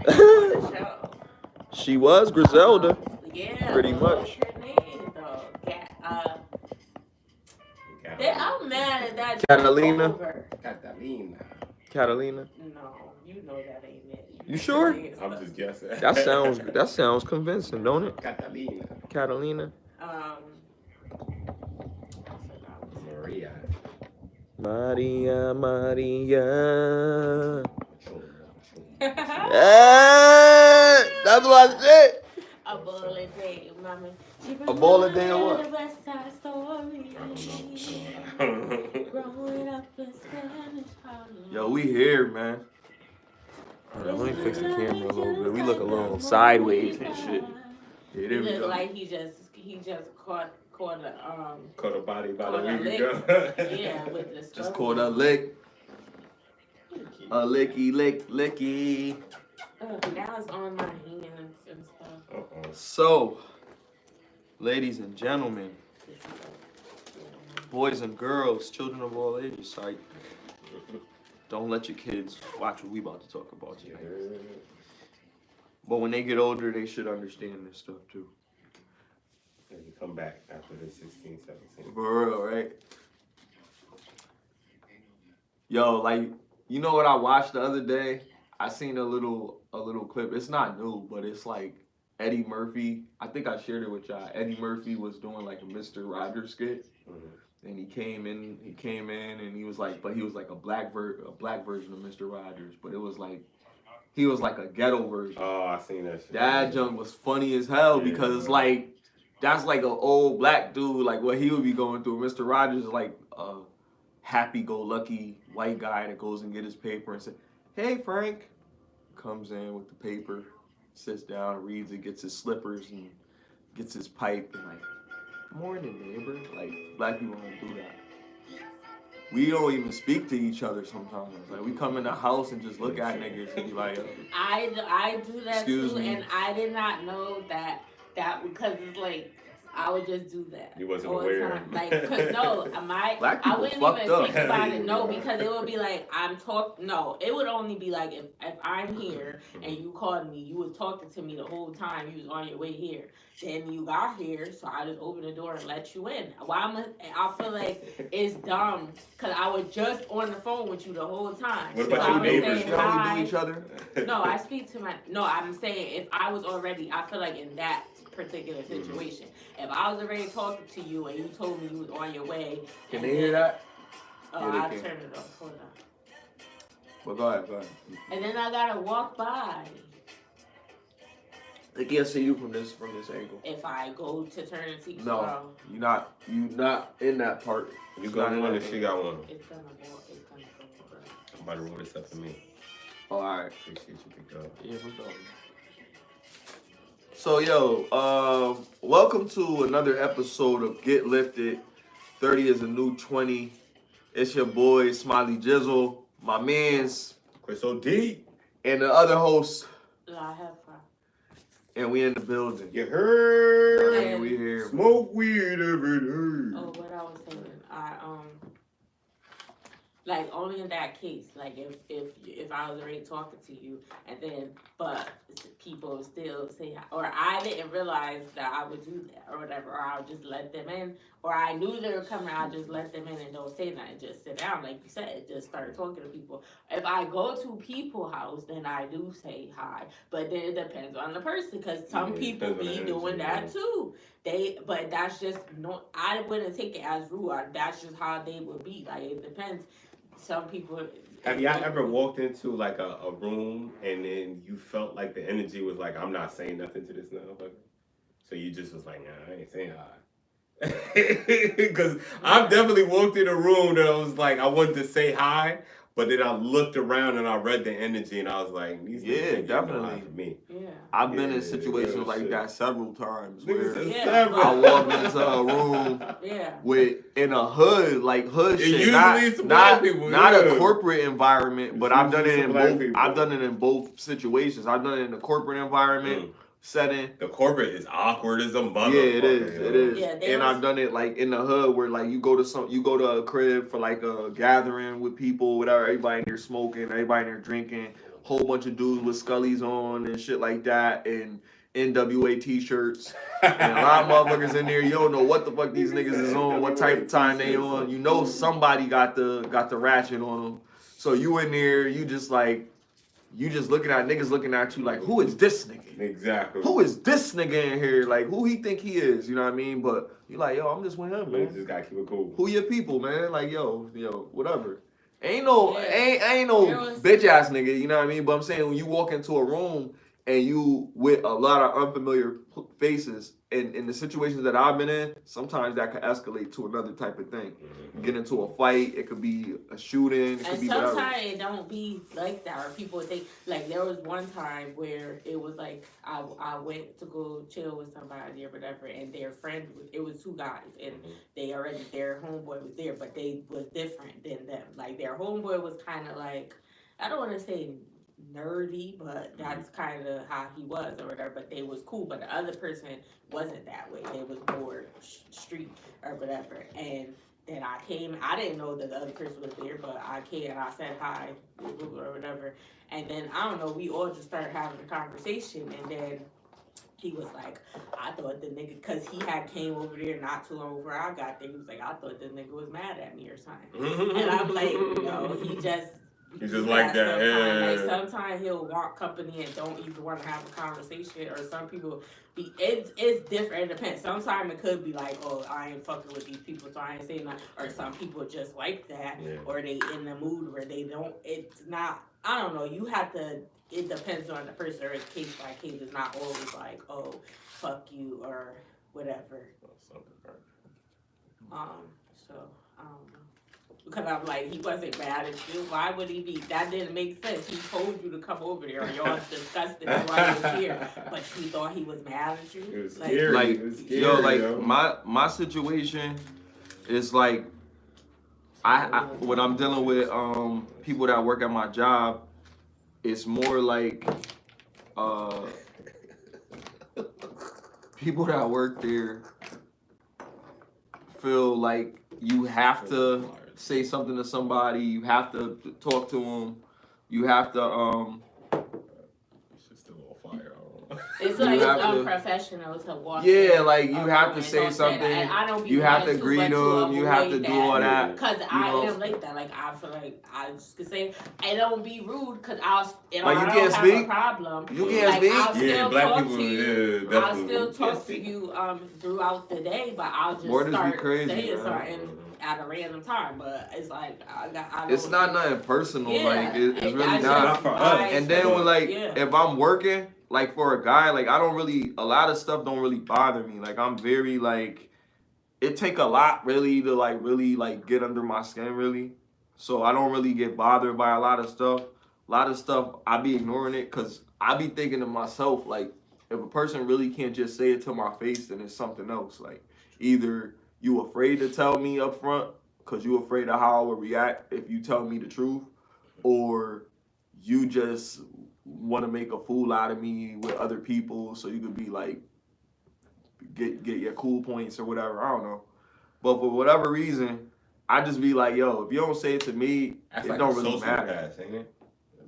the show. She was Griselda, Yeah, pretty but what's much. her name though? I'm mad at that joke Catalina. over. Catalina. Catalina. No, you know that ain't it. You sure? I'm just guessing. That sounds convincing, don't it? Catalina. Catalina. I forgot what's her Maria. Maria. name. That's what I said. A bullet day, mama. A ball a day or what? The West Side Story. Growing up in Spanish Harlem. Yo, we here, man. Let me fix the camera a little bit. We look a little sideways and shit. Yeah, He there we look go. like he just caught Caught a body by caught the a week lick. ago. Yeah, with the Just struggle. called a lick. A licky, lick, licky. Now it's on my hands and stuff. So, ladies and gentlemen, boys and girls, children of all ages, like, don't let your kids watch what we about to talk about tonight. But when they get older, they should understand this stuff too. And you come back after the 16, 17. For real, right? Yo, like, you know what I watched the other day? I seen a little clip. It's not new, but it's like Eddie Murphy. I think I shared it with y'all. Eddie Murphy was doing like a Mr. Rogers skit. And he came in and he was like a black version of Mr. Rogers, but it was like he was like a ghetto version. Oh, I seen that shit. That junk was funny as hell because it's like that's like an old black dude, like what he would be going through. Mr. Rogers is like a happy-go-lucky white guy that goes and get his paper and says, "Hey, Frank," comes in with the paper, sits down, reads it, gets his slippers and gets his pipe and like, "Morning, neighbor." Like black people don't do that. We don't even speak to each other sometimes. Like we come in the house and just look at niggas and be like, I do that Excuse too, me. and I did not know that because it's like I would just do that. You wasn't all the aware. time. Like, cause no, Black I people wouldn't fucked even up. think about it. No, because it would be like No, it would only be like if I'm here and you called me, you was talking to me the whole time. You was on your way here. Then you got here, so I just opened the door and let you in. I feel like it's dumb because I was just on the phone with you the whole time. What So about I your was neighbors? saying You know how we hi. do each other? No, I speak to my. No, I'm saying if I was already, I feel like in that particular situation, if I was already talking to you and you told me you was on your way, Can and they hear then- that? Oh, Yeah, they I'll can. turn it off. Hold on. Well, go ahead. And then I gotta walk by They can't see you from this angle. if I go to turn and see. No, you not in that part. You got one and she got one. It's gonna go. It's gonna go. I'm about to roll this up for me. Oh, all right. Appreciate you, big dog. Yeah, no problem. So, yo, welcome to another episode of Get Lifted. 30 is a new 20. It's your boy, Smiley Jizzle, my mans, Chris O.D. and the other host, No, I have fun. and we in the building. You heard? Yeah, we here. Smoke weed every day. Oh, what I was saying, like only in that case, like if I was already talking to you and then but people still say or I didn't realize that I would do that or whatever, or I'll just let them in, or I knew they were coming, I'll just let them in and don't say nothing, just sit down like you said, just start talking to people. If I go to people's house, then I do say hi, but then it depends on the person because some Yeah, it people depends on be the doing energy, that too. But that's just no. I wouldn't take it as rude. That's just how they would be. Like it depends. Some people. Have y'all ever walked into like a room and then you felt like the energy was like, I'm not saying nothing to this motherfucker? So you just was like, nah, I ain't saying hi. Because I've definitely walked in a room that I was like, I wanted to say hi, but then I looked around and I read the energy and I was like, these Yeah, niggas ain't giving no hi definitely. for me. Yeah. I've been in Yeah, situations real like shit. that several times Niggas where is Yeah, several. I walked into a room Yeah. with in a hood, like hood It shit, usually not is some black not, people, not yeah. a corporate environment, but It's I've done usually it in some black both. people. I've done it in both situations. I've done it in a corporate environment setting. The corporate is awkward as a motherfucker. Yeah, it is. It is. Yeah, they and was- I've done it like in the hood where like you go to a crib for like a gathering with people, whatever. Everybody in there smoking, everybody in there drinking. whole bunch of dudes with Scullies on and shit like that, and NWA t-shirts, and a lot of motherfuckers in there. You don't know what the fuck these niggas is on, what type of time they on. You know somebody got the ratchet on them. So you in there, you just looking at niggas looking at you like, who is this nigga? Exactly. Who is this nigga in here? Like, who he think he is? You know what I mean? But you like, yo, I'm just with him, man. Just gotta keep it cool. Who your people, man? Like, yo, whatever. Ain't no Yeah. bitch ass nigga, you know what I mean? But I'm saying when you walk into a room and you with a lot of unfamiliar faces, and in the situations that I've been in, sometimes that could escalate to another type of thing. Get into a fight, it could be a shooting, it could be whatever. And sometimes it don't be like that, or people think, like, there was one time where it was like, I went to go chill with somebody or whatever, and their friend, it was two guys, and their homeboy was there, but they was different than them. Like, their homeboy was kind of like, I don't want to say nerdy, but that's kind of how he was or whatever, but they was cool, but the other person wasn't that way. They was more street or whatever. And then I came, I didn't know that the other person was there, but I came and I said hi or whatever, and then I don't know, we all just started having a conversation, and then he was like, I thought the nigga, cause he had came over there not too long before I got there, he was like, I thought the nigga was mad at me or something. And I'm like, no, he just like that. Yeah. Like, sometimes he'll want company and don't even want to have a conversation. Or some people it's different. It depends. Sometimes it could be like, oh, I ain't fucking with these people, so I ain't saying nothing. Or some people just like that, or they in the mood where they don't. It's not. I don't know. You have to. It depends on the person. Or it's case by case. It's not always like, oh, fuck you or whatever. So I don't know. Because I'm like, he wasn't mad at you. Why would he be? That didn't make sense. He told you to come over there, or y'all discussed it while he was here. But you thought he was mad at you. It was like, scary. Like, It was scary, my situation is like, I when I'm dealing with people that work at my job, it's more like people that work there feel like you have to say something to somebody, you have to talk to them, you have to It's still on fire. I don't know. It's like it's unprofessional to walk. Yeah, like you have to say something. And I don't be you have to too greet much them. You have to do all that. Cause I am like that. Like I feel like I just could say, and don't be rude. Cause I'll. Like you I can't don't have speak. a problem. You can't like, speak. I'll still black talk people. to you. Yeah, I'll still talk to you throughout the day, but I'll just Borders be start crazy, saying man. something at a random time. But it's like I don't. It's not nothing personal. Yeah, like it's and really that's not. Not for us. And then when like Yeah. if I'm working, like for a guy, like I don't really, a lot of stuff don't really bother me. Like I'm very like, it take a lot really to like really like get under my skin really. So I don't really get bothered by a lot of stuff. A lot of stuff I be ignoring it because I be thinking to myself like, if a person really can't just say it to my face, then it's something else. Like either you afraid to tell me up front because you afraid of how I would react if you tell me the truth, or you just want to make a fool out of me with other people so you could be like get your cool points or whatever. I don't know, but for whatever reason I just be like, yo, if you don't say it to me, That's it like don't a really matter. sociopath, ain't it?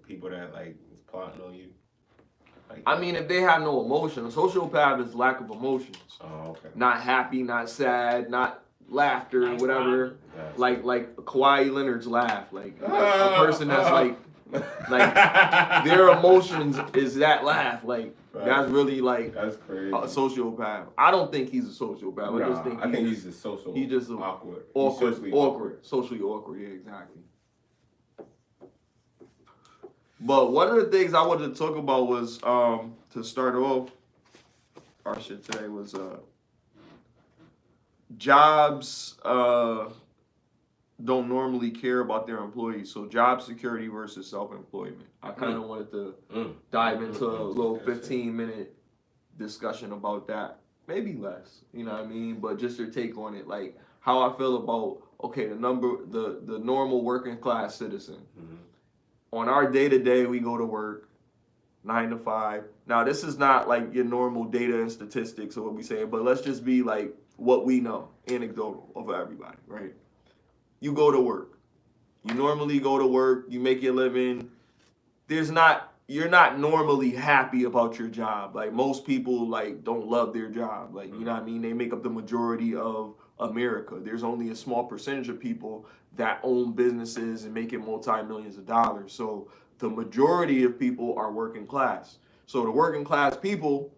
People that like is plotting on you. Like, I mean, if they have no emotion, a sociopath is lack of emotions. oh, okay. Not happy, not sad, not laughter, Like whatever. Gotcha. Like Kawhi Leonard's laugh, like a person that's like their emotions is that laugh, like that's really like That's crazy. a sociopath. I don't think he's a sociopath. I just think I think he's just social. he's just awkward. socially awkward. awkward. Yeah, exactly. But one of the things I wanted to talk about was to start off our shit today was jobs don't normally care about their employees. So job security versus self-employment. I kind of wanted to dive into a little 15-minute discussion about that. Maybe less, you know what I mean? But just your take on it, like how I feel about, okay, the normal working class citizen. On our day-to-day, we go to work 9 to 5. Now, this is not like your normal data and statistics or what we say, but let's just be like what we know, anecdotal of everybody, right? You go to work. You normally go to work, you make your living. There's not you're not normally happy about your job. Like most people like don't love their job. Like, you know what I mean? They make up the majority of America. There's only a small percentage of people that own businesses and making multi-millions of dollars. So the majority of people are working class. So the working class people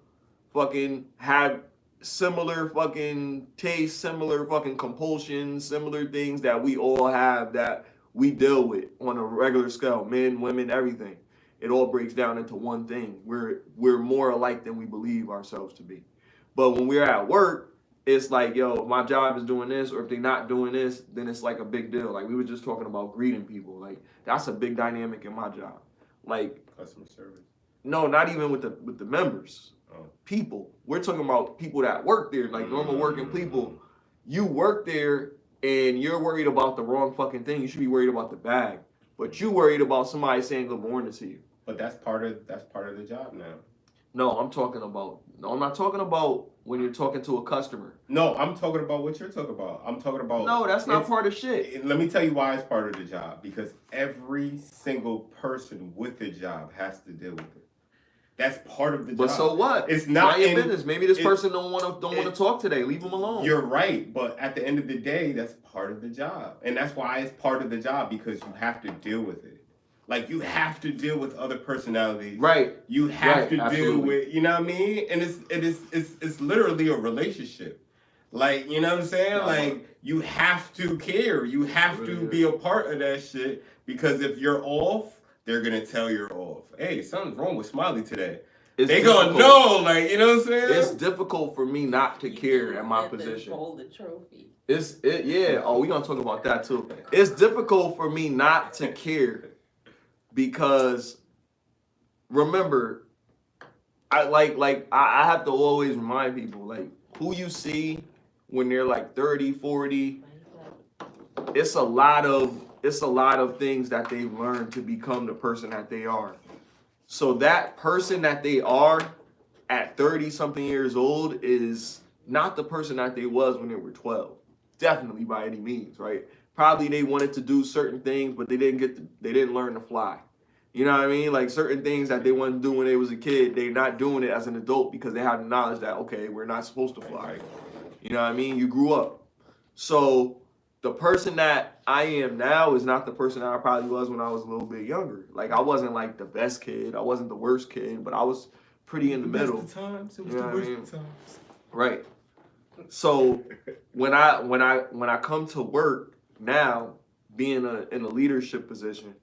fucking have similar fucking tastes, similar fucking compulsions, similar things that we all have that we deal with on a regular scale. Men, women, everything. It all breaks down into one thing. We're more alike than we believe ourselves to be. But when we're at work, it's like, yo, if my job is doing this, or if they're not doing this, then it's like a big deal. Like we were just talking about greeting people. Like that's a big dynamic in my job. Like Customer service. no, not even with the members. People. We're talking about people that work there, like normal working people. You work there and you're worried about the wrong fucking thing. You should be worried about the bag. But you worried about somebody saying good morning to you. But that's part of the job now. No, I'm not talking about when you're talking to a customer. No, I'm talking about what you're talking about. I'm talking about. No, that's not part of shit. Let me tell you why it's part of the job. Because every single person with a job has to deal with it. That's part of the job. But so what? It's not your business. Maybe this person don't want to talk today. Leave them alone. You're right, but at the end of the day, that's part of the job, and that's why it's part of the job because you have to deal with it. Like you have to deal with other personalities. Right. You have to deal absolutely. with, you know what I mean? And it's literally a relationship. Like, you know what I'm saying? Like you have to care. You have to be a part of that shit because if you're off, they're gonna tell you're off. Hey, something's wrong with Smiley today. They gonna know, like, you know what I'm saying? It's difficult for me not to care at my position. Hold the trophy. Yeah. Oh, we gonna talk about that too. It's difficult for me not to care because remember, I have to always remind people like who you see when they're like 30, 40. It's a lot of things that they've learned to become the person that they are. So that person that they are at 30 something years old is not the person that they was when they were 12. Definitely by any means, right? Probably they wanted to do certain things, but they didn't learn to fly. You know what I mean? Like certain things that they wanted to do when they was a kid, they're not doing it as an adult because they have the knowledge that, okay, we're not supposed to fly. You know what I mean? You grew up. So the person that I am now is not the person that I probably was when I was a little bit younger. Like I wasn't like the best kid. I wasn't the worst kid, but I was pretty in the middle. Times, it was You know the what I worst mean? of times. Right. So when I come to work now, being in a leadership position,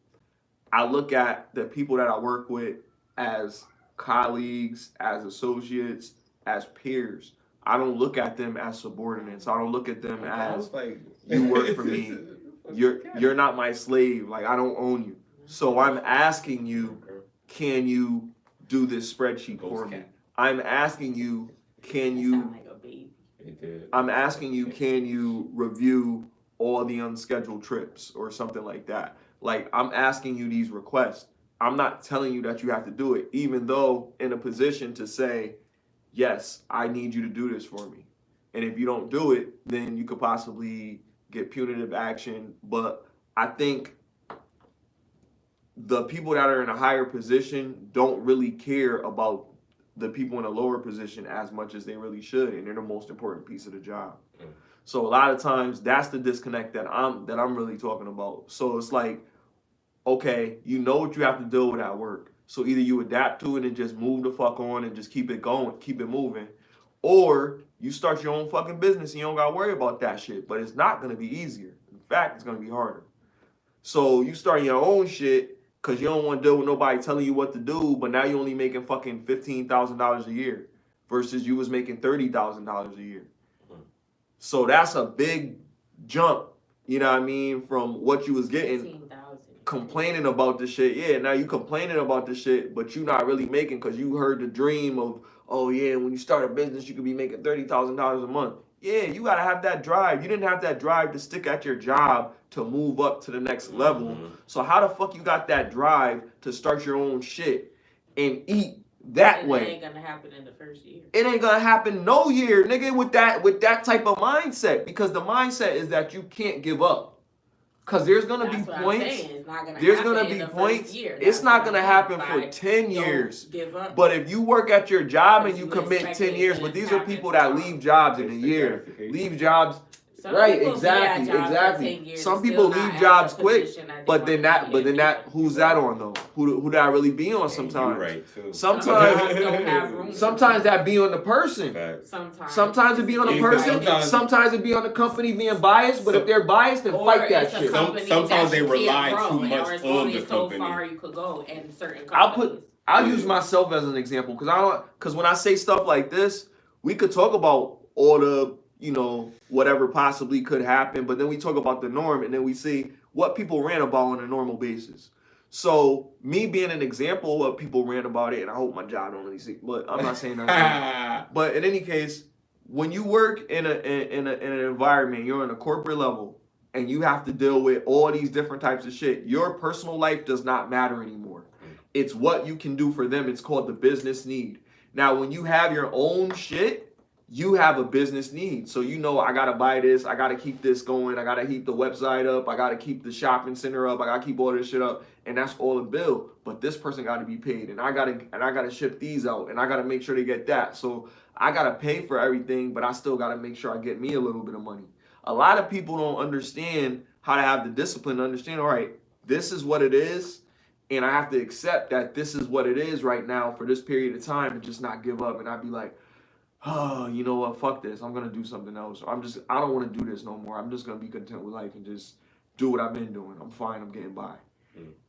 I look at the people that I work with as colleagues, as associates, as peers. I don't look at them as subordinates. I don't look at them as like, you work for me. You're not my slave. Like I don't own you. So I'm asking you, can you do this spreadsheet for me? I'm asking you, can you? Like a baby. I'm asking you, can you review all the unscheduled trips or something like that? Like I'm asking you these requests. I'm not telling you that you have to do it, even though in a position to say, yes, I need you to do this for me. And if you don't do it, then you could possibly get punitive action. But I think the people that are in a higher position don't really care about the people in a lower position as much as they really should. And they're the most important piece of the job. So a lot of times that's the disconnect that I'm really talking about. So it's like, okay, you know what you have to deal with at work. So either you adapt to it and just move the fuck on and just keep it going, keep it moving, or you start your own fucking business and you don't gotta worry about that shit. But it's not gonna be easier. In fact, it's gonna be harder. So you start your own shit because you don't want to deal with nobody telling you what to do, but now you're only making fucking $15,000 a year versus you was making $30,000 a year. So that's a big jump, you know what I mean, from what you was getting. 15,000. Complaining about this shit. Yeah, now you complaining about this shit, but you not really making because you heard the dream of, oh yeah, when you start a business, you could be making $30,000 a month. Yeah, you gotta have that drive. You didn't have that drive to stick at your job to move up to the next level. So how the fuck you got that drive to start your own shit and eat that way? It ain't gonna happen in the first year. It ain't gonna happen no year, nigga, with that type of mindset, because the mindset is that you can't give up. Cause there's gonna That's be what I'm points. saying. It's not gonna There's happen gonna in be the first points. year. It's That's not what gonna I mean happen by for 10 don't years. Give up. But if you work at your job and Because you you commit expect 10 it years, to but these are happen people that tomorrow. leave jobs in a It's the year. gratification. Leave jobs. Some Right, people be at exactly, jobs for exactly. 10 years Some and people still leave not jobs at the quick, position that they but then wanna be in. who's that on though? Who that really be on And sometimes? you right too. Sometimes- don't have room. Sometimes that be on the person. Facts. Sometimes it be on the Yeah, person. sometimes- Sometimes it be on the company being biased. But if they're biased, then Or fight that it's a shit. company Sometimes that they you rely can't grow, too much or it's on only the so company. far you could go in certain I'll companies. I'll use myself as an example because when I say stuff like this, we could talk about all the whatever possibly could happen, but then we talk about the norm and then we see what people ran about on a normal basis. So me being an example of people ran about it, and I hope my job don't really see, but I'm not saying that. But in any case, when you work in an environment, you're on a corporate level, and you have to deal with all these different types of shit. Your personal life does not matter anymore. It's what you can do for them. It's called the business need. Now, when you have your own shit, you have a business need. So I gotta buy this, I gotta keep this going, I gotta keep the website up, I gotta keep the shopping center up, I gotta keep all this shit up, and that's all a bill. But this person gotta be paid, and I gotta ship these out, and I gotta make sure they get that. So I gotta pay for everything, but I still gotta make sure I get me a little bit of money. A lot of people don't understand how to have the discipline to understand, all right, this is what it is, and I have to accept that this is what it is right now for this period of time and just not give up. And I'd be like, oh, you know what, fuck this, I'm gonna do something else. Or I don't wanna do this no more. I'm just gonna be content with life and just do what I've been doing. I'm fine, I'm getting by.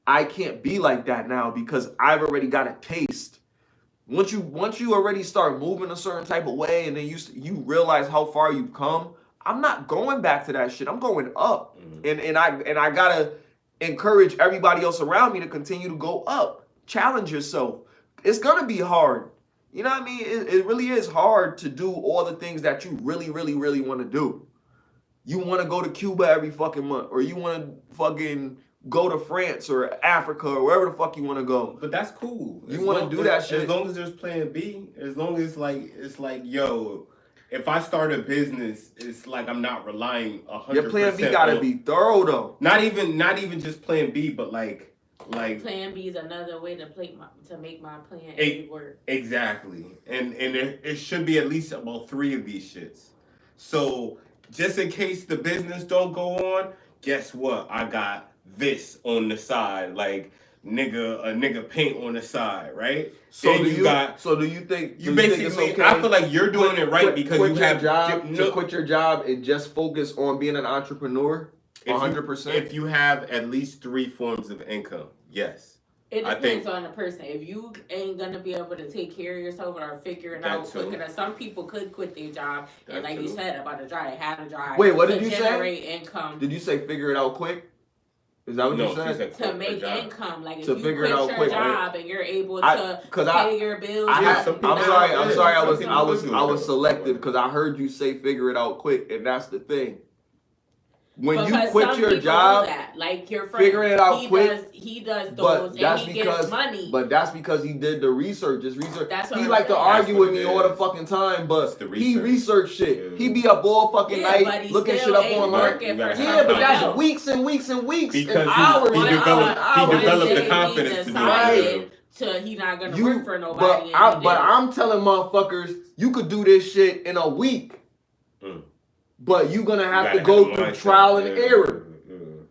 I can't be like that now because I've already got a taste. Once you already start moving a certain type of way and then you realize how far you've come, I'm not going back to that shit. I'm going up. And I gotta encourage everybody else around me to continue to go up. Challenge yourself. It's gonna be hard. You know what I mean? It really is hard to do all the things that you really, really, really want to do. You want to go to Cuba every fucking month, or you want to fucking go to France or Africa or wherever the fuck you want to go. But that's cool. You want to do that shit. As long as there's plan B, as long as it's like, yo, if I start a business, it's like I'm not relying 100%. Your plan B gotta be thorough though. Not even just plan B, but like plan B is another way to make my plan A work. Exactly, and it should be at least about 3 of these shits. So just in case the business don't go on, guess what? I got this on the side, like a nigga paint on the side, right? So then do you think it's okay? I feel like you're doing it right because you have to quit your job and just focus on being an entrepreneur 100%. If you have at least 3 forms of income, yes. It depends on the person. If you ain't gonna be able to take care of yourself or figure it out quick enough, some people could quit their job and, like you said about the drive, they have a drive. Wait, what did you generate income? Did you say figure it out quick? Is that what you said? To make income, like if to you figure quit it out your quick, job and you're able to pay your bills. I'm sorry. I was selective because I heard you say figure it out quick, and that's the thing. When you quit your job, like your friend, figuring it out quick, he does those, and he gets money. But that's because he did the research. He like to argue with me all the fucking time, but he researched shit. Yeah. He be up all fucking night looking shit up online. Yeah, but that's weeks and weeks and weeks because and hours. He developed the confidence to do it. He's not gonna work for nobody. But I'm telling motherfuckers, you could do this shit in a week. But you're going to have to go through trial and error.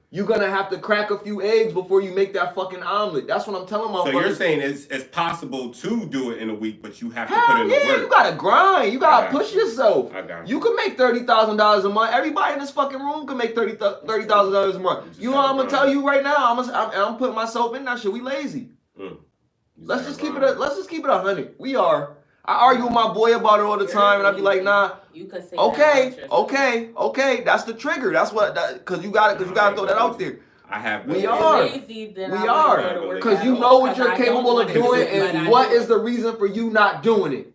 You're going to have to crack a few eggs before you make that fucking omelet. That's what I'm telling motherfuckers. So you're saying it's possible to do it in a week, but you have to put in the work. You got to grind. You got to push yourself. I got you can make $30,000 a month. Everybody in this fucking room can make $30,000 a month. You know what I'm going to tell you right now? I'm putting myself in that shit. We lazy. Let's just keep it 100. We are. I argue with my boy about it all the time, and I be like, nah. You could say okay. That's the trigger. That's because you gotta throw that out there. We are. Because you know what you're capable of doing, and what is the reason for you not doing it?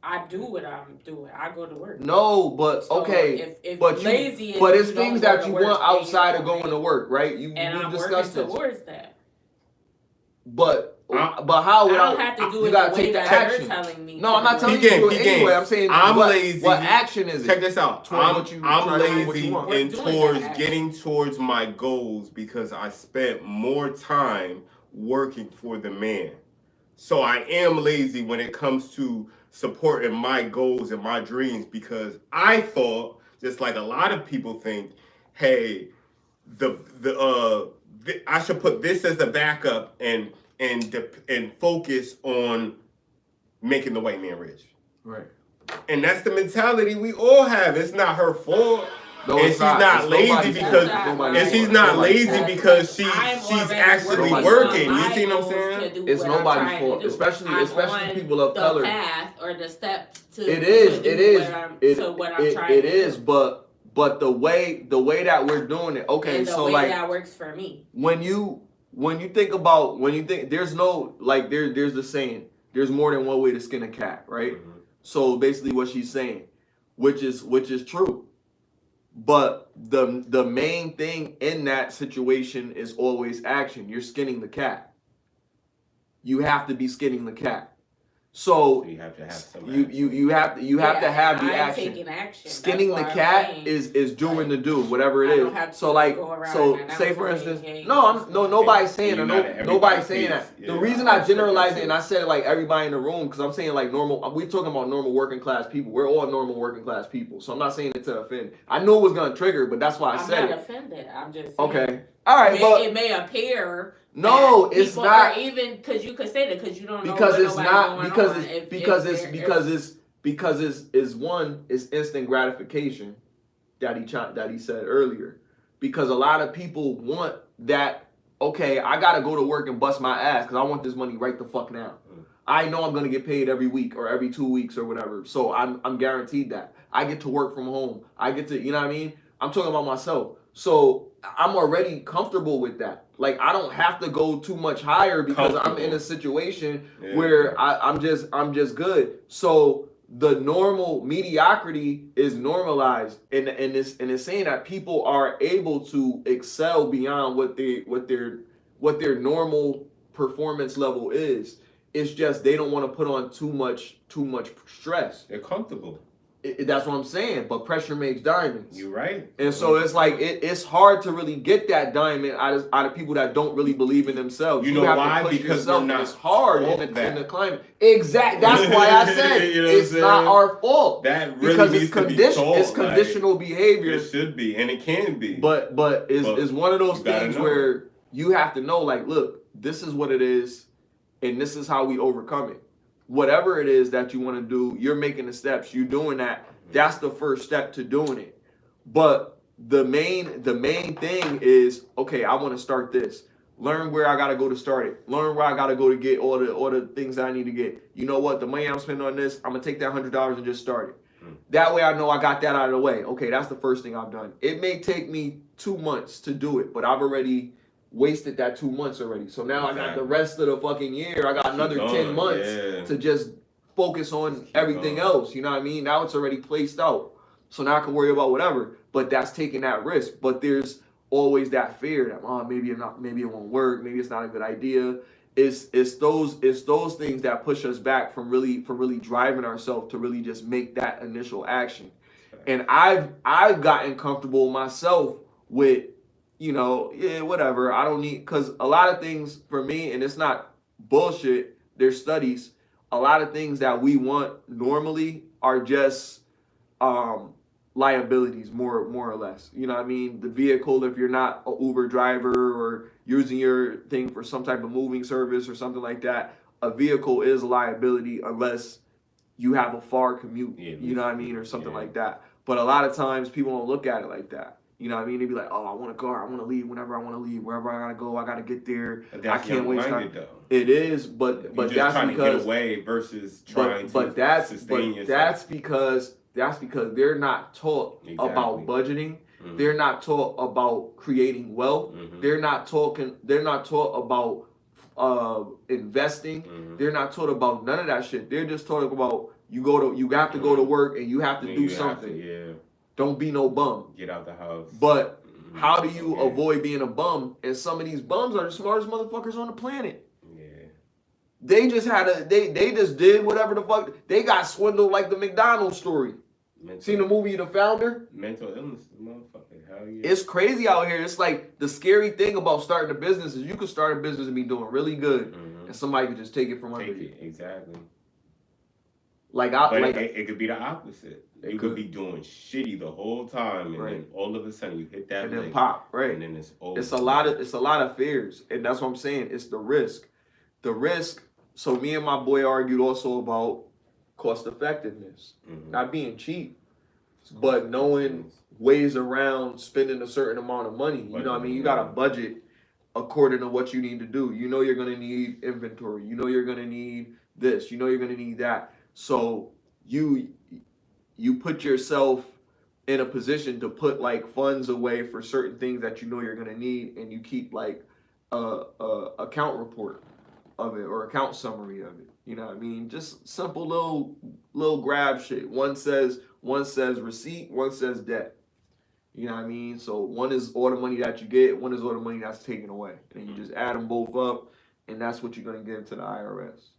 I do what I'm doing. I go to work. No, but okay. But it's things that you want outside of going to work, right? You discussed this. Towards that. But but how? I don't have to do you it gotta the way take the that action. you're telling me. No, I'm not telling Peep you to do game, it peep anyway. game. I'm saying I'm what, lazy. What action is it? Check this out. Towards what you try I'm to do, what lazy you want. We're in doing towards that. getting towards my goals because I spent more time working for the man. So I am lazy when it comes to supporting my goals and my dreams because I thought, just like a lot of people think, hey, I should put this as the backup and focus on making the white man rich. Right. And that's the mentality we all have. It's not her fault. No, And it's she's not. not It's lazy nobody's because fault. and she's not lazy because she's actually working. You see what I'm saying? It's nobody's fault, especially people of color. The path or the steps to It is. what I'm trying it to is, do. but the way that we're doing it. Okay, and the so way like that works for me. when you think there's no like there's the saying there's more than one way to skin a cat, right? Mm-hmm. So basically what she's saying, which is true. But the main thing in that situation is always action. You're skinning the cat. You have to be skinning the cat. So you have to have some you have to have the action. Taking action. Skinning the cat is doing the do whatever it is. So like say for instance, nobody's saying nobody's saying that. Yeah, the reason I generalize it and I said it like everybody in the room because I'm saying like normal. We're talking about normal working class people. We're all normal working class people. So I'm not saying it to offend. I knew it was gonna trigger, but that's why I said it. I'm not offended. I'm just saying. Okay. All right, but it may appear. No, it's not. Or even because you could say that because you don't know. Because it's not because it's instant gratification that he said earlier. Because a lot of people want that. Okay, I gotta go to work and bust my ass because I want this money right the fuck now. I know I'm gonna get paid every week or every 2 weeks or whatever. So I'm guaranteed that. I get to work from home. I get to, you know what I mean? I'm talking about myself. So I'm already comfortable with that. Like I don't have to go too much higher because I'm in a situation where I'm just good. So the normal mediocrity is normalized, and it's saying that people are able to excel beyond what their normal performance level is. It's just they don't want to put on too much stress. They're comfortable. That's what I'm saying. But pressure makes diamonds. You're right. And so it's like it's hard to really get that diamond out of people that don't really believe in themselves. You know have why? To push because yourself, we're not. It's hard in the climate. Exactly. That's why I said it's not our fault. That really because needs to be taught. It's conditional behavior. It should be, and it can be. But it's one of those things where you have to know, like, look, this is what it is, and this is how we overcome it. Whatever it is that you want to do, you're making the steps. You're doing that. That's the first step to doing it. But the main thing is, okay, I want to start this. Learn where I gotta go to start it. Learn where I gotta go to get all the things that I need to get. You know what? The money I'm spending on this, I'm gonna take that $100 and just start it. That way I know I got that out of the way. Okay, that's the first thing I've done. It may take me 2 months to do it, but I've already wasted that 2 months already. So now I got the rest of the fucking year. I got another 10 months to just focus on everything else. You know what I mean? Now it's already placed out. So now I can worry about whatever. But that's taking that risk. But there's always that fear that maybe it won't work, maybe it's not a good idea. It's those things that push us back from really driving ourselves to really just make that initial action. And I've gotten comfortable myself with, whatever. I don't need, because a lot of things for me, and it's not bullshit, there's studies, a lot of things that we want normally are just liabilities, more or less. You know what I mean? The vehicle, if you're not an Uber driver or using your thing for some type of moving service or something like that, a vehicle is a liability unless you have a far commute, you know what I mean, or something like that. But a lot of times people don't look at it like that. You know what I mean? They be like, oh, I want a car. I want to leave whenever I want to leave. Wherever I got to go, I got to get there. I can't waste time. Though. It is, but you're that's trying because to get away versus trying to sustain yourself. That's because they're not taught about budgeting. Mm-hmm. They're not taught about creating wealth. Mm-hmm. They're not taught about investing. Mm-hmm. They're not taught about none of that shit. They're just taught about you have to go to work and you have to do something. Don't be no bum. Get out the house. But how do you avoid being a bum? And some of these bums are the smartest motherfuckers on the planet. Yeah. They just they just did whatever the fuck. They got swindled like the McDonald's story. Seen the movie The Founder? Mental illness, motherfucker. Hell yeah. It's crazy out here. It's like the scary thing about starting a business is you could start a business and be doing really good, and somebody could just take it from under you. Exactly. Like it could be the opposite. You could be doing shitty the whole time, and then all of a sudden you hit that and then pop, right? And then it's over. It's a lot of fears, and that's what I'm saying. It's the risk. The risk. So me and my boy argued also about cost effectiveness, not being cheap, but knowing ways around spending a certain amount of money. You know what I mean? You got a budget according to what you need to do. You know you're gonna need inventory. You know you're gonna need this. You know you're gonna need that. So you put yourself in a position to put like funds away for certain things that you know you're gonna need, and you keep like a account report of it or account summary of it. You know what I mean? Just simple little grab shit. One says receipt, one says debt. You know what I mean? So one is all the money that you get, one is all the money that's taken away. And you just add them both up, and that's what you're gonna give to the IRS.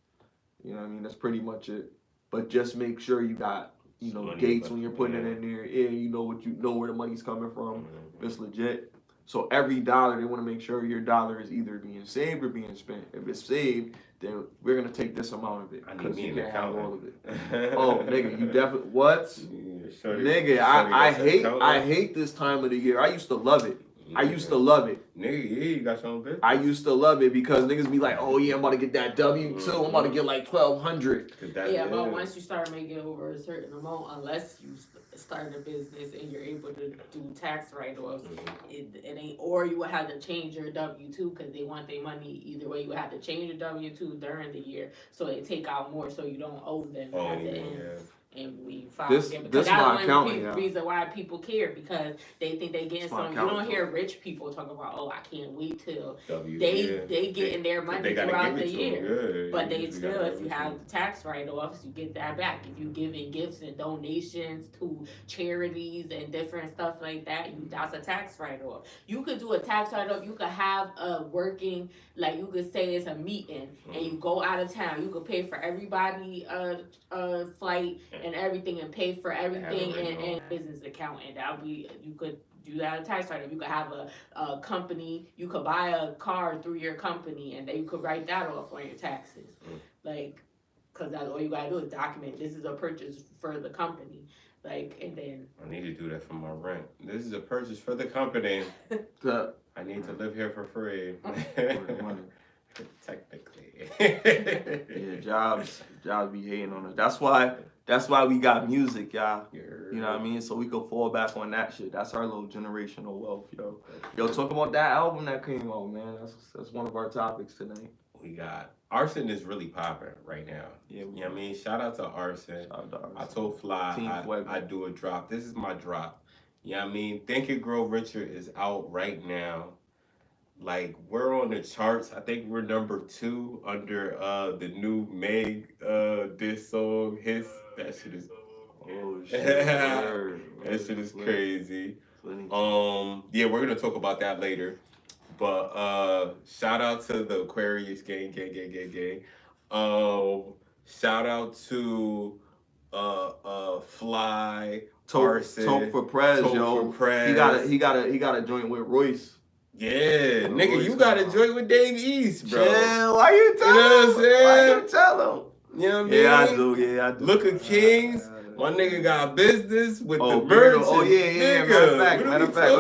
You know what I mean? That's pretty much it. But just make sure you got, you know, gates when you're putting it in there. Yeah, you know where the money's coming from. If it's legit. So every dollar, they want to make sure your dollar is either being saved or being spent. If it's saved, then we're gonna take this amount of it because you can't have all of it. Oh, nigga, you definitely what? Nigga, I hate this time of the year. I used to love it. I used to love it. Nigga, yeah, you got your own business. I used to love it because niggas be like, oh yeah, I'm about to get that W2. I'm about to get like 1,200. Yeah, but once you start making over a certain amount, unless you start a business and you're able to do tax write-offs, it ain't, or you would have to change your W2 because they want their money either way. You would have to change your W2 during the year so they take out more so you don't owe them at the end. Yeah. And we found this that's my accounting. The reason why people care, because they think they getting some. You don't hear rich people talk about, oh, I can't wait till they getting their money throughout the year. But they still, if you have the tax write-offs, you get that back. If you giving gifts and donations to charities and different stuff like that, that's a tax write-off. You could do a tax write-off. You could have a working, like you could say it's a meeting and you go out of town. You could pay for everybody flight and everything, and pay for everything in business account, and that would be, you could do that tax write-off. You could have a company, you could buy a car through your company, and then you could write that off on your taxes, like, because that's all you gotta do is document this is a purchase for the company, like, and then I need to do that for my rent. This is a purchase for the company. I need to live here for free. Technically. Yeah, jobs be hating on us. That's why we got music, y'all. You know what I mean? So we could fall back on that shit. That's our little generational wealth, yo. Yo, talk about that album that came out, man. That's one of our topics tonight. We got Arson is really popping right now. Yeah, you know what I mean? Shout out to Arson. I told Fly I do a drop. This is my drop. You know what I mean? Think It Grow Richer is out right now. Like, we're on the charts. I think we're number 2 under the new Meg diss song. That shit is that shit is crazy. Yeah, we're gonna talk about that later. But shout out to the Aquarius gang. Shout out to Fly, Tarson, Toke for Prez, yo. He got a joint with Royce. Yeah, nigga, you got a joint with Dave East, bro. Yeah, why you tell him? You know what I'm saying? Why you tell him? You know what I mean? Yeah, I do. Look at Kings. My nigga got business with the merch. Oh yeah. Matter of fact,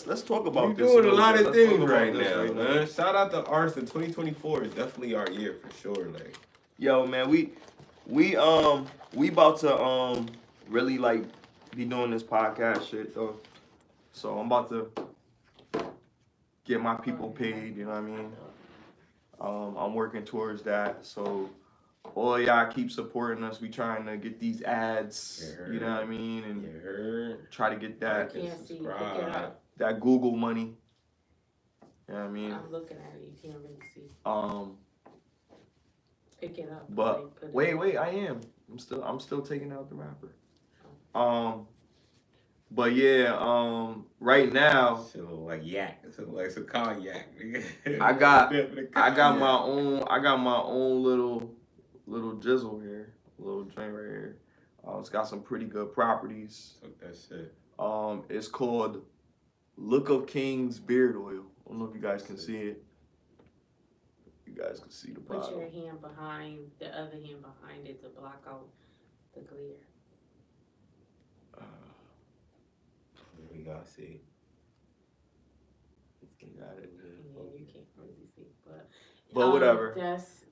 let's talk about this. We're doing a lot of things right now, man. Shout out to Arson. 2024 is definitely our year for sure. Like, yo, man, we about to really like be doing this podcast shit though. So I'm about to get my people paid. You know what I mean? I'm working towards that. So all y'all keep supporting us. We trying to get these ads, you know what I mean, and try to get that Google money. You know what I mean? I'm looking at it. You can't really see. Pick it up. But wait, I am. I'm still taking out the rapper. But yeah, right now Shit look like yak. It look like some cognac. Nigga. I got I got my Cognac. own little jizzle here, little joint right here. It's got some pretty good properties. Fuck that shit. It's called Look of King's Beard Oil. I don't know if you guys can see it. You guys can see the Put bottle. your hand behind the other hand behind it to block out the glare. We gotta see. You got it. Yeah, you can't really see, But whatever. That's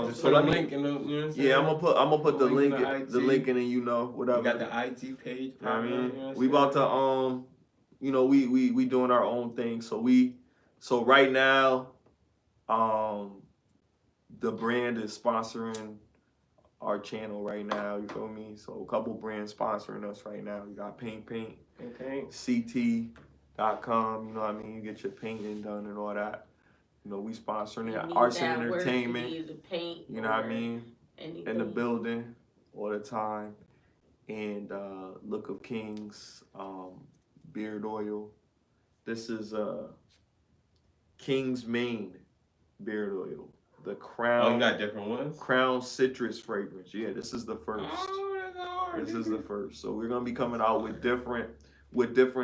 Just So put a let me. link in the. You know what I'm saying? Yeah, I'm gonna put the Link link in in, the the IG. link in, and you know whatever. You got the IG page. You know what I popping, mean? you know what We I'm about saying? to you know, we doing our own thing. So right now, the brand is sponsoring our channel right now. You feel me? So a couple brands sponsoring us right now. You got Paint, Okay. CT.com. You know what I mean? You get your painting done and all that. You know, we sponsoring you it. need Arson that work to Entertainment. be the paint. You know what I or mean? Anything. In the building all the time. And Look of Kings beard oil. This is King's Mane beard oil. The Oh, Crown you got different ones? Crown Citrus fragrance. Yeah, this is the first. Oh, that's hard. This is the first. So we're gonna be coming out with different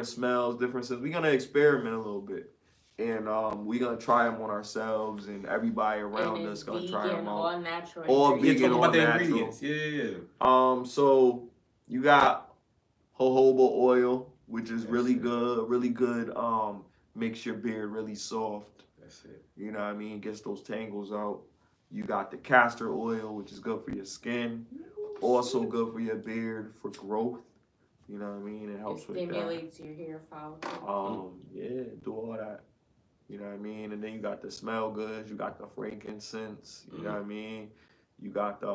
smells, different scents. We're gonna experiment a little bit. And we're gonna try them on ourselves, and everybody around and us it's gonna vegan, try them all out. natural. All ingredients. Yeah, vegan, talk about the all natural. ingredients. Yeah. So you got jojoba oil, which is That's really it. good, really good. Makes your beard really soft. That's it. You know what I mean? Gets those tangles out. You got the castor oil, which is good for your skin. Also good for your beard for growth. You know what I mean? It helps with that. Stimulates your hair follicle. Yeah, do all that. You know what I mean? And then you got the smell goods. You got the frankincense. You know what I mean? You got the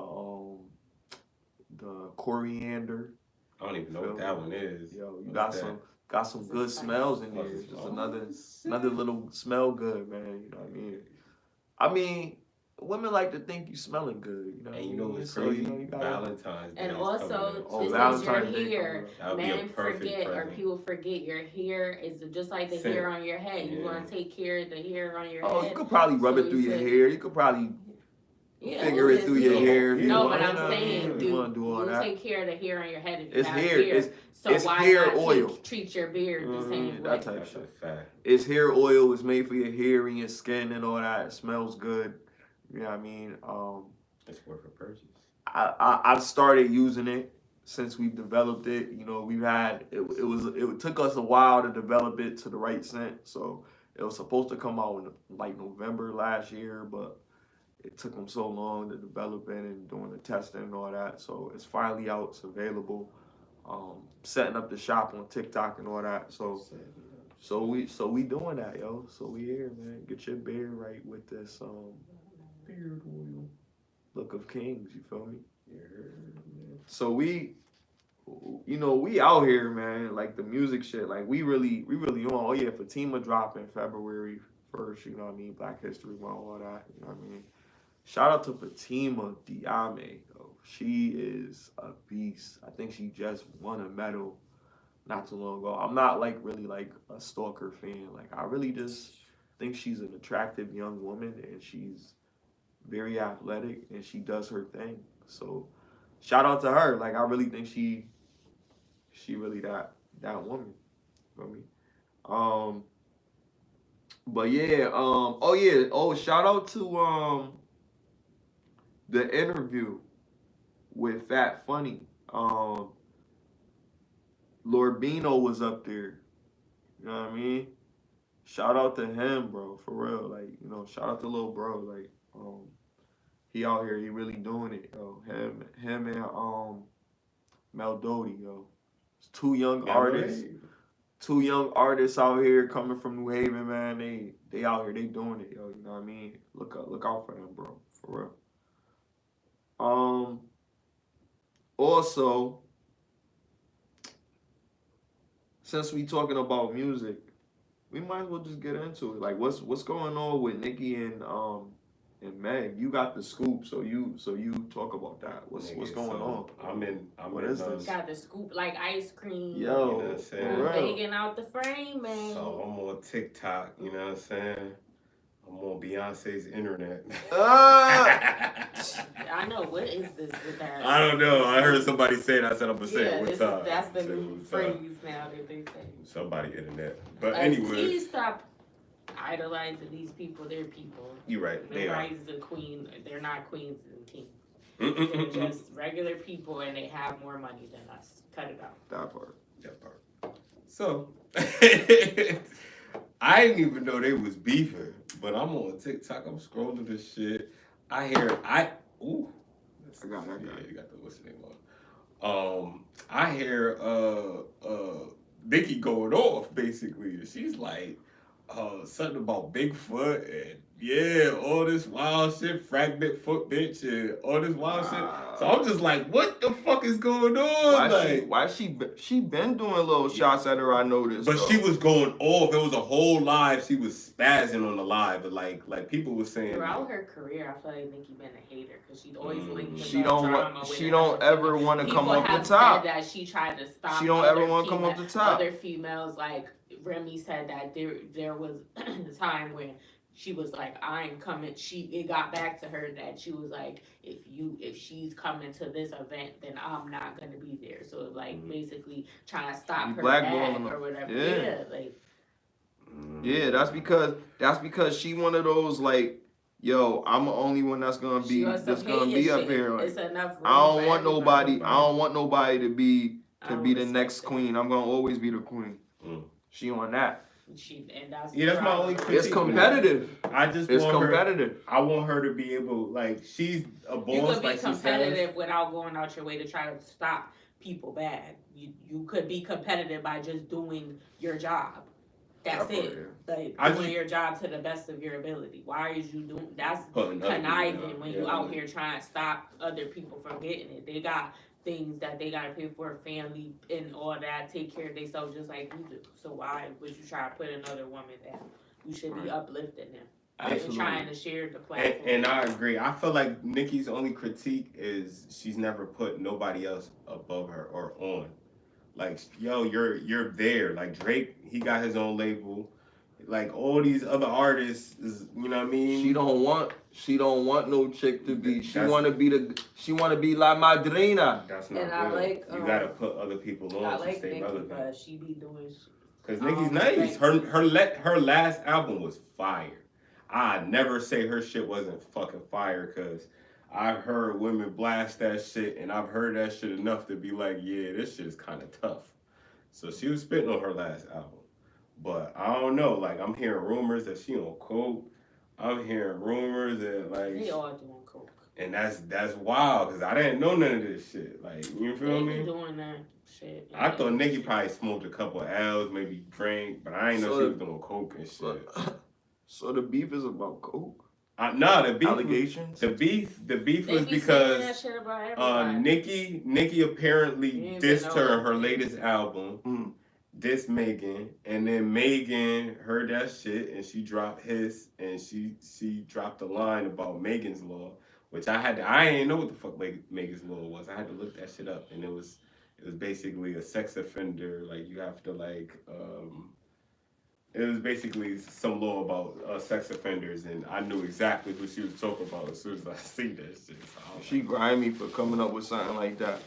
coriander. I don't even know what that one is. Yo, you What's got some It's a good spice. smells in Oh, there. it's Just a- another little smell good, man. You know what I mean? I mean, women like to think you smelling good. You know what I And you mean? know what's So, crazy? you know, you gotta, Valentine's Day. And is also, coming up. this Oh, is your Valentine's Day hair. coming up. That would be a Men perfect forget, or present. people forget, your hair is just like the Scent. hair on your head. You Yeah. want to take care of the hair on your Oh, head. you could probably rub So it through you your could- hair. You could probably Yeah, figure it just- through your yeah. hair if you No, want. but I'm You know, saying, you wanna do all you that. take care of the hair on your head if you It's have hair. So it's why hair not oil. treat your beard the same that way? type That's a shit. fact. It's hair oil. It's made for your hair and your skin and all that. It smells good. You know what I mean? It's worth a purchase. I've started using it since we've developed it. You know, we've had it took us a while to develop it to the right scent. So it was supposed to come out in like November last year, but it took them so long to develop it and doing the testing and all that. So it's finally out. It's available. Setting up the shop on TikTok and all that. So we doing that, yo. So we here, man. Get your beard right with this beard oil. Look of Kings, you feel me? So we out here, man. Like the music shit, like we really on. Oh yeah, Fatima dropping February 1st. You know what I mean? Black History Month, all that. You know what I mean? Shout out to Fatima Diame, though. She is a beast. I think she just won a medal not too long ago. I'm not like really like a stalker fan. Like I really just think she's an attractive young woman and she's very athletic and she does her thing. So shout out to her. Like I really think she really that woman. You feel me? But yeah, shout out to the interview with Fat Funny. Lord Bino was up there. You know what I mean? Shout out to him, bro, for real. Like, you know, shout out to little bro. Like, he out here, he really doing it, yo. Him and Mel Doty, yo. It's two young artists out here coming from New Haven, man. They out here, they doing it, yo. You know what I mean? Look out for them, bro, for real. Also, since we talking about music, we might as well just get into it. Like, what's going on with Nicki and And Meg, you got the scoop, so you talk about that. What's Nigga, going so on? I'm What in is this? Got the scoop like ice cream. You know what Yo, I'm saying? for real. Baking out the frame, man. So I'm on TikTok, you know what I'm saying? I'm on Beyonce's internet. I know, what is this with that? I don't know. I heard somebody say it. I said I'm gonna say Yeah, it. What's up? that's the Say new what's phrase up. now that they say. Somebody internet. But Like, anyway, please stop idolizing these people. They're people. you're right. They are. Nobody's a queen. They're not queens and kings. Mm-mm-mm-mm. They're just regular people, and they have more money than us. Cut it out. That part. That part. So I didn't even know they was beefing, but I'm on TikTok. I'm scrolling this shit. I hear ooh. I got it. Yeah, you got the what's the name on. I hear Nicki going off basically. She's like something about Bigfoot and yeah, all this wild shit, fragment foot bitch and all this wild shit. So I'm just like, what the fuck is going on? Why she been doing little shots at her? I noticed. But though. she was going off. It was a whole live. She was spazzing on the live, but like people were saying. Throughout her career, I feel like Nicki been a hater because she's always linked. She don't ever want to come up the top. Said that she tried to stop. She don't ever want to come up the top. Other females, like Remy said that there was a time when she was like, I ain't coming. It got back to her that she was like, if she's coming to this event, then I'm not gonna be there. So like basically trying to stop her back or whatever. Yeah, like. Yeah, that's because she one of those like, yo, I'm the only one that's gonna be up here. Like, it's enough. I don't want nobody. I don't want nobody to be the next queen. I'm gonna always be the queen. She on that. That's my only critique. It's competitive. It's competitive. I want her to be able, like, she's a boss. You could be like competitive without going out your way to try to stop people bad. You could be competitive by just doing your job. That's it. Like doing your job to the best of your ability. Why is you doing? That's conniving when you out here trying to stop other people from getting it. They got things that they gotta pay for, family and all that, take care of themselves just like you do. So why would you try to put another woman down? You should be uplifting them. Absolutely. Trying to share the platform. And I agree. I feel like Nicki's only critique is she's never put nobody else above her or on. Like, yo, you're there. Like Drake, he got his own label. Like all these other artists, you know what I mean? She don't want no chick to be. She want to be La Madrina. That's not good. You gotta put other people on to stay relevant. But she be doing shit. Cause Nicki's nice. Her last album was fire. I never say her shit wasn't fucking fire, cause I've heard women blast that shit, and I've heard that shit enough to be like, yeah, this shit is kind of tough. So she was spitting on her last album. But I don't know, like I'm hearing rumors that she on coke. I'm hearing rumors that like they all doing coke. And that's wild because I didn't know none of this shit. Like you feel me? They doing that shit. I thought Nicki probably smoked a couple of L's, maybe drank, but I ain't know she was doing coke and shit. So the beef is about coke. No, the beef allegations. The beef was because Nicki apparently dissed her in her latest album. Dissed Megan, and then Megan heard that shit and she dropped his, and she dropped a line about Megan's Law, which I didn't know what the fuck Megan's Law was. I had to look that shit up, and it was basically a sex offender, like you have to like it was basically some law about sex offenders, and I knew exactly what she was talking about as soon as I see that shit. So she grimy for coming up with something like that.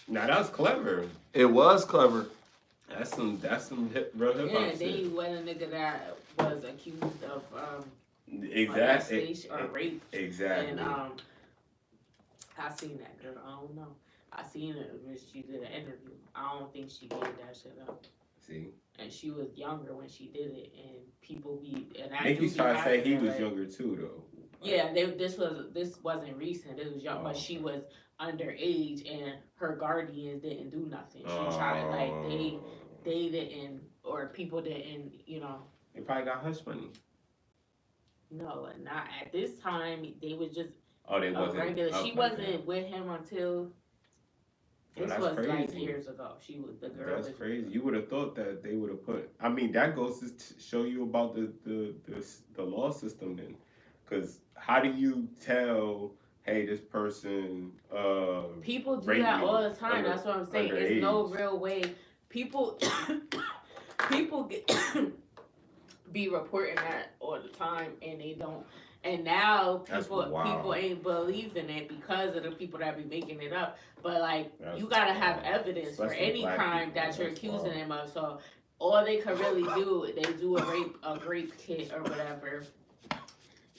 Now that was clever. It was clever. That's some real hip hop. Yeah, then you went a nigga that was accused of exactly or rape. Exactly. And I seen that girl. I don't know. I seen it when she did an interview. I don't think she gave that shit up. See. And she was younger when she did it, and people be and I Nicki's trying to say he was younger too, though. Yeah, this wasn't recent. It was young, but she was underage, and her guardians didn't do nothing. She tried like they didn't, or people didn't, you know. They probably got hush money. No, not at this time. They was just they wasn't regular. She wasn't with him until. This was crazy. like years ago. She was the girl. That's crazy. You would have thought that they would have put. I mean, that goes to show you about the law system. Then Because how do you tell, hey, this person People do raped that me all the time. under- That's what I'm saying. It's no underage? real way. People people get be reporting that all the time, and they don't. And now That's people wild. ain't believing it because of the people that be making it up. But like, That's you gotta have wild. evidence for Especially any black crime people. that you're That's accusing wild. them of. So all they could really do, they do a rape kit or whatever.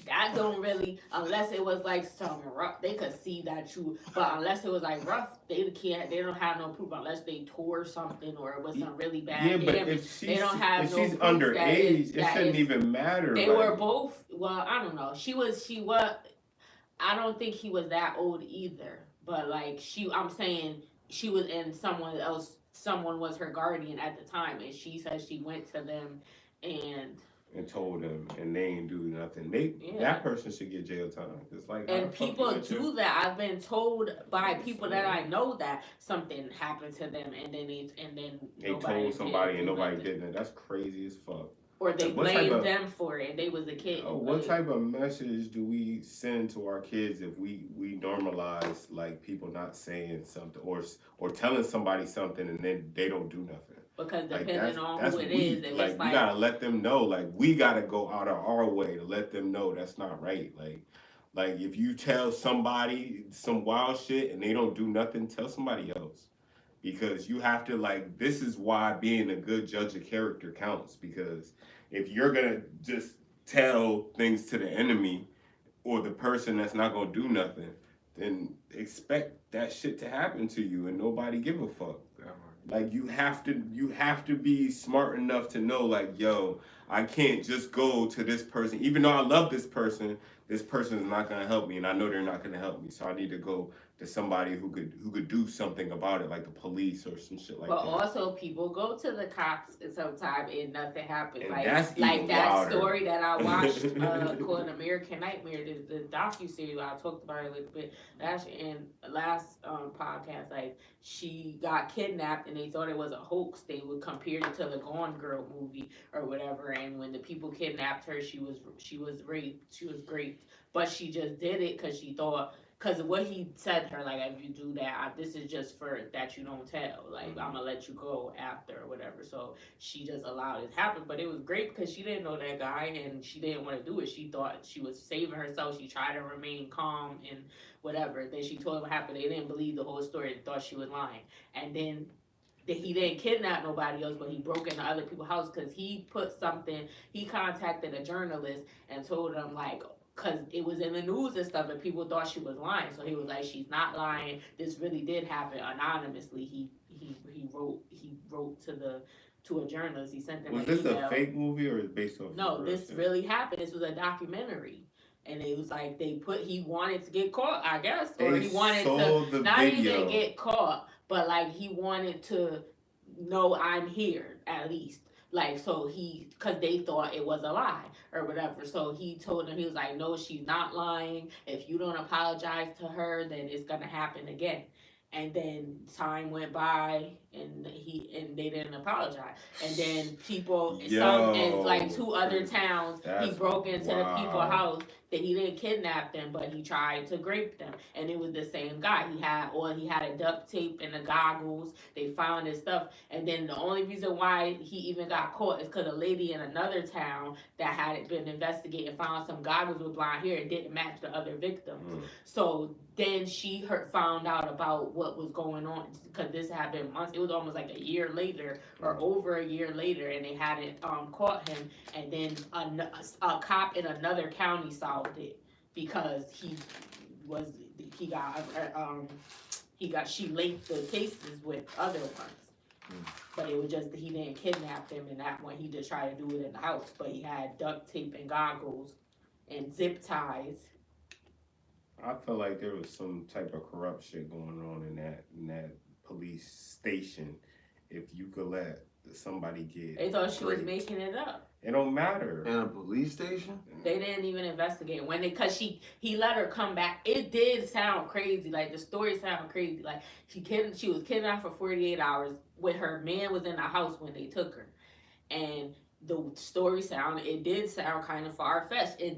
That don't really, unless it was like some rough, they could see that you, but unless it was like rough, they don't have no proof unless they tore something or it was some really bad Yeah, but damage. if They don't have if no she's proof underage, it that shouldn't is, even matter. they like, were both, well, I don't know. She was, I don't think he was that old either. But like I'm saying she was, and someone was her guardian at the time, and she said she went to them and told them, and they ain't do nothing. They yeah. That person should get jail time. It's like, how And the fuck people you let your- do that. I've been told by people that I know that something happened to them, and then they nobody told somebody did and nobody nothing. did it. That's crazy as fuck. Or they What type blamed of- them for it. They was a kid. What Like, type of message do we send to our kids if we normalize like people not saying something or telling somebody something and then they don't do nothing? because Like depending on that's who it weak. is, if Like it's we like gotta let them know. Like we gotta go out of our way to let them know that's not right. Like if you tell somebody some wild shit and they don't do nothing, tell somebody else. Because you have to, like, this is why being a good judge of character counts. Because if you're gonna just tell things to the enemy or the person that's not gonna do nothing, then expect that shit to happen to you and nobody give a fuck. Like you have to be smart enough to know, like, yo, I can't just go to this person, even though I love this person is not gonna help me, and I know they're not gonna help me. So I need to go to somebody who could do something about it, like the police or some shit like but that. also people go to the cops sometimes and nothing happens. And Like that's even that wilder. story that I watched called American Nightmare, the docu-series. I talked about it a little bit in last podcast. Like she got kidnapped and they thought it was a hoax. They would compare it to the Gone Girl movie or whatever. And when the people kidnapped her, she was raped. She was raped, but she just did it because she thought. Because what he said to her, like, if you do that, this is just for that you don't tell. Like, I'm going to let you go after or whatever. So she just allowed it to happen. But it was great because she didn't know that guy and she didn't want to do it. She thought she was saving herself. She tried to remain calm and whatever. Then she told them what happened. They didn't believe the whole story. They thought she was lying. And then he didn't kidnap nobody else, but he broke into other people's house because he contacted a journalist and told them, like, because it was in the news and stuff, and people thought she was lying. So he was like, "She's not lying. This really did happen anonymously." He wrote to a journalist. He sent them Was an this email. a fake movie or is it based off? No, this really happened. This was a documentary, and it was like he wanted to get caught, I guess, or he wanted to not even get caught, but like he wanted to know I'm here at least. Like, so because they thought it was a lie or whatever. So he told them, he was like, no, she's not lying. If you don't apologize to her, then it's going to happen again. And then time went by and they didn't apologize. And then people, in like 2 other towns, he broke into the people's house. That he didn't kidnap them, but he tried to rape them, and it was the same guy. He had a duct tape and the goggles. They found his stuff, and then the only reason why he even got caught is because a lady in another town that had been investigating found some goggles with blonde hair and didn't match the other victims. So then she found out about what was going on because this happened months. It was almost like a year later or over a year later, and they hadn't caught him. And then a cop in another county solved it because she linked the cases with other ones. But it was just he didn't kidnap them, and that one he just tried to do it in the house. But he had duct tape and goggles and zip ties. I feel like there was some type of corrupt shit going on in that police station. If you could let somebody get, they thought she was making it up. It don't matter. In a police station? They didn't even investigate because he let her come back. It did sound crazy. Like the story sounded crazy. Like she was kidnapped for 48 hours. When her man was in the house when they took her, and the story it did sound kind of far-fetched, and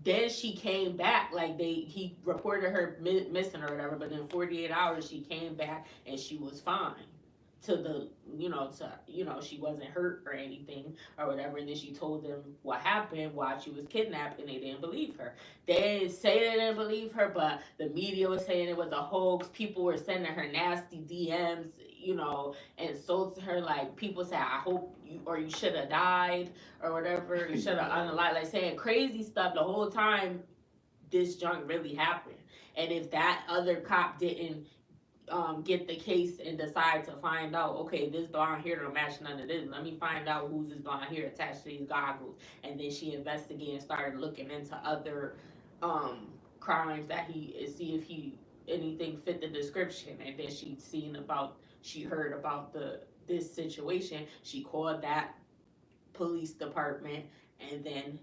then she came back, like he reported her missing or whatever, but in 48 hours she came back and she was fine, she wasn't hurt or anything or whatever. And then she told them what happened, why she was kidnapped, and they didn't believe her. They didn't say they didn't believe her, but the media was saying it was a hoax. People were sending her nasty DMs, insults her. Like, people said, I hope you should have died or whatever. You should have unalived, like saying crazy stuff the whole time this junk really happened. And if that other cop didn't get the case and decide to find out, okay, this blonde hair don't match none of this. Let me find out who's this blonde hair attached to these goggles. And then she investigated and started looking into other crimes that see if anything fit the description. And then she heard about this situation. She called that police department, and then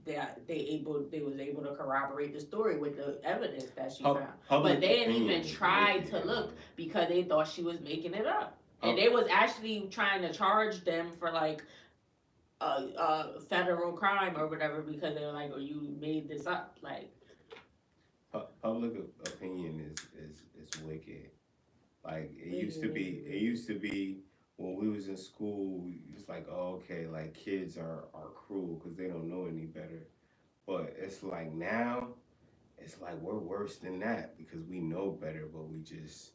they was able to corroborate the story with the evidence that she found. But they didn't even try to look, because they thought she was making it up, and they was actually trying to charge them for like a federal crime or whatever, because they were like, "Oh, you made this up." Like, public opinion is wicked. Like, it used to be when we was in school, it's like, oh, okay, like kids are cruel because they don't know any better. But it's like now, it's like we're worse than that because we know better, but we just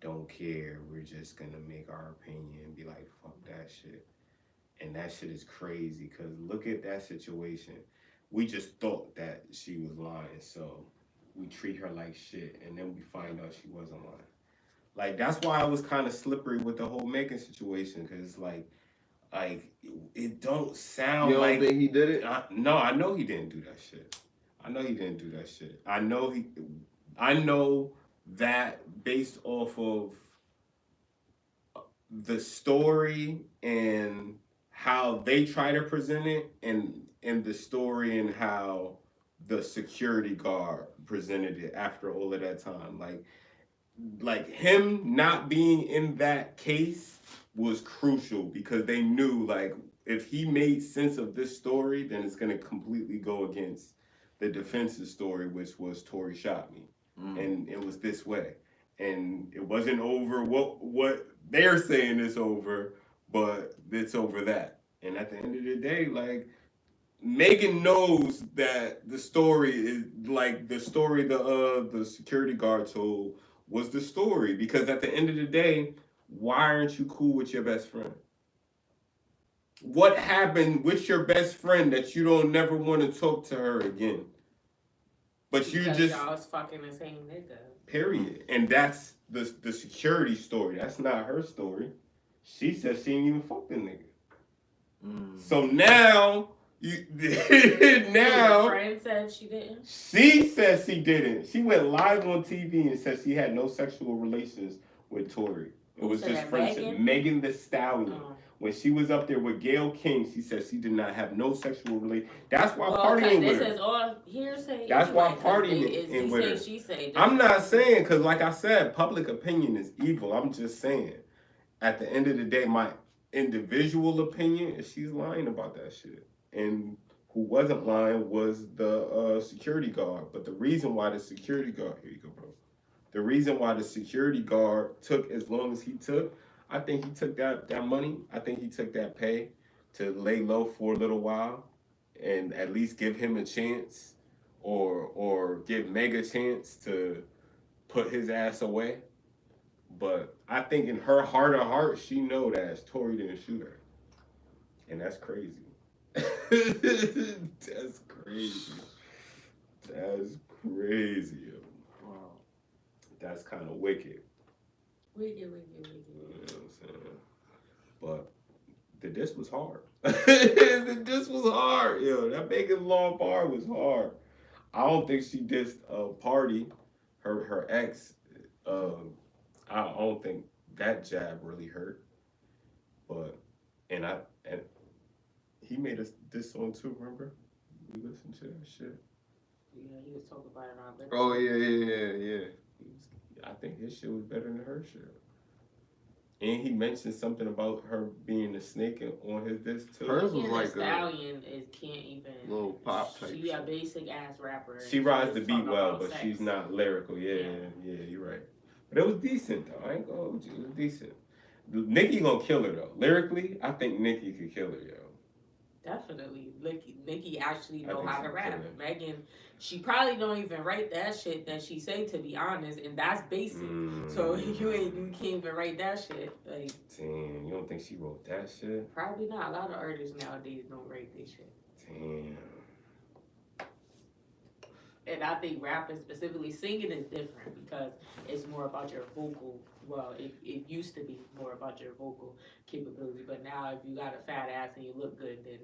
don't care. We're just gonna make our opinion and be like, fuck that shit. And that shit is crazy, because look at that situation. We just thought that she was lying, so we treat her like shit, and then we find out she wasn't lying. Like, that's why I was kind of slippery with the whole Megan situation, because like it don't sound like. You don't think he did it? No, I know he didn't do that shit. I know that based off of the story and how they try to present it, and the story and how the security guard presented it after all of that time. Like him not being in that case was crucial, because they knew, like, if he made sense of this story, then it's going to completely go against the defense's story, which was Tory shot me. And it was this way. And it wasn't over what they're saying is over, but it's over that. And at the end of the day, like, Megan knows that the story is like the story the security guard told was the story, because at the end of the day, why aren't you cool with your best friend? What happened with your best friend that you don't never want to talk to her again? But you just y'all was fucking the same nigga. Period. And that's the security story. That's not her story. She said she didn't even fuck the nigga. So now Your friend said she didn't. She said she didn't. She went live on TV and said she had no sexual relations with Tory. It was just friendship. Megan Thee Stallion. When she was up there with Gayle King, she said she did not have no sexual relation. That's why partying with her. This is all hearsay. That's why partying with her. She say. I'm not saying, because like I said, public opinion is evil. I'm just saying, at the end of the day, my individual opinion is she's lying about that shit. And who wasn't lying was the security guard. But the reason why the security guard, here you go, bro. The reason why the security guard took as long as he took, I think he took that money. I think he took that pay to lay low for a little while and at least give him a chance, or give Meg a chance to put his ass away. But I think in her heart of hearts, she know that Tory didn't shoot her. And that's crazy. That's crazy. That's crazy. Wow. That's kind of wicked. Wicked. You know what I'm saying? But the diss was hard. The diss was hard. Yo, that Megan Law bar was hard. I don't think she dissed Party, her ex. I don't think that jab really hurt. But and he made us this song too, remember? We listened to that shit. Yeah, he was talking about it on there. Oh, yeah. I think his shit was better than her shit. And he mentioned something about her being a snake on his disc too. Hers was Megan Thee like a Stallion can't even. little pop type She shit. a basic ass rapper. and She rides the just beat talk well, about but sex. she's not lyrical. Yeah, you're right. But it was decent though. I ain't gonna hold you. It was decent. Nicki gonna kill her though. Lyrically, I think Nicki could kill her, yo. Definitely, Nicki actually I know think how she to can rap. kill it. Megan, she probably don't even write that shit that she say, to be honest, and that's basic. So you can't even write that shit. Like, Damn, you don't think she wrote that shit? probably not. A lot of artists nowadays don't write this shit. Damn. And I think rapping, specifically singing, is different because it's more about your vocal. Well, it used to be more about your vocal capability, but now if you got a fat ass and you look good, then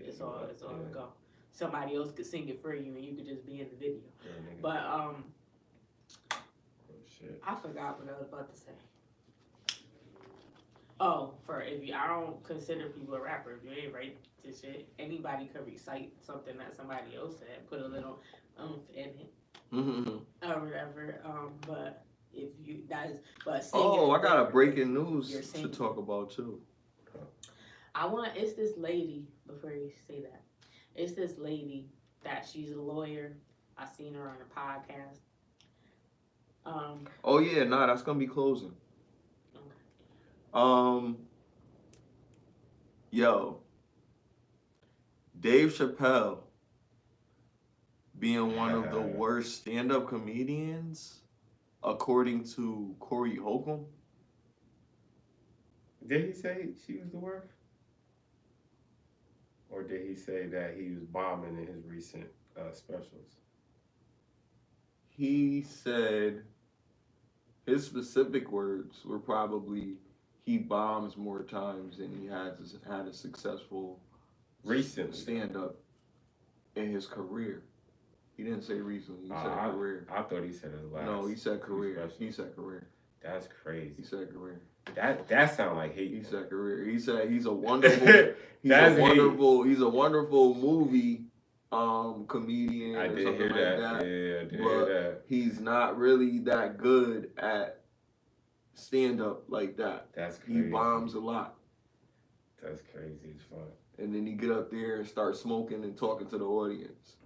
it's all to go. Somebody else could sing it for you, and you could just be in the video. Yeah, nigga. But Oh, shit. I forgot what I was about to say. Oh, I don't consider people a rapper. If you ain't write this shit, anybody could recite something that somebody else said, put a little in it or whatever. But if you but singing. Oh, I got a different. breaking news You're to singing. talk about too. It's this lady, before you say that, it's this lady that she's a lawyer. I seen her on a podcast. Oh yeah, nah, that's gonna be closing. Okay. Yo, Dave Chappelle being one of the worst stand-up comedians, according to Corey Holcomb. Did he say she was the worst? Or did he say that he was bombing in his recent specials? He said his specific words were probably he bombs more times than he has had a successful Recently. stand-up in his career. He didn't say recently. He said career. I thought he said his last. No, he said career. specials. He said career. That's He crazy. said career. That sound like hate. He said career. He said he's a wonderful. That's He's a wonderful movie comedian. I or did something hear like that. Yeah, I did But hear that. he's not really that good at stand up like that. That's crazy. He bombs a lot. That's crazy as fuck. And then he get up there and start smoking and talking to the audience.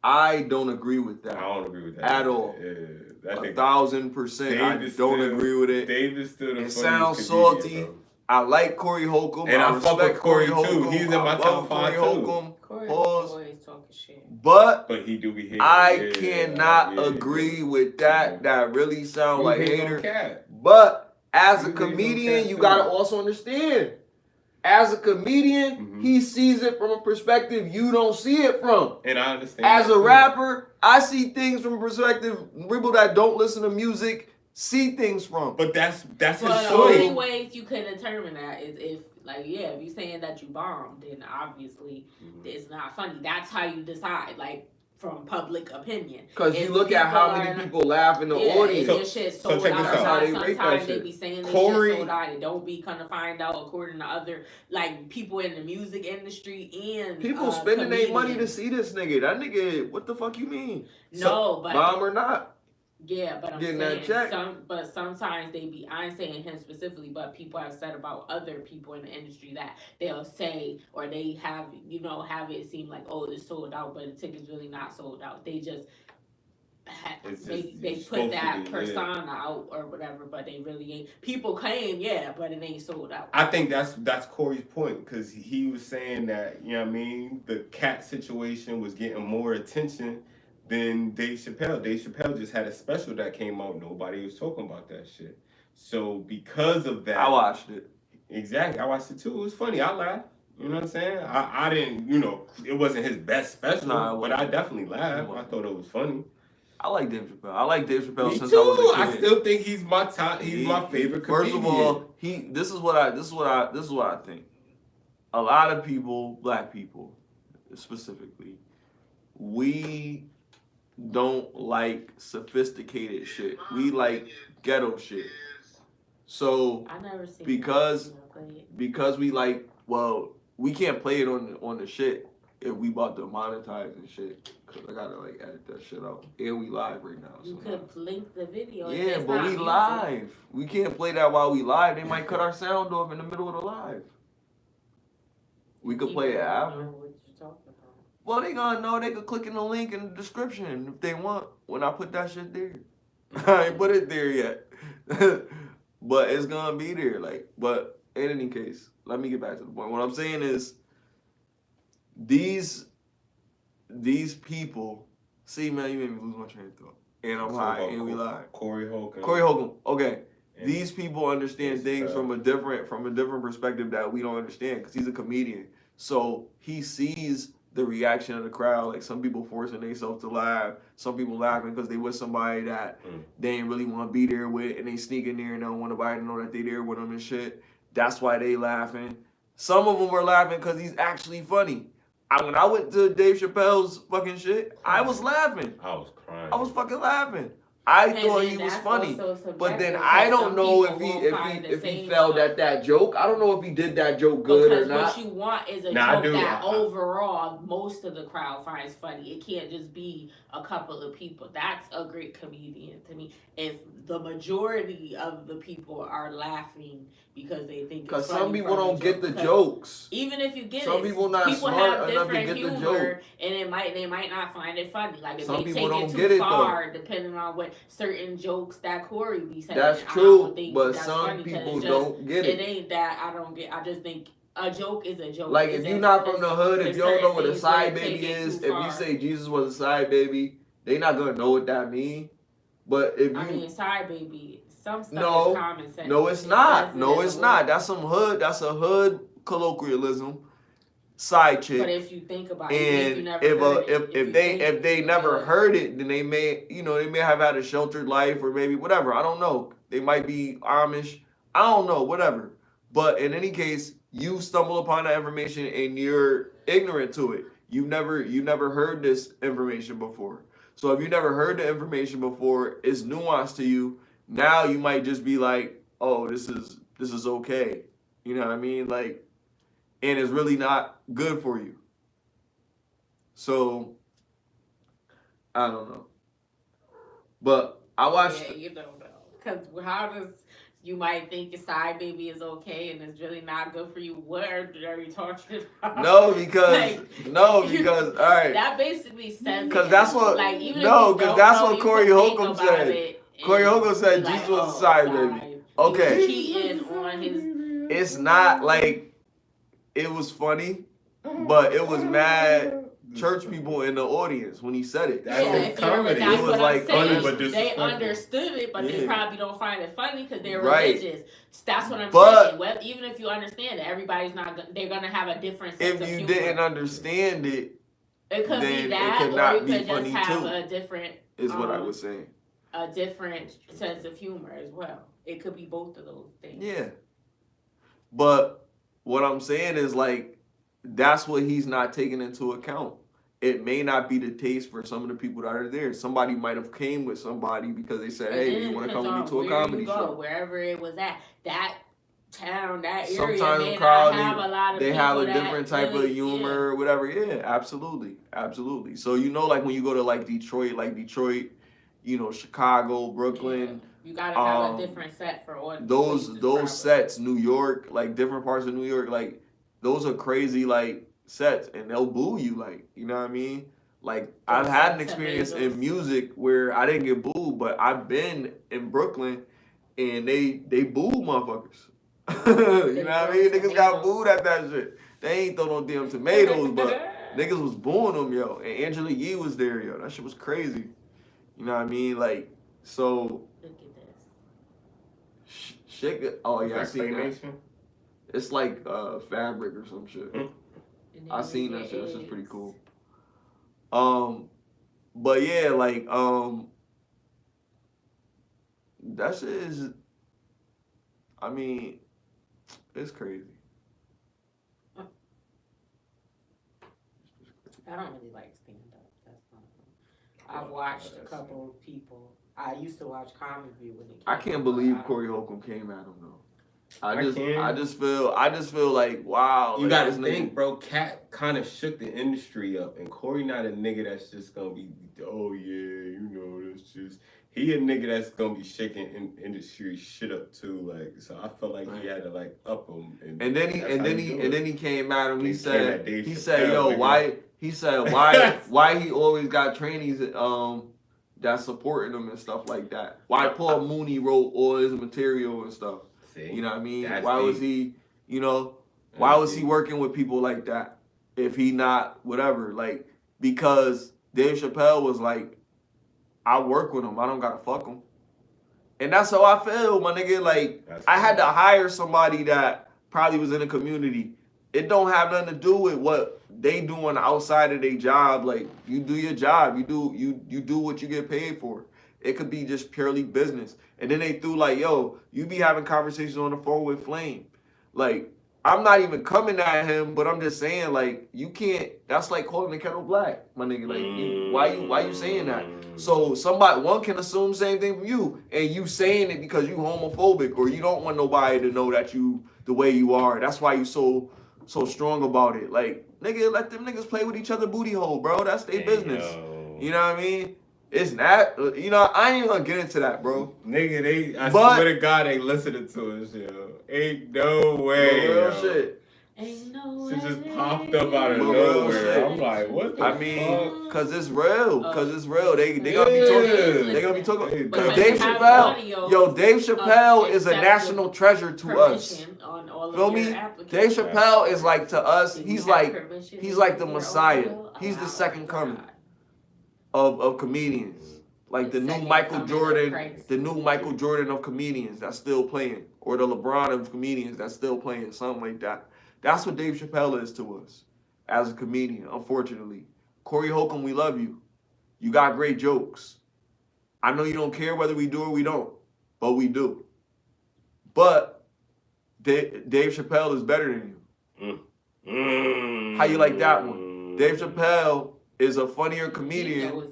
I don't agree with that. I don't agree with that At all. Yeah, that nigga. 1,000%. I David don't still- agree with it. David's still the It funniest sounds comedian, salty. bro. I like Corey Holcomb. And I fuck with respect Corey, too. Holcomb. He's in my I top love 5 Corey too. Holcomb. Corey Pause. always talking shit. But But he do be hating. I Yeah, cannot yeah. agree with that. That really sound Who like hate no hater. cat? But as a You hate no comedian, cat you too. gotta also understand. As a comedian, Mhm. he sees it from a perspective you don't see it from. And I understand. As that a too. rapper, I see things from a perspective people that don't listen to music see things from. But that's his But the choice. only ways you can determine that is if you're saying that you bombed, then obviously Mhm. it's not funny. That's how you decide, like, from public opinion. Because you If look at how people many are- people laugh in the If audience. your shit so sold check out, this out. That's how they rate that sometimes they shit. be saying this Corey- shit sold out and don't be kind of find out according to other, like, people in the music industry and People spending their money to comedians. see this nigga. That nigga, what the fuck you mean? No, but Bomb or not? yeah, but I'm Getting that saying check. sometimes they be. I ain't saying him specifically, but people have said about other people in the industry that they'll say or they have have it seem like, oh, it's sold out, but the ticket's really not sold out. They just It's they just- they it's put supposed to that be, persona out or whatever, but they really ain't. People claim, yeah, but it ain't sold out. I think that's Corey's point because he was saying that, you know what I mean, the cat situation was getting more attention than Dave Chappelle. Dave Chappelle just had a special that came out. Nobody was talking about that shit. So because of that, I watched it. Exactly, I watched it too. It was funny. I laughed. You know what I'm saying? I didn't, it wasn't his best special, Nah, it but I definitely laughed. It I thought it was funny. I like Dave Chappelle. I like Dave Chappelle Me since too. I was a I kid. still think he's my top. He's my favorite First comedian. of all, this is what I think. A lot of people, black people specifically, we don't like sophisticated shit. We like ghetto shit. So I never seen because that. Play it. we like, well, we can't play it on the shit. if we about to monetize and shit. Cause I gotta like edit that shit out. And we live right now. You So could link the video. if yeah, it's but not we music. live. We can't play that while we live. They might cut our sound off in the middle of the live. We could play it People don't after. know what you're talking about. Well, they gonna know. They could click in the link in the description if they want. When I put that shit there, I ain't put it there yet, but it's gonna be there. Like, but in any case, let me get back to the point. What I'm saying is, these people. See, man, you made me lose my train of thought. And I'm high, and we live. Corey Holcomb. Corey Holcomb. Okay. And These people understand it's, things from a different perspective that we don't understand because he's a comedian. So he sees the reaction of the crowd. Like some people forcing themselves to laugh. Some people laughing because they with somebody that they ain't really want to be there with, and they sneak in there and don't want nobody to know that they there with them and shit. That's why they laughing. Some of them were laughing because he's actually funny. When I went to Dave Chappelle's fucking shit, I was laughing. I was crying. I was fucking laughing. I And thought then he was that's funny. also But then subjective, I because don't some know people if will find the he same failed stuff. at that joke. I don't know if he did that joke good Because or not. what you want is a Nah, I joke do. that overall most of the crowd finds funny. It can't just be a couple of people. That's a great comedian to me. If the majority of the people are laughing because they think it's Because funny some people from don't get the because jokes. even if you get Some it, people not people smart have enough to different get the humor, joke. and they might not find it funny. Like if Some they people take don't it get too it, though. far, depending on what certain jokes that Corey be saying. That's I true, don't think but that's some funny 'cause people it's don't get it it. ain't that I don't get. I just think a joke is a joke. Like if It's you're just- not from the hood, if there's you don't know certain what a things side where you baby take it is, too if far. you say Jesus was a side baby, they not gonna know what that means. But if you I mean, side baby, some stuff No, is common sense. no, it's It not. says it No, in it's the not. word. That's some hood. That's a hood colloquialism. Side chick. But if you think about it, even if you And never heard it, if they you never know, heard it, then they may have had a sheltered life or maybe whatever. I don't know. They might be Amish. I don't know. Whatever. But in any case, you stumble upon that information and you're ignorant to it. You never heard this information before. So if you never heard the information before, it's nuanced to you. Now you might just be like, oh, this is okay. You know what I mean? Like, and it's really not good for you. So I don't know. But I watched. Yeah, you don't know. Because how does you might think your side baby is okay and it's really not good for you? What are you talking about? No, because Like, all right. That basically says Because that's what like even no, if you because don't that's know, what you Corey can think Holcomb about said. it and Corey Holcomb said be like, Jesus was a oh, side baby. He Okay. was cheating on his. It's not like it was funny, but it was mad church people in the audience when he said it. That's Yeah, his if you're, comedy. that's It was what like I'm funny, saying. but They disrespectful. understood it, but they Yeah. probably don't find it funny because they're Right. religious. That's what I'm But- saying. Well, even if you understand it, everybody's not. They're gonna have a different sense If of you humor. didn't understand it, It could then be it that, could or not you be could just funny have too. a different, is what I was saying. a different sense of humor as well. It could be both of those things. Yeah. But what I'm saying is like that's what he's not taking into account. It may not be the taste for some of the people that are there. Somebody might have came with somebody because they said, And "Hey, then do you it want to depends come with me on to a where comedy you go, show?" wherever it was at. That town, that area Sometimes may the crowd, not have a lot of they people have a that different type really, of humor or whatever. Yeah, absolutely, absolutely. So like when you go to like Detroit, Chicago, Brooklyn. Yeah. You gotta have a different set for all Those sets, New York, like different parts of New York, like those are crazy like sets, and they'll boo you, like you know what I mean. Like I've had an experience in music where I didn't get booed, but I've been in Brooklyn and they boo motherfuckers. You know what I mean? Niggas got booed at that shit. They ain't throw no damn tomatoes, but niggas was booing them, yo. And Angela Yee was there, yo. That shit was crazy. You know what I mean? Like so. Look at this. Shit. Oh yeah, I Like seen that. claymation? It's like fabric or some shit. And then I you seen get that shit. That shit's pretty eggs. cool. But yeah, like that shit is. I mean, it's crazy. I don't really like stand up. That's not. I've watched a couple of people. I used to watch Comic View when it came I can't out, believe but Corey Holcomb came at him though. I can't. just feel like wow. You like, gotta this think, bro. Cat kind of shook the industry up, and Corey not a nigga that's just gonna be, oh yeah, you know, that's just. He a nigga that's gonna be shaking industry shit up too. Like, so I felt like he had to like up him. And then he came at him. He said, Chappelle, yo, nigga. why he always got trainees that supporting him and stuff like that. Why Paul Mooney wrote all his material and stuff. See, you know what I mean? that's Why deep. was he, you know, why was he working with people like that? If he not whatever, like, because Dave Chappelle was like, I work with him, I don't gotta fuck him. And that's how I feel, my nigga. Like, I had to hire somebody that probably was in the community. It don't have nothing to do with what they doing outside of their job. Like, you do your job, you do what you get paid for. It could be just purely business. And then they threw like, yo, you be having conversations on the phone with Flame. Like, I'm not even coming at him, but I'm just saying, like, you can't. That's like calling the kettle black, my nigga. Like, why you saying that? So one can assume the same thing from you, and you saying it because you homophobic or you don't want nobody to know that you the way you are. That's why you so strong about it. Like, nigga, let them niggas play with each other booty hole, bro. That's their business. You know what I mean? It's not, you know, I ain't even gonna get into that, bro. Nigga, I swear to God, they listening to us, yo. Ain't no way, real yo. Shit. Ain't no She way. just popped up out of Real nowhere. shit. I'm like, what the I mean, fuck? cause it's real. They gonna be Yeah. talking. They gonna be talking. Hey, Cause but Dave you have Chappelle, audio yo, Dave Chappelle is a accepted national treasure to us. Permission on all of Feel your me? Dave applications. Chappelle is like to us. Do you He's have like permission he's to like the use your Messiah. audio? He's the Allow second it, coming God. of comedians. Like the The new second Michael coming of Jordan, Christ. the new Michael Jordan of comedians that's still playing, or the LeBron of comedians that's still playing, something like that. That's what Dave Chappelle is to us as a comedian, unfortunately. Corey Holcomb, we love you. You got great jokes. I know you don't care whether we do or we don't, but we do. But Dave Chappelle is better than you. How you like that one? Dave Chappelle is a funnier comedian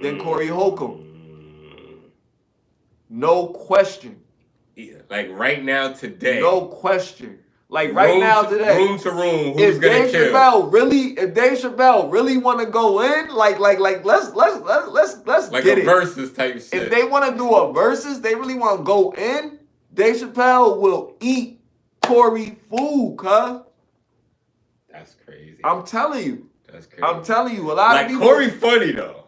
than Corey Holcomb. No question. Yeah, like right now, today. No question. Like right now, today. Room to room. Who's If gonna Dave kill? Chappelle really want to go in, like let's Like get a it. versus type shit. If they want to do a versus, they really want to go in. Dave Chappelle will eat Corey food, cuz. That's crazy. I'm telling you. That's crazy. I'm telling you. A lot like of people. Corey funny though.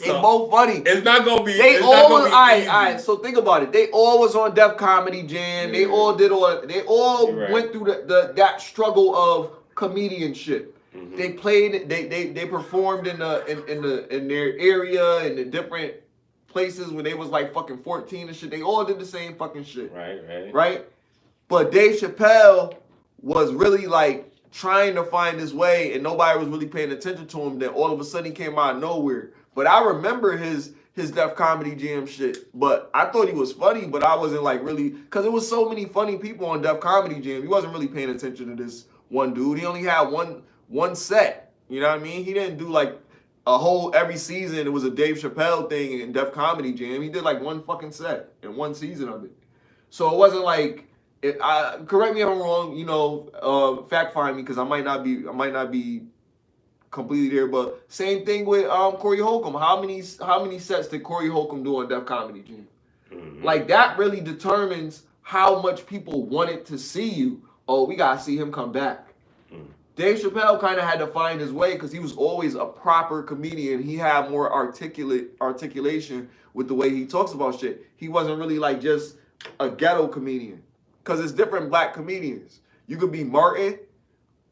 They both funny. It's not gonna be. They it's all not gonna was be all easy. right. So think about it. They all was on Def Comedy Jam. They all did all. They all went through that struggle of comedianship. Mm-hmm. They played. They performed in their area in the different places when they was like fucking 14 and shit. They all did the same fucking shit. Right. But Dave Chappelle was really like trying to find his way, and nobody was really paying attention to him. Then all of a sudden he came out of nowhere. But I remember his Def Comedy Jam shit. But I thought he was funny, but I wasn't like really, because there was so many funny people on Def Comedy Jam. He wasn't really paying attention to this one dude. He only had one set. You know what I mean? He didn't do like a whole every season. It was a Dave Chappelle thing in Def Comedy Jam. He did like one fucking set in one season of it. So it wasn't like. Correct me if I'm wrong. You know, fact find me because I might not be completely there. But same thing with Corey Holcomb. How many sets did Corey Holcomb do on Def Comedy Jam? Mm-hmm. Like that really determines how much people wanted to see you. Oh, we gotta see him come back. Mm-hmm. Dave Chappelle kind of had to find his way because he was always a proper comedian. He had more articulation with the way he talks about shit. He wasn't really like just a ghetto comedian. Because it's different black comedians. You could be Martin,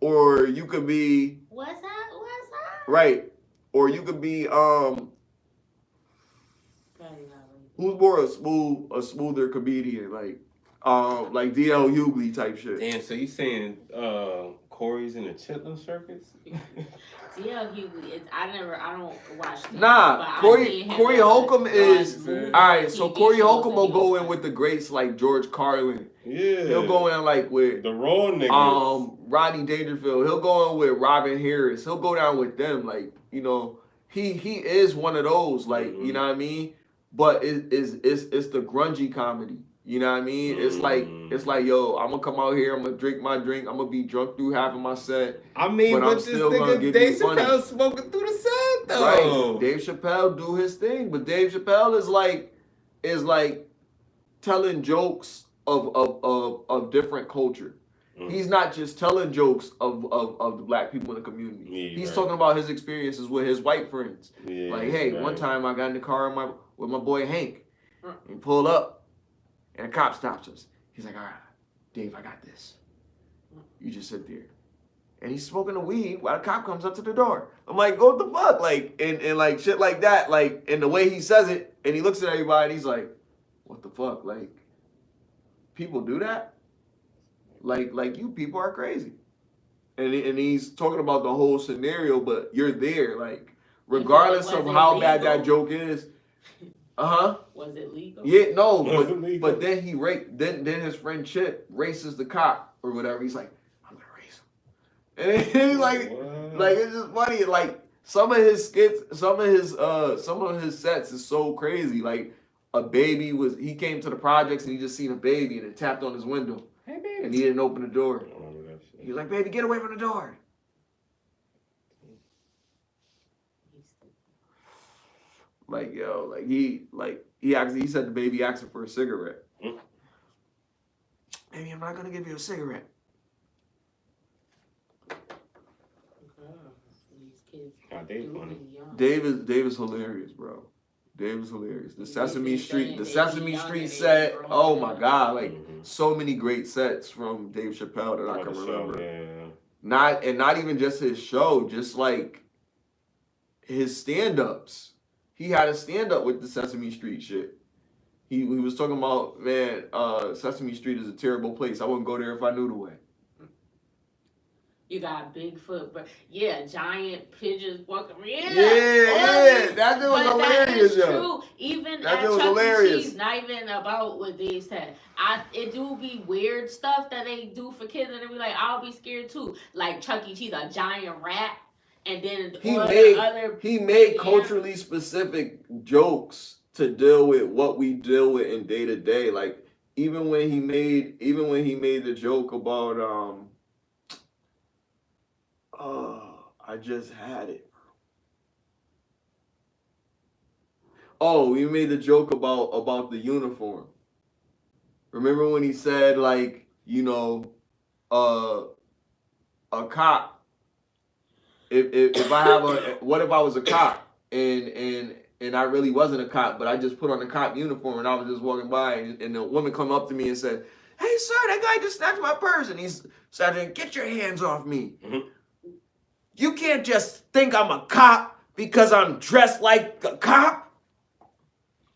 or you could be... What's up? Right. Or you could be... Who's more a smoother comedian? Like D.L. Hughley type shit. Damn, so you saying Corey's in the Chitlin Circus? D.L. Hughley, I don't watch them. Nah, Corey Holcomb is... Alright, so Corey Holcomb will go in with the greats like George Carlin. Yeah. He'll go in like with... the raw niggas. Rodney Dangerfield. He'll go in with Robin Harris. He'll go down with them. Like, you know, he is one of those. Like, you know what I mean? But it's the grungy comedy. You know what I mean? It's like, yo, I'm gonna come out here, I'm gonna drink my drink, I'm gonna be drunk through half of my set. I mean, but but I'm this still gonna nigga give Dave you money. Chappelle smoking through the set though. Right. Dave Chappelle do his thing, but Dave Chappelle is like telling jokes of different culture. He's not just telling jokes of the black people in the community. Yeah, He's right. talking about his experiences with his white friends. Yeah, Like, hey, right. one time I got in the car with my boy Hank. And pulled up, and a cop stops us. He's like, all right, Dave, I got this. You just sit there. And he's smoking the weed while the cop comes up to the door. I'm like, what the fuck? Like, and like shit like that. Like, and the way he says it, and he looks at everybody, and he's like, what the fuck? Like, people do that? Like you people are crazy. And he's talking about the whole scenario, but you're there. Like, regardless of how bad that joke is. Was it legal? Yeah, no, but then he then his friend Chip races the cop or whatever. He's like, I'm gonna race him. And he's like it's just funny. Like some of his skits, some of his sets is so crazy. Like he came to the projects and he just seen a baby and it tapped on his window. Hey, baby. And he didn't open the door. He was like, baby, get away from the door. Like, yo, like he said the baby asked him for a cigarette. Baby, I'm not gonna give you a cigarette. Dave is hilarious, bro. Dave is hilarious. The Sesame Street set. Oh my God, like so many great sets from Dave Chappelle that I can remember. Yeah. Not even just his show, just like his stand-ups. He had a stand-up with the Sesame Street shit. He was talking about, man, Sesame Street is a terrible place. I wouldn't go there if I knew the way. You got Bigfoot, but yeah, giant pigeons walking. Yeah, that dude was hilarious, yo. True. Even at Chuck E. Cheese, not even about what they said. It do be weird stuff that they do for kids, and they be like, I'll be scared too. Like Chuck E. Cheese, a giant rat, and then he made culturally specific jokes to deal with what we deal with in day to day. Like even when he made the joke about I just had it. Oh, we made the joke about the uniform. Remember when he said, like, you know, a cop. If I have what if I was a cop and I really wasn't a cop, but I just put on a cop uniform and I was just walking by and the woman come up to me and said, "Hey sir, that guy just snatched my purse," and he's saying, "Get your hands off me." Mm-hmm. You can't just think I'm a cop because I'm dressed like a cop.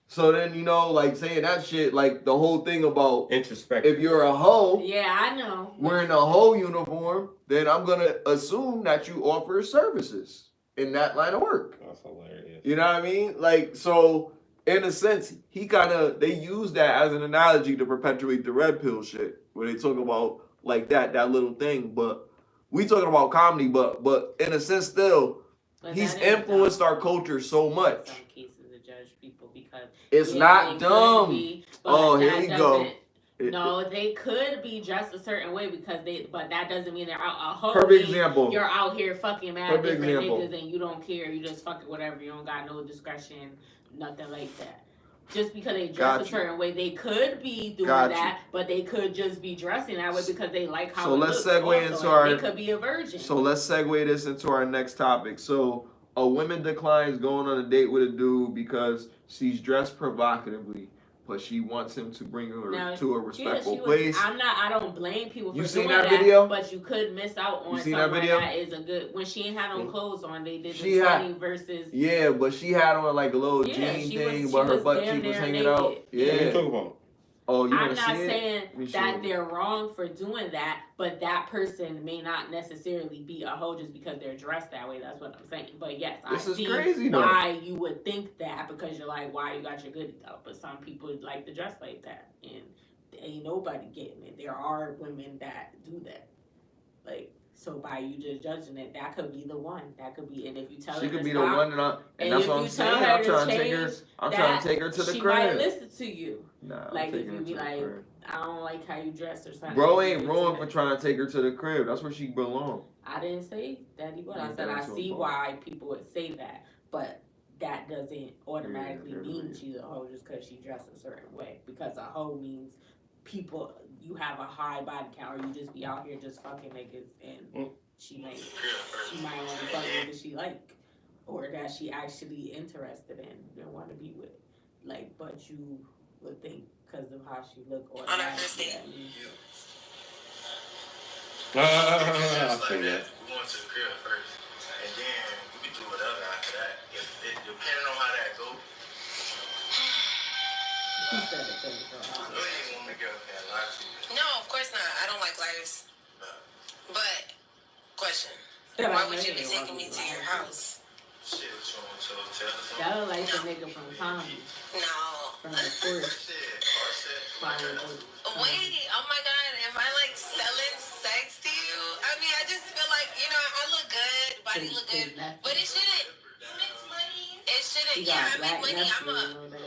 So then, you know, like saying that shit, like the whole thing about introspective. If you're a hoe, yeah, I know, wearing a hoe uniform, then I'm gonna assume that you offer services in that line of work. That's hilarious. You know what I mean? Like, so in a sense, they use that as an analogy to perpetuate the red pill shit, where they talk about like that little thing, but. We talking about comedy, but in a sense, still, he's influenced our culture so much. Some cases to judge people because it's not dumb. Here we go. No, they could be dressed a certain way but that doesn't mean they're out a hoe. Perfect example. You're out here fucking mad different niggas and you don't care. You just fucking whatever. You don't got no discretion, nothing like that. Just because they dress a certain way, they could be doing that, but they could just be dressing that way because they like how it looks. So let's segue into they could be a virgin. So let's segue this into our next topic. So a woman declines going on a date with a dude because she's dressed provocatively, but she wants him to bring her to a respectful place. I don't blame people for doing that video? But you could miss out on something that is a good. When she ain't had no clothes on, they did the 20 versus. Yeah, but she had on like a little jean thing, but her butt cheek was hanging out. Yeah. What are you talking about? Oh, you I'm not saying that they're wrong for doing that, but that person may not necessarily be a hoe just because they're dressed that way. That's what I'm saying. But yes, I see why you would think that because you're like, why you got your goodies out? But some people like to dress like that, and ain't nobody getting it. There are women that do that, like. So by you just judging it, that could be the one. That could be, and if you tell her she could to be stop, the one, and that's what I'm saying. I'm trying to take her to the crib. She might listen to you. Nah, I'm Like, if taking you her be to the like, crib. I don't like how you dress or something. Bro you ain't get wrong to for that. trying to take her to the crib. That's where she belong. I didn't say that he would. I You said got I into a see bar. why people would say that, but that doesn't automatically Yeah, mean yeah. she's a hoe just because she dresses a certain way. Because a hoe means people, you have a high body count, or you just be out here just fucking niggas, and she might want to fuck niggas she like, or that she actually interested in and want to be with. Like, but you would think because of how she look or On our first date. that means I'll say that. We went to the crib first, and then we could do whatever after that. If it depending on how that goes. he said it couldn't go I out. know you didn't want me to get up there and lie to you. No, of course not. I don't like liars. But question: why would you be taking me to your house? Shit, what you want to tell us? That look like the nigga from Tommy. No. From the first. Wait, oh my god, am I like selling sex to you? I mean, I just feel like, you know, I look good, body look good, but it shouldn't. You make money. It shouldn't. Yeah, I make money.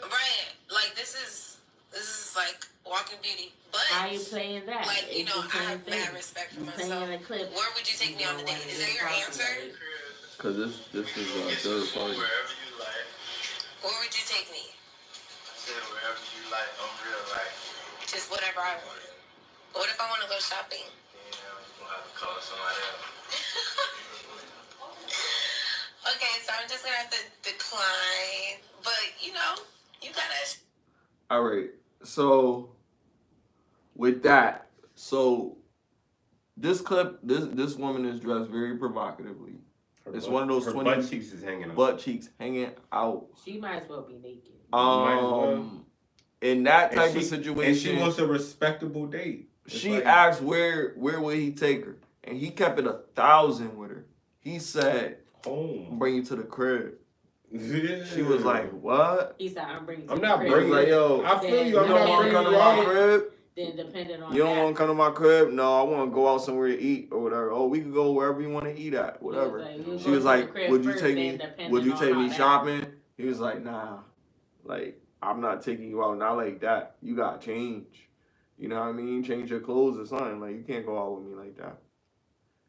Right. Like this is like walking beauty. But how you playing that? like, you It's know, the I same have thing. mad respect for You myself. playing a clip. Where would you take me on a date? Is that your answer? Cause this is a third party. Wherever you like. Where would you take me? Wherever you like, I'm real like. Just whatever I want. What if I want to go shopping? Yeah, you're gonna have to call somebody else. Okay, so I'm just gonna have to decline. But you know, you gotta. All right. So with that, so this clip, this woman is dressed very provocatively. It's one of those her 20 butt cheeks is hanging out. Butt cheeks hanging out. She might as well be naked. Might as well. In that type of And situation, she wants a respectable date. It's she like, asked where would he take her, and he kept it 1,000 with her. He said, home. "Bring you to the crib." Yeah. She was like, "What?" He said, "I'm bringing." I'm not crib. bringing. Like, yo, I feel you. I'm you not don't want to bringing come you to my out. crib? Then depending on You don't that, want to come to my crib? No, I want to go out somewhere to eat or whatever. Oh, we could go wherever you want to eat at, whatever. Like, She was like, "Would you first, take me? then Would you depending take on me how shopping?" He was like, "Nah, like I'm not taking you out, not like that. You got change. You know what I mean? Change your clothes or something. Like you can't go out with me like that."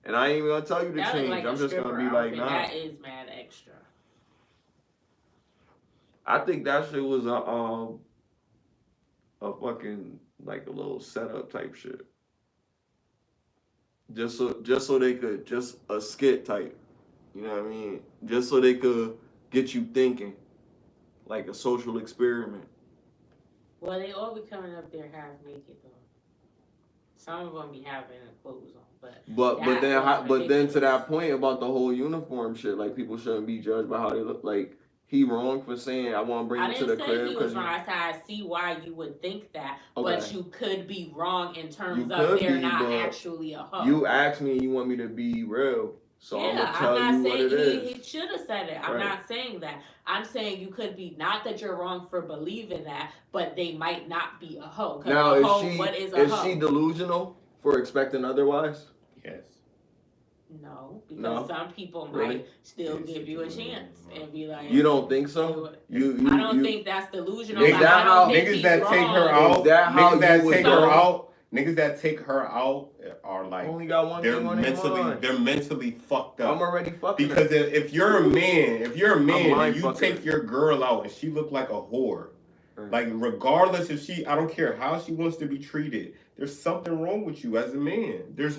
And I ain't even gonna tell you to that change. like I'm just gonna be like, "Nah." That is mad extra. I think that shit was a fucking like a little setup type shit. Just so they could just a skit type. You know what I mean? Just so they could get you thinking. Like a social experiment. Well, they all be coming up there half naked though. Some of them be having clothes on, but But then to that point about the whole uniform shit, like people shouldn't be judged by how they look. Like he wrong for saying I want to bring you to the crib. I didn't say he was wrong. I said I see why you would think that, okay. but you could be wrong in terms You of could they're be, not but actually a hoe. You asked me and you want me to be real. So I'm gonna tell you what it is. He should have said it. I'm not saying that. I'm saying you could be, not that you're wrong for believing that, but they might not be a hoe. Now a hoe, what is a hoe? She delusional for expecting otherwise? Yes. No, because some people might still give you a chance and be like, you don't think so? I don't think that's delusional. Is that how niggas that take her out? Is that how niggas that take her go? out? Niggas that take her out are like only got one thing on their mind. They're mentally fucked up. I'm already fucking because if you're a man, and you take her. your girl out and she look like a whore, like regardless if I don't care how she wants to be treated, there's something wrong with you as a man. There's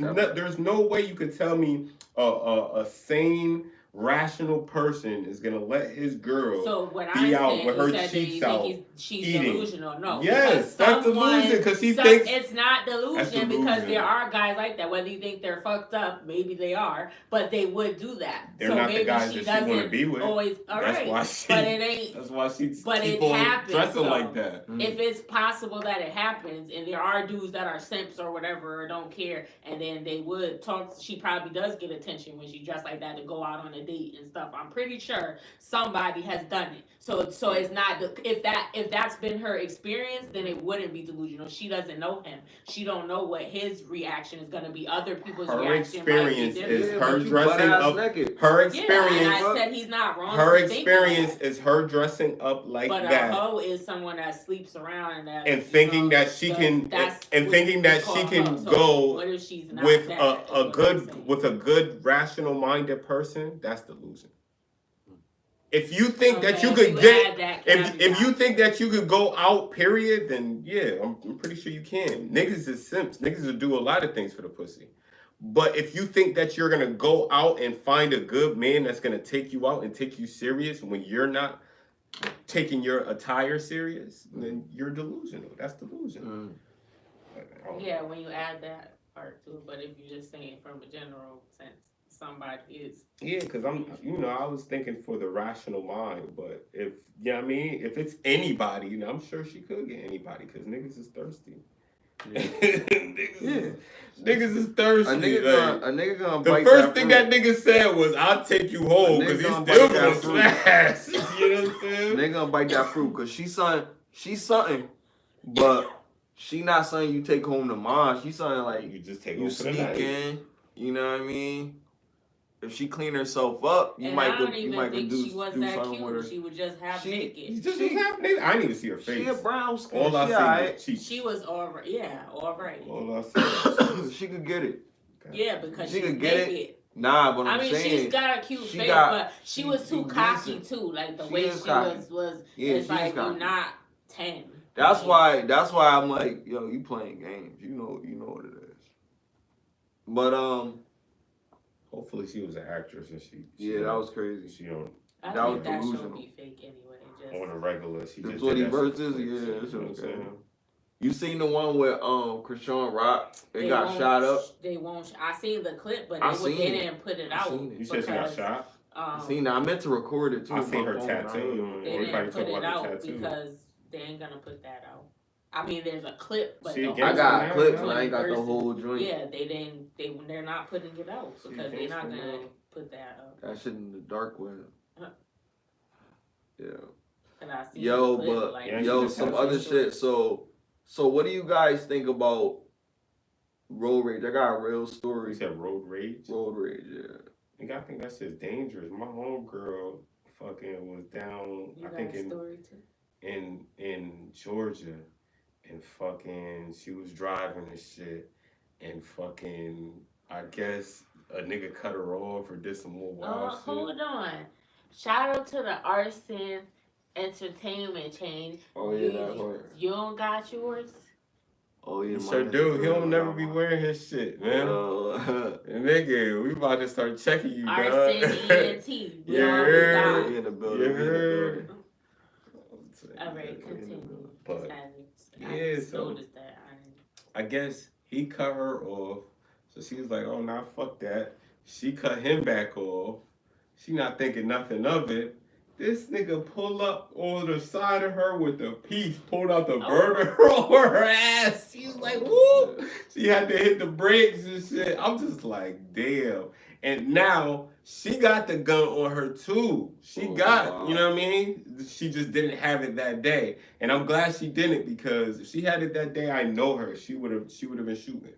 no way you could tell me a sane, rational person is gonna let his girl be out with her cheeks out. She's eating. Delusional. No. Yes, that's delusion because he thinks it's not delusion because there are guys like that. Whether you think they're fucked up, maybe they are, but they would do that. They're so not maybe the guys she that she want to be with. Always, that's why she. But it ain't. That's why she. But it happens. Dressing like that. If it's possible that it happens, and there are dudes that are simps or whatever or don't care, and then they would talk. She probably does get attention when she dressed like that to go out on a a date and stuff. I'm pretty sure somebody has done it. So it's not if that's been her experience, then it wouldn't be delusional. She doesn't know him. She don't know what his reaction is gonna be. Other people's Her reaction might be experience different. is Yeah, her but you dressing butt-ass up. naked. Her Yeah, and experience. I said he's not wrong. Her to think that. experience is her dressing up like But that. a hoe is someone that sleeps around and that And thinking that she can, and thinking that she can go what if she's not with that, a is what I'm good saying. with a good rational minded person, that's delusion. If you think that you Okay, could add get, that if you caveat. think that you could go out, period, then yeah, I'm pretty sure you can. Niggas is simps. Niggas will do a lot of things for the pussy. But if you think that you're gonna go out and find a good man that's gonna take you out and take you serious when you're not taking your attire serious, then you're delusional. That's delusion. Yeah, when you add that part to it, but if you're just saying from a general sense, somebody is. Yeah, because I was thinking for the rational mind, but if, if it's anybody, I'm sure she could get anybody because niggas is thirsty. Yeah. Niggas is thirsty. A nigga gonna the bite first that thing fruit. that nigga said was, "I'll take you home," A nigga because he's gonna still bite that gonna fruit. smash. You know what I'm saying? They gonna bite that fruit because she's something, but she not something you take home to mom. She's something like You just take you home for the sneak night. in. You know what I mean? If she clean herself up, you And might I go. don't You even might go think do she was do that something with her. cute. She was just half She- You naked. just She- happening. I didn't even see her She face. a brown skin. All I She see alright. was cheeks. She was all right. Yeah, all right. All I see. She could get it. Yeah, because She she's could get it. naked. Nah, but I'm I mean, saying she's got a cute she face, got- but she was too she cocky decent. too. Like the She way is she cocky. was. Yeah, It's she's like cocky. you're not 10. That's Like, why I'm like, yo, you playing games. You know what it is. But Hopefully she was an actress and she yeah, that was crazy. she don't I that think was that should delusional. be fake anyway. Just on a regular. She The just Bloody did that shit Verses, quick, yeah, you know it's what I'm okay. saying? You seen the one where Krishan Rock they got won't- shot up? They won't. I seen the clip, but I they seen it. didn't put it I out. seen it. You said she got because, shot. I seen that. I meant to record it too. I on seen my her phone, tattoo. I ain't- They Everybody didn't talk put it about the out tattoo. because they ain't gonna put that out. I mean, there's a clip, but She the against I got now, clips, now. and I ain't got the Versus- whole joint. Yeah, they're not putting it out She because they're against not it gonna now. put that out. That shit in the dark web. Huh. Yeah. And I seen Yo, the clip, but like, Yeah, yo, she some just other had shit. So what do you guys think about road rage? I got a real You story. said road rage. Road rage, yeah. Nigga, I think that shit's dangerous. My homegirl fucking was down. You I got think a story too. in Georgia, and fucking she was driving and shit, and fucking I guess a nigga cut her off or did some more wild shit. Hold on. Shout out to the Arson Entertainment chain. Oh yeah, that part. You don't got yours? Oh yeah, He mine sure is do. He good. don't never be wearing his shit, man. And nigga, we about to start checking you, dog. Arson ENT. We Yeah. always We in the building. You We in the heard? building. got. All right, continue. But, I yeah, just so- noticed that. I guess he cut her off, so she was like, "Oh, nah, fuck that." She cut him back off. She not thinking nothing of it. This nigga pull up on the side of her with the piece, pulled out the burner over her ass. She was like, "Woo!" She had to hit the brakes and shit. I'm just like, damn. And now she got the gun on her too. She Oh, got, wow. you know what I mean? She just didn't have it that day. And I'm glad she didn't, because if she had it that day, I know her. She would have been shooting.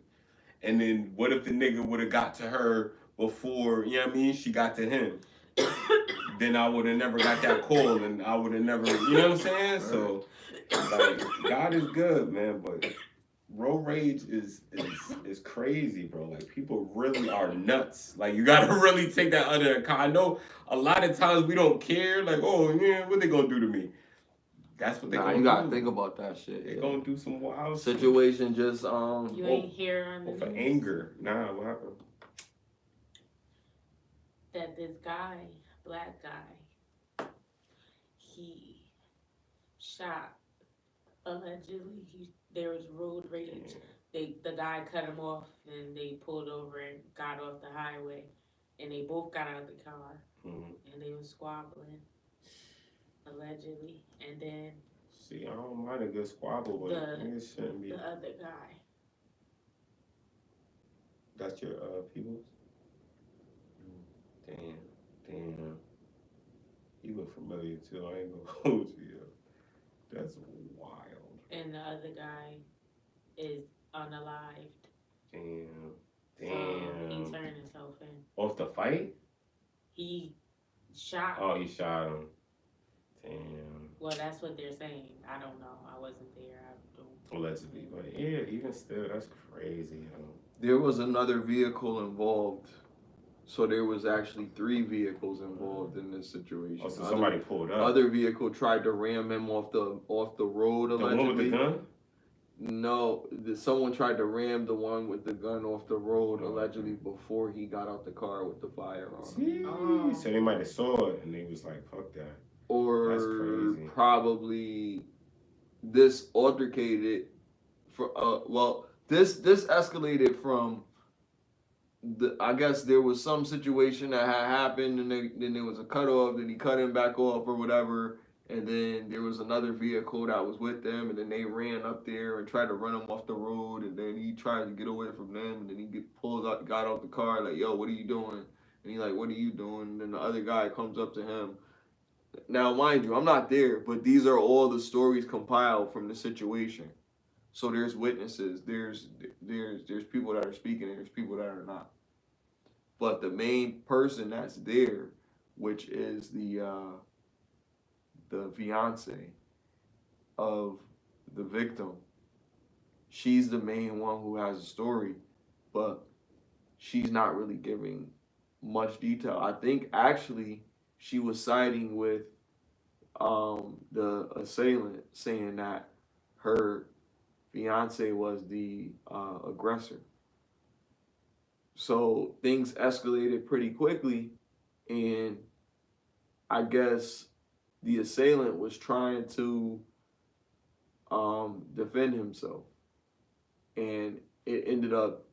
And then what if the nigga would have got to her before, you know what I mean? She got to him. Then I would have never got that call, and I would have never, you know what I'm saying? So, like, God is good, man, but road rage is crazy, bro. Like, people really are nuts. Like, you gotta really take that under account. I know a lot of times we don't care, like, oh yeah, what they gonna do to me? That's what they Nah, gonna you do. gotta think about that shit. They yeah. gonna do some wild shit. Situation just You ain't hear on the for news anger. Nah, what happened? that this guy, black guy, he shot. Allegedly, there was road rage. The guy cut him off, and they pulled over and got off the highway, and they both got out of the car, Mhm. and they was squabbling, allegedly, and then See, I don't mind a good squabble, but niggas shouldn't be. the other guy. That's your peoples? Damn. Damn. You look familiar too. I ain't gonna hold you. That's wild. And the other guy is unalived. Damn. So he turned himself in. Off the fight? He shot. Oh, he shot him. Damn. Well, that's what they're saying. I don't know. I wasn't there. I don't. Allegedly, but yeah, even still, that's crazy. Yo. There was another vehicle involved. So there was actually 3 vehicles involved in this situation. Oh, so somebody pulled up. Other vehicle tried to ram him off the road allegedly. The one with the gun? No, someone tried to ram the one with the gun off the road allegedly before he got out the car with the firearm. Oh. So they might have saw it and they was like, "Fuck that." Or That's crazy. probably this altercated for this escalated from I guess there was some situation that had happened, and then there was a cutoff. Then he cut him back off or whatever, and then there was another vehicle that was with them, and then they ran up there and tried to run him off the road, and then he tried to get away from them, and then he got out the car like, "Yo, what are you doing?" And he like, "What are you doing?" And then the other guy comes up to him. Now, mind you, I'm not there, but these are all the stories compiled from the situation. So there's witnesses, there's people that are speaking, and there's people that are not. But the main person that's there, which is the fiance of the victim, she's the main one who has a story, but she's not really giving much detail. I think actually she was siding with the assailant, saying that her fiance was the aggressor. So things escalated pretty quickly, and I guess the assailant was trying to defend himself, and it ended up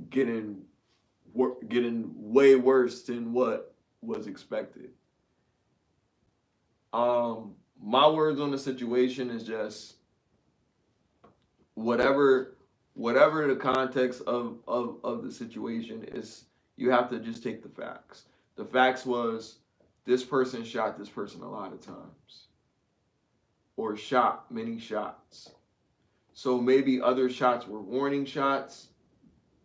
getting way worse than what was expected. My words on the situation is just whatever the context of the situation is, you have to just take the facts. The facts was this person shot this person a lot of times, or shot many shots. So maybe other shots were warning shots,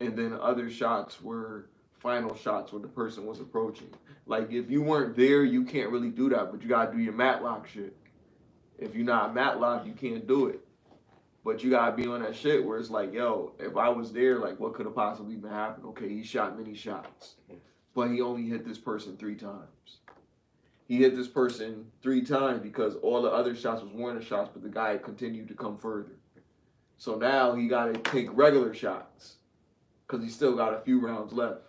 and then other shots were final shots when the person was approaching. Like if you weren't there, you can't really do that, but you gotta do your Matlock shit. If you're not Matlock, you can't do it. But you gotta be on that shit where it's like, yo, if I was there, like what could have possibly been happening? Okay, he shot many shots, but he only hit this person 3 times. He hit this person 3 times because all the other shots was warning shots, but the guy continued to come further. So now he gotta take regular shots because he still got a few rounds left.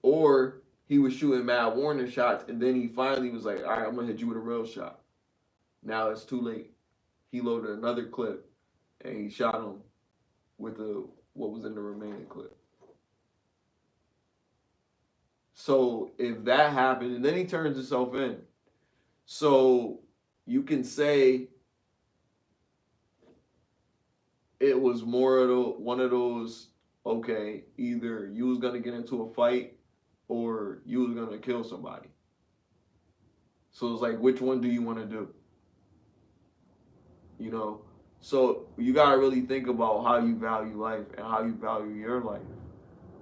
Or he was shooting mad warning shots, and then he finally was like, all right, I'm gonna hit you with a real shot. Now it's too late. He loaded another clip, and he shot him with what was in the remaining clip. So if that happened, and then he turns himself in. So you can say it was more of one of those, okay, either you was gonna get into a fight or you was gonna kill somebody. So it's like, which one do you want to do? You know, so you gotta really think about how you value life and how you value your life.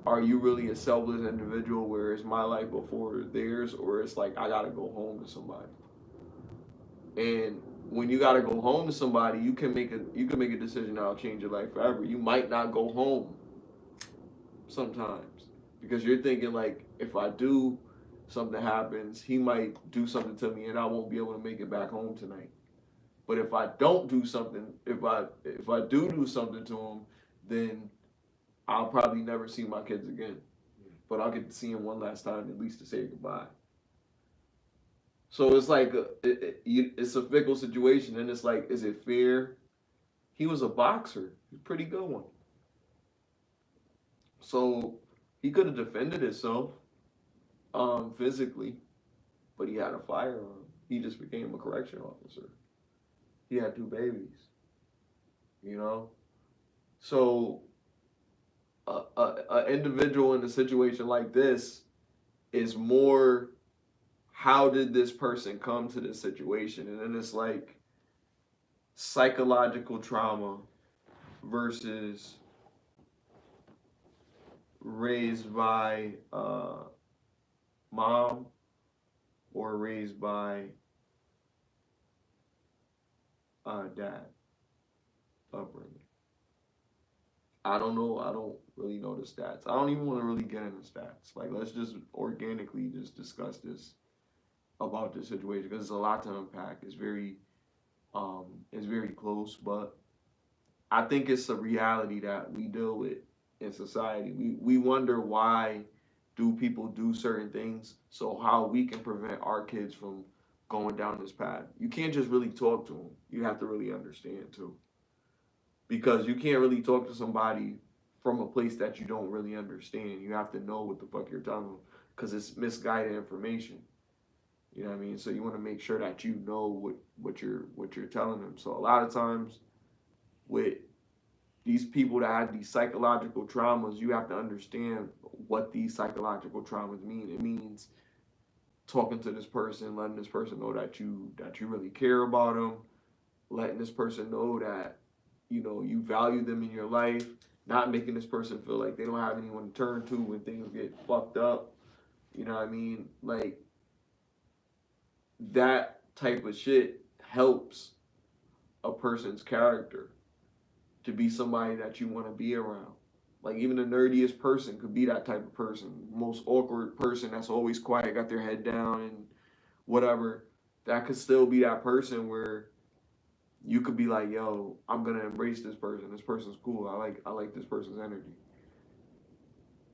Are you really a selfless individual where it's my life before theirs, or it's like I gotta go home to somebody? And when you gotta go home to somebody, you can make a decision that'll change your life forever. You might not go home sometimes because you're thinking like, if I do, something happens, he might do something to me and I won't be able to make it back home tonight. But if I don't do something, if I do something to him, then I'll probably never see my kids again. But I'll get to see him one last time, at least to say goodbye. So it's like it's a fickle situation, and it's like, is it fair? He was a boxer, a pretty good one. So he could have defended himself physically, but he had a firearm. He just became a correction officer. He had 2 babies, you know? So a individual in a situation like this is more, how did this person come to this situation? And then it's like psychological trauma versus raised by mom or raised by dad upbringing. I don't know. I don't really know the stats. I don't even want to really get into stats. Like, let's just organically just discuss this about this situation because it's a lot to unpack. It's very close, but I think it's a reality that we deal with in society. We wonder why do people do certain things, so how we can prevent our kids from going down this path. You can't just really talk to them. You have to really understand too. Because you can't really talk to somebody from a place that you don't really understand. You have to know what the fuck you're telling them because it's misguided information. You know what I mean? So you want to make sure that you know what you're telling them. So a lot of times with these people that have these psychological traumas, you have to understand what these psychological traumas mean. It means talking to this person, letting this person know that you really care about them, letting this person know that you value them in your life, not making this person feel like they don't have anyone to turn to when things get fucked up. You know what I mean? Like, that type of shit helps a person's character to be somebody that you want to be around. Like, even the nerdiest person could be that type of person. Most awkward person that's always quiet, got their head down and whatever. That could still be that person where you could be like, yo, I'm gonna embrace this person. This person's cool. I like this person's energy.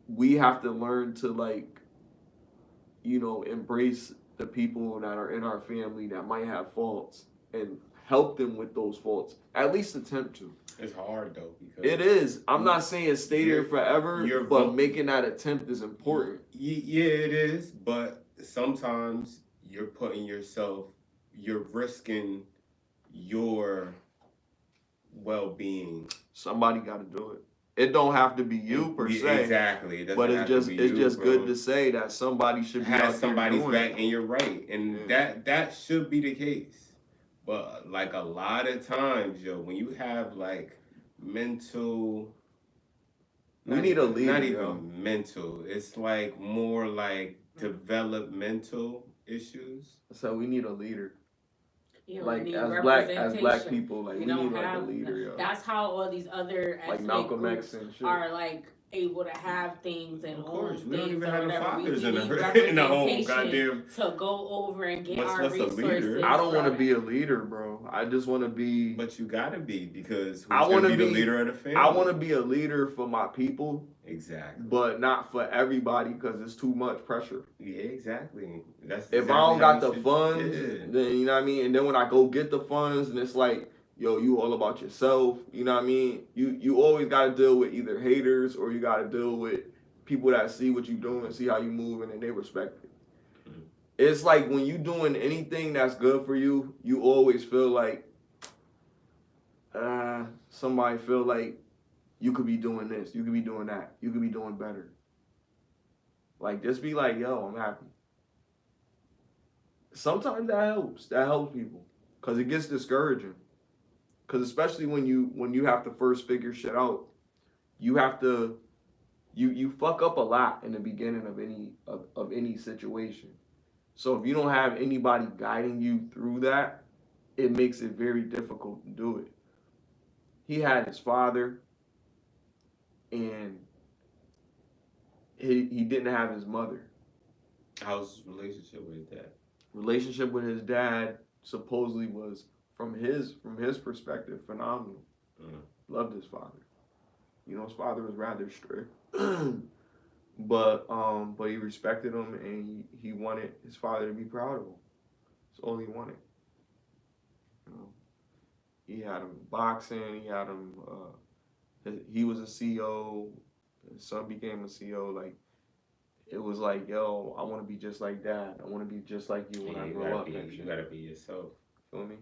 We have to learn to embrace the people that are in our family that might have faults and help them with those faults. At least attempt to. It's hard though because it is. I'm not saying stay there forever, but making that attempt is important. Yeah, it is. But sometimes you're risking your well-being. Somebody got to do it. It don't have to be you per se. Exactly. But it's just good to say that somebody should be have somebody's back, and you're right, and that should be the case. But like a lot of times, when you have like mental, we need a leader. Not even mental. It's like more like developmental issues. So we need a leader. Like as black people, like we need like a leader. Yo. That's how all these other like Malcolm X and shit are like able to have things and of course, own we don't things even or have whatever. fathers We need in the whole goddamn to go over and get our resources. I don't want to be a leader, bro. I just want to be. But you gotta be because I want to be the leader of the family. I want to be a leader for my people. Exactly. But not for everybody because it's too much pressure. Yeah, exactly. That's if I don't got the funds, then you know what I mean. And then when I go get the funds, and it's like, yo, you all about yourself. You know what I mean? You always got to deal with either haters or you got to deal with people that see what you doing, see how you moving, and they respect it. Mm-hmm. It's like when you doing anything that's good for you, you always feel like somebody feel like you could be doing this, you could be doing that, you could be doing better. Like, just be like, yo, I'm happy. Sometimes that helps. That helps people because it gets discouraging. Because especially when you have to first figure shit out, you have to you fuck up a lot in the beginning of any situation. So if you don't have anybody guiding you through that, it makes it very difficult to do it. He had his father, and he didn't have his mother. How's his relationship with his dad? Relationship with his dad supposedly was, from his perspective, phenomenal. Loved his father. You know, his father was rather strict, but he respected him, and he wanted his father to be proud of him. That's all he wanted. You know, he had him boxing. He had him. He was a CEO. His son became a CEO. Like, it was like, yo, I want to be just like Dad. I want to be just like you when I grow up. You gotta be yourself. Feel me?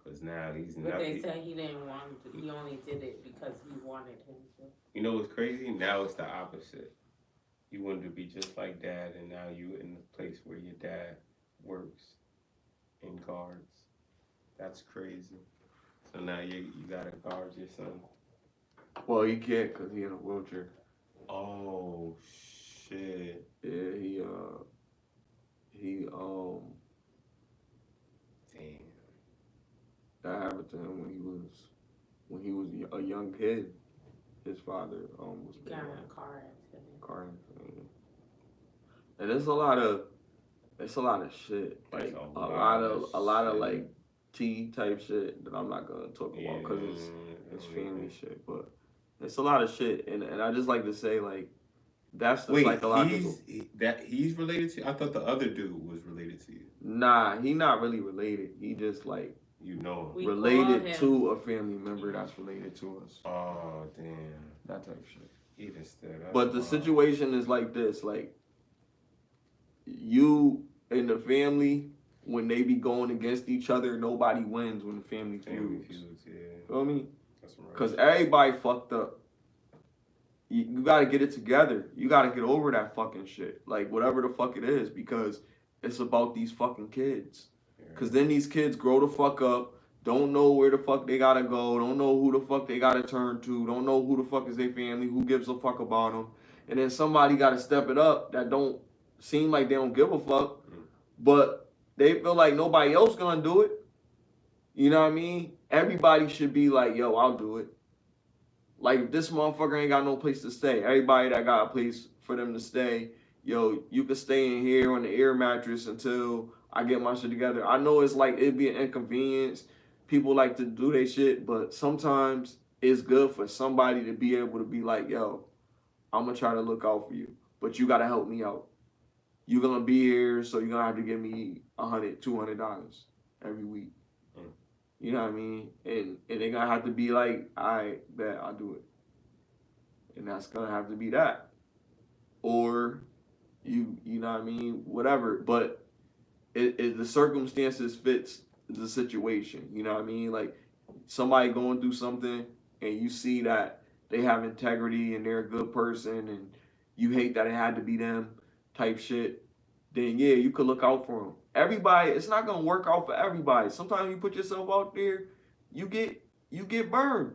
Cause now he's But not. they said he didn't want to, he only did it because he wanted him to. You know what's crazy? Now it's the opposite. You wanted to be just like dad, and now you in the place where your dad works and guards. That's crazy. So now you gotta guard your son. Well, he can't because he in a wheelchair. Oh shit. Yeah, he Damn. that happened to him when he was a young kid. His father was Got in a car accident. car accident. And it's a lot of shit. Like There's a lot of shit. like T type shit that I'm not gonna talk about because it's Yeah. family shit. But it's a lot of shit, and I just like to say like that's the Wait, psychological. he's related to you? I thought the other dude was related to you. Nah, he not really related. He just like You know him. We call related him- to a family member that's related to us. Oh damn. That type of shit. Even still. That's But the wild. situation is like this, like you and the family, when they be going against each other, nobody wins when the family Family feuds. feuds, yeah. Feel me? That's right. Cause everybody fucked up. You gotta get it together. You gotta get over that fucking shit. Like whatever the fuck it is, because it's about these fucking kids. Cause then these kids grow the fuck up, don't know where the fuck they gotta go, don't know who the fuck they gotta turn to, don't know who the fuck is their family, who gives a fuck about them. And then somebody gotta step it up that don't seem like they don't give a fuck, but they feel like nobody else gonna do it. You know what I mean? Everybody should be like, yo, I'll do it. Like if this motherfucker ain't got no place to stay, everybody that got a place for them to stay, yo, you can stay in here on the air mattress until I get my shit together. I know it's like it'd be an inconvenience. People like to do their shit, but sometimes it's good for somebody to be able to be like, yo, I'm gonna try to look out for you, but you gotta help me out. You're gonna be here, so you're gonna have to give me $100, $200 every week. You know what I mean? And they're gonna have to be like, I bet I'll do it. And that's gonna have to be that. Or you know what I mean? Whatever. But it the circumstances fits the situation. You know what I mean? Like somebody going through something and you see that they have integrity and they're a good person and you hate that it had to be them type shit, then yeah, you could look out for them. Everybody, it's not gonna work out for everybody. Sometimes you put yourself out there, you get burned.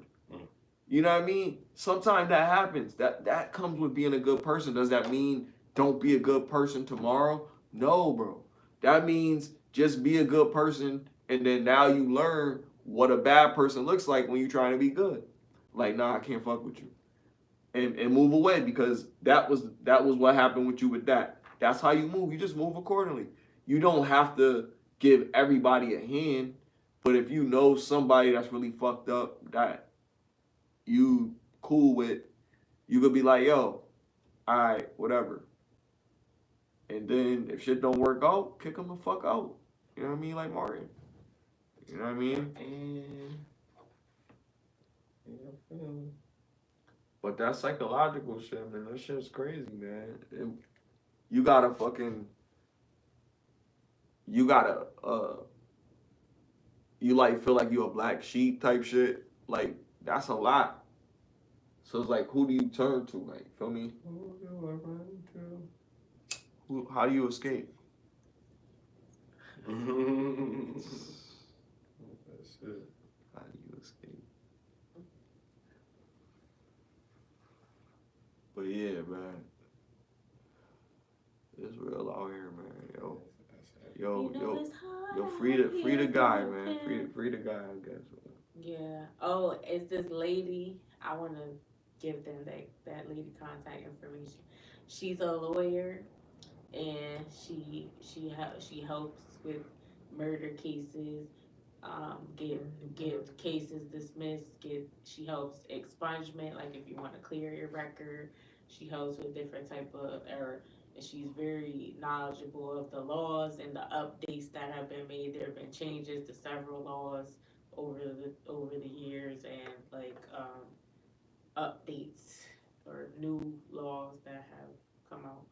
You know what I mean? Sometimes that happens. That comes with being a good person. Does that mean don't be a good person tomorrow? No, bro. That means just be a good person, and then now you learn what a bad person looks like when you're trying to be good. Like, nah, I can't fuck with you. And move away, because that was what happened with you with that. That's how you move. You just move accordingly. You don't have to give everybody a hand, but if you know somebody that's really fucked up that you cool with, you could be like, yo, all right, whatever. And then if shit don't work out, kick them the fuck out. You know what I mean? Like Martin. You know what I mean? But that psychological shit, man, that shit's crazy, man. You gotta you like feel like you a black sheep type shit. Like, that's a lot. So it's like, who do you turn to? Like, feel me? How do you escape? How do you escape? But yeah, man. It's real out here, man. Yo, free the guy, man. Free the guy, I guess. Yeah. Oh, it's this lady. I want to give them that lady contact information. She's a lawyer, and she helps with murder cases. Get cases dismissed. She helps expungement, like if you want to clear your record. She helps with different type of error. And she's very knowledgeable of the laws and the updates that have been made. There have been changes to several laws over the years, and like updates or new laws that have come out.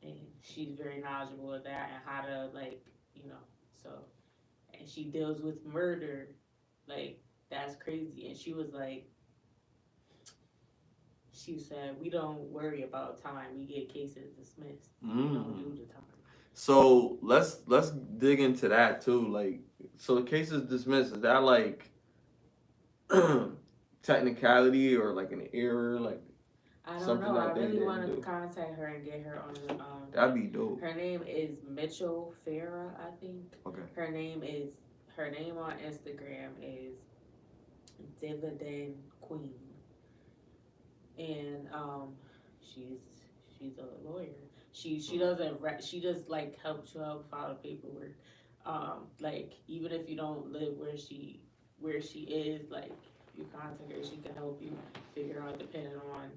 And she's very knowledgeable of that and how to, like, so, and and she deals with murder. Like, that's crazy. And she was like, she said, we don't worry about time. We get cases dismissed. We don't do the time. So let's dig into that too. Like, so the case is dismissed. Is that like technicality or like an error? Like, I don't something know. that I they really didn't want to do. contact her and get her on the. That'd be dope. Her name is Mitchell Farah, I think. Okay. Her name on Instagram is Dividend Queen, and she's a lawyer. She doesn't she just like helps you out file paperwork. Like even if you don't live where she is, like you contact her, she can help you figure out depending on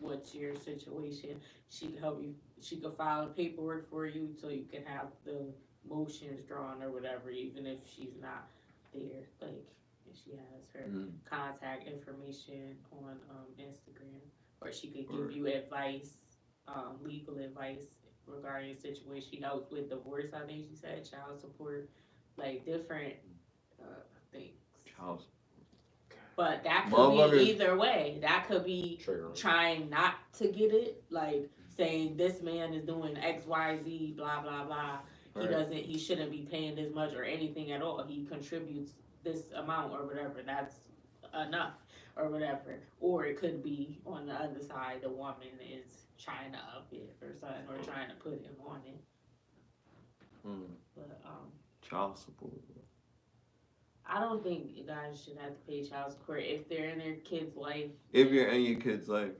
what's your situation. She can help you. She can file paperwork for you so you can have the motions drawn or whatever, even if she's not there. Like she has her contact information on Instagram, or she could give you advice, legal advice regarding your situation. She helps with divorce. I think she said child support, like different things. Child. But that could be either way. That could be Trigger. trying not to get it, like saying this man is doing X, Y, Z, blah, blah, blah. He shouldn't be paying this much or anything at all. He contributes this amount or whatever. That's enough or whatever. Or it could be on the other side, the woman is trying to up it or something, or trying to put him on it. But child support. I don't think you guys should have to pay child support if they're in their kid's life. If you're in your kid's life,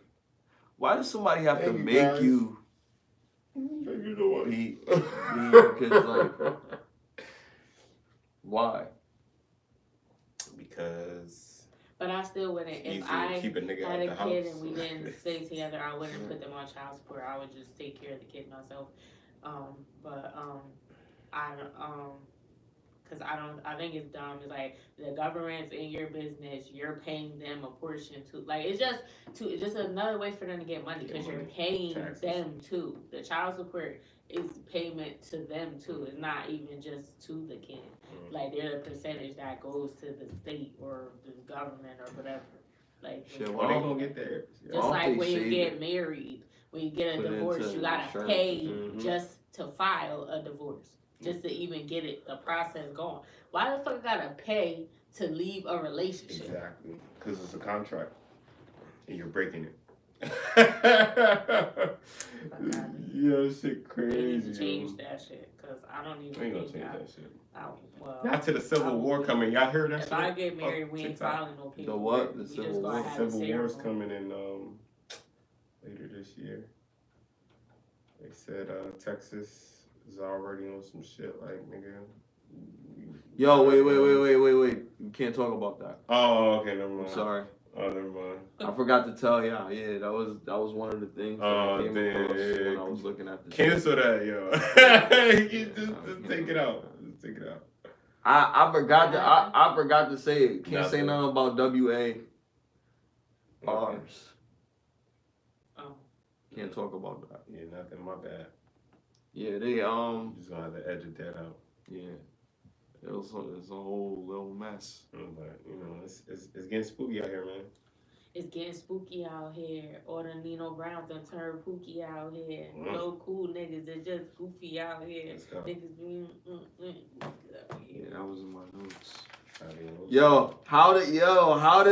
why does somebody have to make guys. you You know what? be in your kid's life? Why? Because But I still wouldn't. it's If easier I to keep a nigga had out a the kid house. and we didn't stay together, I wouldn't put them on child support. I would just take care of the kid myself. Cause I think it's dumb. It's like the government's in your business. You're paying them a portion too. Like it's just another way for them to get money because you're paying Taxes. them too. The child support is payment to them too. It's not even just to the kid. Like there's a percentage that goes to the state or the government or whatever. Like Shit, Why they gonna get there? just Why like don't when they you save get it? married, when you get a Put it divorce, into you gotta insurance. pay Mhm. just to file a divorce, just to even get the process going. Why the fuck you gotta pay to leave a relationship? Exactly. Because it's a contract. And you're breaking it. Yeah, shit They need crazy. to change that shit, cause I don't even I ain't gonna think change that. that shit. Well, Not to the Civil War coming. Y'all heard that if shit? I get married, we ain't TikTok. filing no paperwork. The what? The We Civil just gonna War? have a Civil War's ceremony. coming in later this year. They said Texas is already on some shit like nigga. Yo, wait. You can't talk about that. Oh, okay, never mind. I'm sorry. Oh, never mind. I forgot to tell y'all. Yeah, that was one of the things that I came across when I was looking at this. Cancel that, yo. just take it out. Just take it out. I forgot to I forgot to say it. Can't say Nothing. nothing about WA. Okay. Oh. Can't talk about that. Yeah, nothing. My bad. Yeah, they I'm just gonna have to edit that out. yeah. It's a whole little mess. But you know, it's getting spooky out here, man. It's getting spooky out here. All the Nino Browns done turned pooky out here. Mm. No cool niggas. They're just goofy out here. Let's go. Niggas being Yeah, that was in my notes. Adios. Yo, how did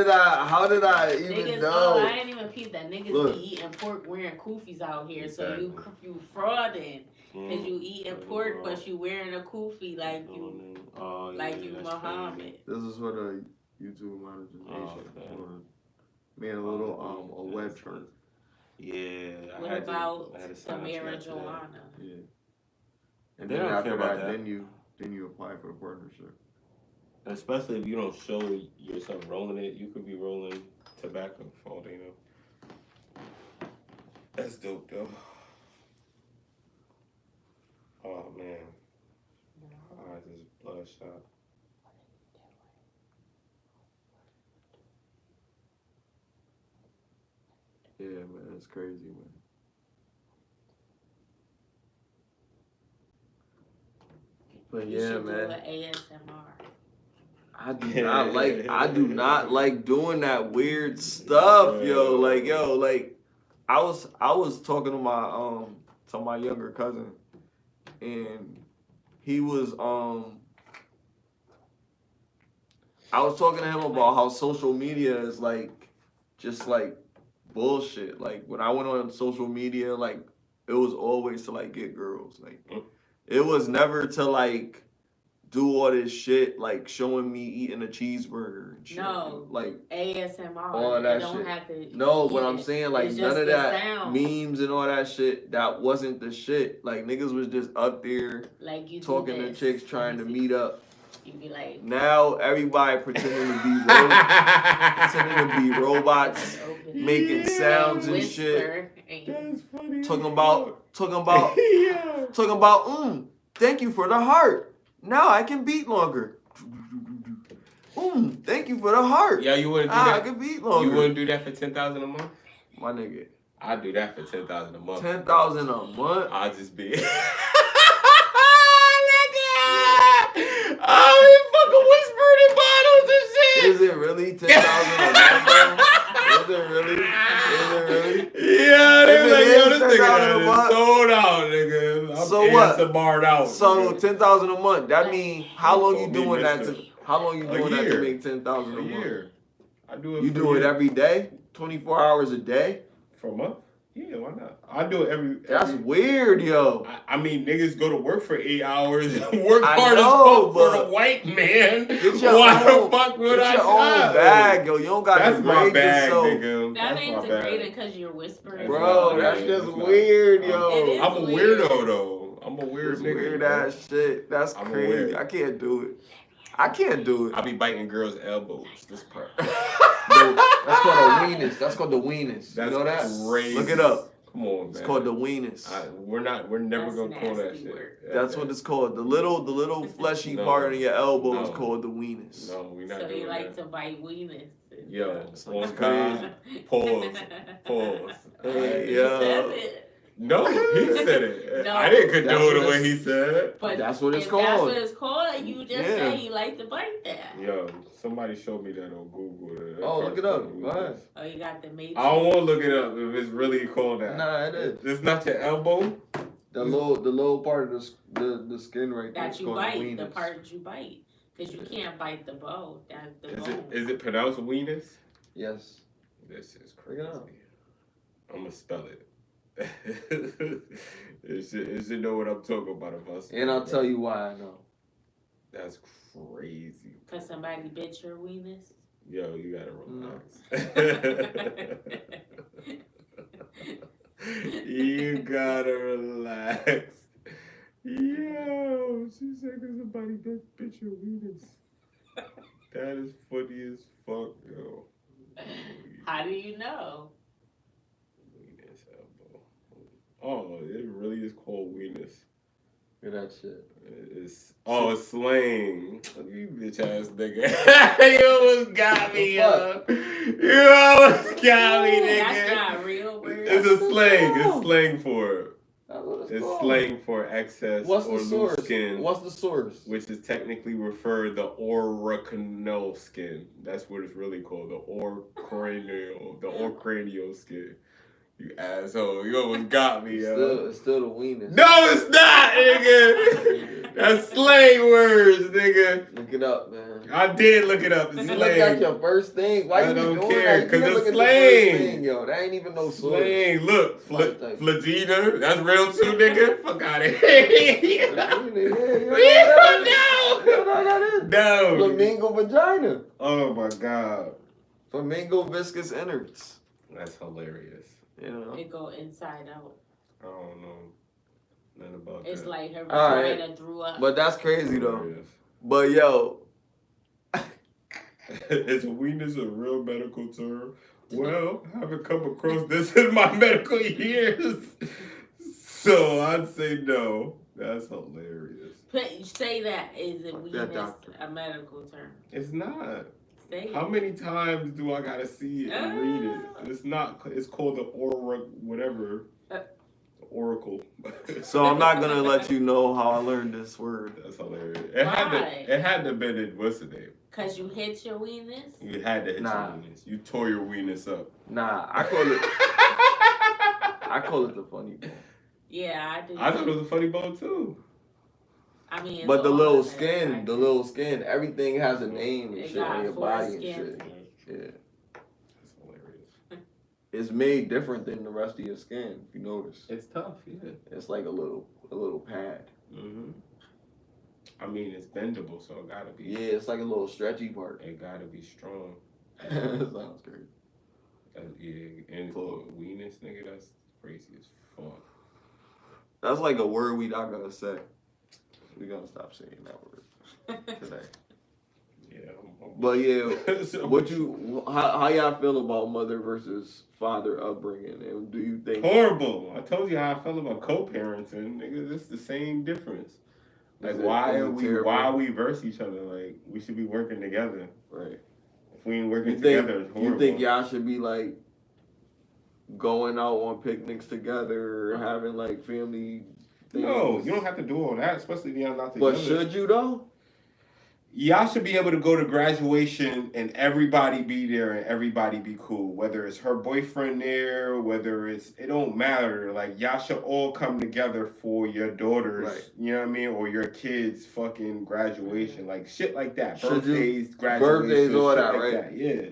I even niggas, know? I ain't even peep that niggas Look. be eating pork wearing koofies out here. Exactly. So you frauding. Mm. Cause you eating pork but you wearing a kufi like you Muhammad. This is for the YouTube monetization. okay. Made a little a web chart. Yeah. What about Tamara Joanna? Yeah. And They then don't after care about that, that. then you apply for the partnership. Especially if you don't show yourself rolling it, you could be rolling tobacco for all they know. That's dope though. Oh man. My eyes is bloodshot. Yeah, man, it's crazy, man. But You yeah, should man. do an ASMR. I do not like doing that weird stuff, yo. Like, I was talking to my younger cousin, and he was I was talking to him about how social media is like just like bullshit. Like when I went on social media, like it was always to like get girls. Like it was never to like do all this shit, like showing me eating a cheeseburger and shit. No, like ASMR. all that you don't shit. Have to no, what I'm saying, like it's none just of the that sound. memes and all that shit. That wasn't the shit. Like niggas was just up there like you talking to chicks trying to meet up. You be like, now everybody pretending to be robots, making sounds and shit. That's funny. Talking about. Thank you for the heart. Now I can beat longer. Thank you for the heart. Yeah, you wouldn't do that. I can beat longer. You wouldn't do that for 10,000 a month? My nigga. I'd do that for 10,000 a month. 10,000 a month. I'd just be. Oh, you fucking whispering in bottles and shit. Is it really 10,000 a month, bro? Is it really? Yeah, they If like, it yo, is this nigga 10,000 a done month. sold out, nigga. I'm So what? ASMR'd out. So nigga. 10,000 a month. That means how long you Me, doing that mister. to? How long you A doing that to year. make 10,000 a A month? year. I do it. You for do a it year. every day, 24 hours a day. For a month? Yeah, why not? I do it every. That's weird, yo. I mean, niggas go to work for 8 hours and work I hard know, as fuck for but the white man. Get your Why own, the fuck would get I your own not? bag, yo. You don't got That's to my grade bag, yourself. nigga. That That's ain't my bag. degrading because you're whispering. Bro, that's Yeah, just it's not. weird, It yo. is I'm a weird. weirdo, though. I'm a weird It's nigga. weird bro. ass shit. That's I'm crazy. weird. I can't do it. I can't do it. I be biting girls' elbows. This part. That's called a weenus. That's called the weenus. That's you know that? crazy. Look it up. Come on, man. It's called the weenus. We're never That's gonna call that nasty shit. work. That's what it's called. The little fleshy No. part of your elbow is No. called the weenus. No, we not So doing you like that. to bite weenus. Yo, That's on crazy. God. Pause. Hey, You yo. said it. No, he said it. No. I didn't condone That's the what way he said. But That's what it's if called. That's what it's called. And you just Yeah. say you like to bite that. Yo, somebody showed me that on Google. That Oh, look it part's up. called Go ahead. Oh, you got the matrix. I don't want to look it up if it's really called that. Nah, it is. It's not your elbow. The little part of the skin right there. that is you called bite, the the weenus. part you bite. Because you can't bite the bow. That's the bone. Is it pronounced weenus? Yes. This is Look crazy. it up. I'm gonna spell it. it should know what I'm talking about if I spell And I'll it tell right. you why I know. That's crazy. Because somebody bit your weenus. Yo, you gotta No. relax. You gotta relax. Yo, she said because somebody bit your weenus. That is funny as fuck, yo. How do you know? Weenus elbow. Oh, it really is called weenus. Look at that shit. It's slang. You bitch ass nigga. You almost got me, yo. You almost got me, nigga. That's not real word. It's a slang. It's slang for it. That's what it's It's called. slang for excess What's or the loose source? skin, What's the source? which is technically referred the orocranial skin. That's what it's really called, the orocranial skin. You asshole! You almost got me, yo. It's still the weenus. No, it's not, nigga. That's slang words, nigga. Look it up, man. I did look it up. It's You look at slang. your first thing. Why I you be don't doing care, that? 'cause You it's look at the slang. first thing, yo. That ain't even no source. Slang. Look, Like- flagina. That's real too, nigga. Fuck out of Yeah, here. you know No. that is. No. Flamingo vagina. Oh my god. Flamingo viscous innards. That's hilarious. You know. It go inside out. I don't know nothing about It's that. like her All right. vagina threw up. But that's crazy though. Hilarious. But yo, Is weenus a real medical term? Well, I haven't come across this in my medical years. So I'd say no. That's hilarious. Say that. Is it weenus doctor. a medical term? It's not. Say it. How many times do I gotta see it and read it? It's not. It's called the Oracle. So I'm not gonna let you know how I learned this word. That's hilarious. Why? It had to been in what's the name? Cause you hit your weenus? You had to hit Nah. your weenus. You tore your weenus up. Nah, I call it the funny bone. Yeah, I do. I thought it was a funny bone too. I mean, it's But the all little of it, skin, like, everything has a name and it shit on got your four body and skin shit. folds. Yeah. That's hilarious. It's made different than the rest of your skin, if you notice. It's tough, yeah. It's like a little pad. Mm-hmm. I mean, it's bendable, so it gotta be. Yeah, it's like a little stretchy part. It gotta be strong. Sounds crazy. Yeah, and for weenus, nigga, that's crazy as fuck. That's like a word we not gonna say. We gonna stop saying that word today. Yeah. But yeah, So- how y'all feel about mother versus father upbringing, and do you think Horrible. I told you how I felt about co-parenting, nigga. It's the same difference. Like, Is it- why is are it we terrible? verse each other? Like, we should be working together. right? If we ain't working You think together, it's horrible. you think y'all should be like going out on picnics together, or having like family things? No, you don't have to do all that, especially if y'all not together. But should you though? Y'all should be able to go to graduation and everybody be there and everybody be cool. Whether it's her boyfriend there, whether it don't matter. Like, y'all should all come together for your daughter's, Right. you know what I mean, or your kids' fucking graduation, like shit like that. Should you- Birthdays, graduation, birthdays, all shit that, like right? that. Yeah.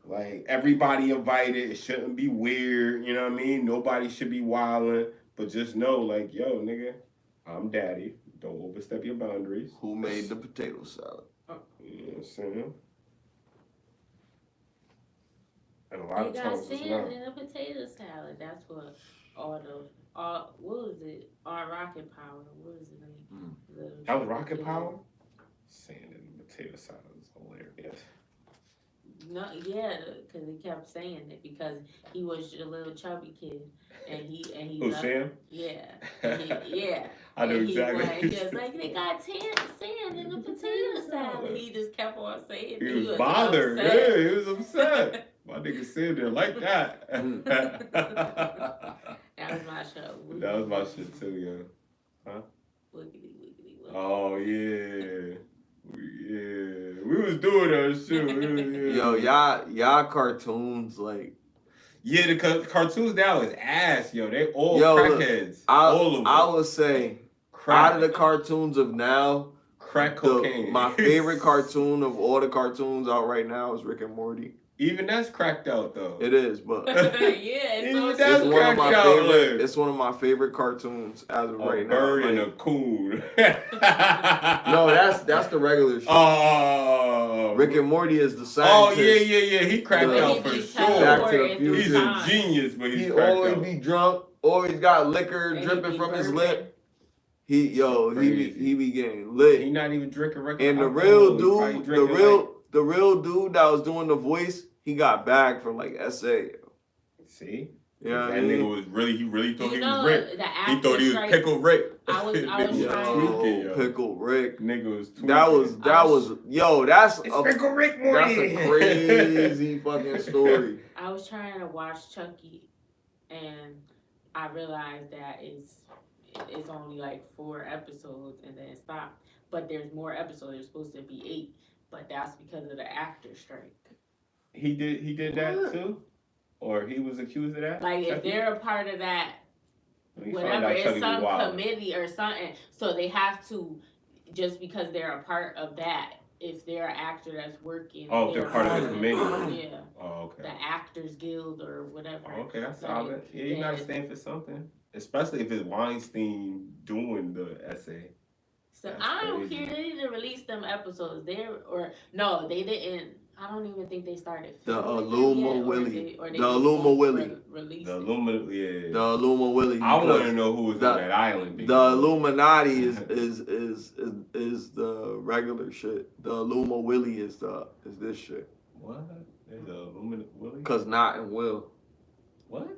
Like, everybody invited. It shouldn't be weird. You know what I mean? Nobody should be wilding. But just know, like, yo, nigga, I'm daddy. Don't overstep your boundaries. Who made the potato salad? You know what I'm saying? And a lot You of got times it's not. sand in a potato salad. That's what what was it? Rocket Power. What was the name? That was Rocket Power? Sand in the potato salad is hilarious. No, yeah, because he kept saying it because he was a little chubby kid, and he Oh, loved- Sam? Yeah, and yeah. I know And exactly. He was like, they got sand in the potato salad. He just kept on saying it. He was bothered. upset. Yeah, he was upset. My nigga Sam didn't like that. That was my show. That was my shit too, yo. Wiggity, wiggity, wiggity. Oh, yeah. Yeah. We was doing that shit. Yo, y'all cartoons like. Yeah, the cartoons now is ass, yo. They all Yo, look, crackheads. All of them. I would say Crack, out of the cartoons of now, crack cocaine. my favorite cartoon of all the cartoons out right now is Rick and Morty. Even that's cracked out though. It is, but Yeah, it's Even so that's it's one of my cracked out, favorite. look. It's one of my favorite cartoons as of right A now. bird and Like, a coon. no, that's the regular shit. Oh. Rick and Morty is the Oh scientist. yeah. He cracked But out he for be sure. Back to the teleporting through Future. He's a time. genius, but he's He cracked always out. be drunk. Always got liquor And he dripping be from his burping. lip. He Crazy. be getting lit. He not even drinking regular And the alcohol. real He probably dude, drinking, the real dude that was doing the voice, he got bagged for like SA. See? You know what that I nigga mean? was really, he really thought You he know, was Rick. the He actor thought he was strike- Pickle Rick. I was Nigga trying- tweaking, yo. Pickle Rick. Nigga was tweaking. That was yo. That's It's a Pickle Rick that's Morty. a crazy fucking story. I was trying to watch Chucky, and I realized that it's only like 4 episodes and then it stopped. But there's more episodes. There's supposed to be 8, but that's because of the actor strike. He did that What? too? Or he was accused of that? Like if Chucky? they're a part of that, We found whatever, out it's Chucky was some wild. committee or something. So they have to, just because they're a part of that, if they're an actor that's working. Oh, if they're part of the on it, committee. Yeah, Oh, okay. the Actors Guild or whatever. Oh, okay, that's Like, solid. Yeah, you gotta yeah. stand for something. Especially if it's Weinstein doing the essay. So That's I don't crazy. care. They didn't release them episodes. They didn't. I don't even think they started. The filming them Illuma yet, or Willie. they The just Illuma won't Willie. Release The it. Illuminati, yeah. The Illuma Willie. I want to because know who was the- on that island. The because- Illuminati is the regular shit. The Illuma Willie is this shit. What? There's a Illuminati Willie? Cause not and will. What?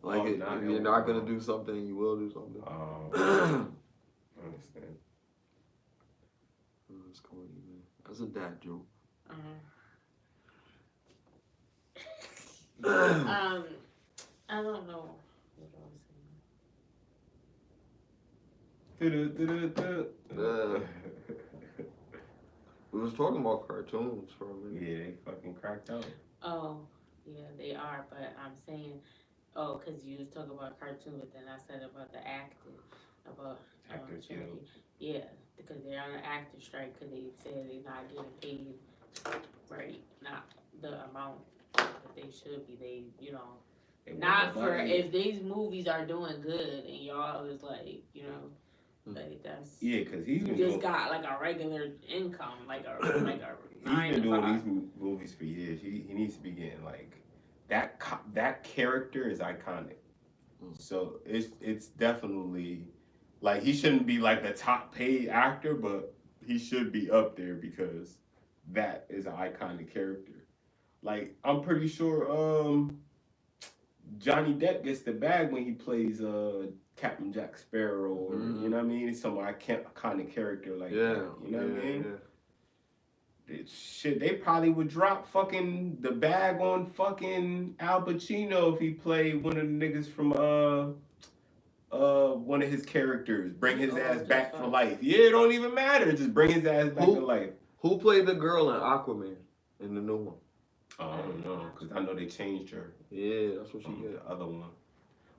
Like Oh, if not you're and not will. gonna do something, you will do something. I understand. That's corny, man. That's a dad joke. I don't know. What I was We was talking about cartoons for a minute. Yeah, they fucking cracked out. Oh, yeah, they are, but I'm saying, oh, because you was talking about cartoon, but then I said about the acting, about Actors Jackie. Guild. Yeah, because they're on an actor strike because they said they're not getting paid right, not the amount that they should be. They, you know, They not want for nobody. if these movies are doing good and y'all is like, you know, like that's Yeah, because he's you been just doing, got like a regular income, like a he's 9 been to doing 5. these movies for years. He needs to be getting like that character is iconic. So it's definitely like he shouldn't be like the top paid actor, but he should be up there because that is an iconic character. Like I'm pretty sure Johnny Depp gets the bag when he plays Captain Jack Sparrow, or you know what I mean? Some iconic character like that. You know what I mean? Shit, they probably would drop fucking the bag on fucking Al Pacino if he played one of the niggas from one of his characters. Bring his ass back for life. Yeah, it don't even matter. Just bring his ass back to life. Who played the girl in Aquaman in the new one? I don't know, because I know they changed her. Yeah, that's what she From did. the other one.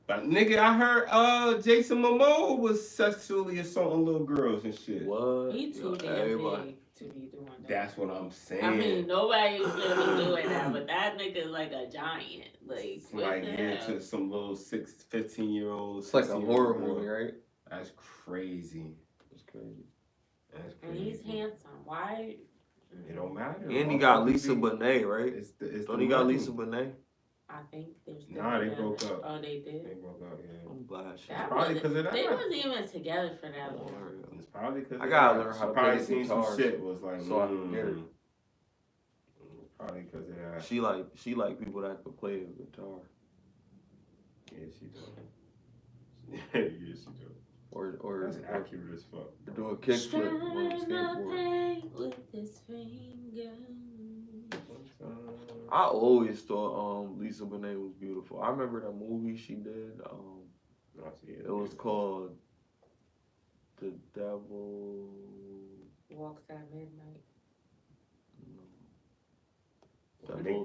But nigga, I heard Jason Momoa was sexually assaulting little girls and shit. What? He too damn everybody. big to be doing that. That's what I'm saying. I mean, nobody's gonna be doing that, but that nigga's like a giant. Like, what like the yeah, hell? to some little 15-year-old. It's like a horror movie, right? That's crazy. It's crazy. That's And crazy. he's handsome. Why? It don't matter. And he got Lisa Bonet, right? It's Don't he got Lisa Bonet? I think there's still Nah, they together. broke up. Oh, they did? They broke up, yeah. I'm glad she. That probably wasn't- 'cause of that. They wasn't even together for that long. It's probably because I gotta learn how to probably play seen guitar some shit was like so I can get her. Probably because of that. She like people that could play the guitar Yeah, she does. Yeah, she does. or That's accurate as fuck. do a kickflip on a Trying to skateboard. paint with his finger. I always thought Lisa Bonet was beautiful. I remember that movie she did. It was called The Devil. Walks at midnight.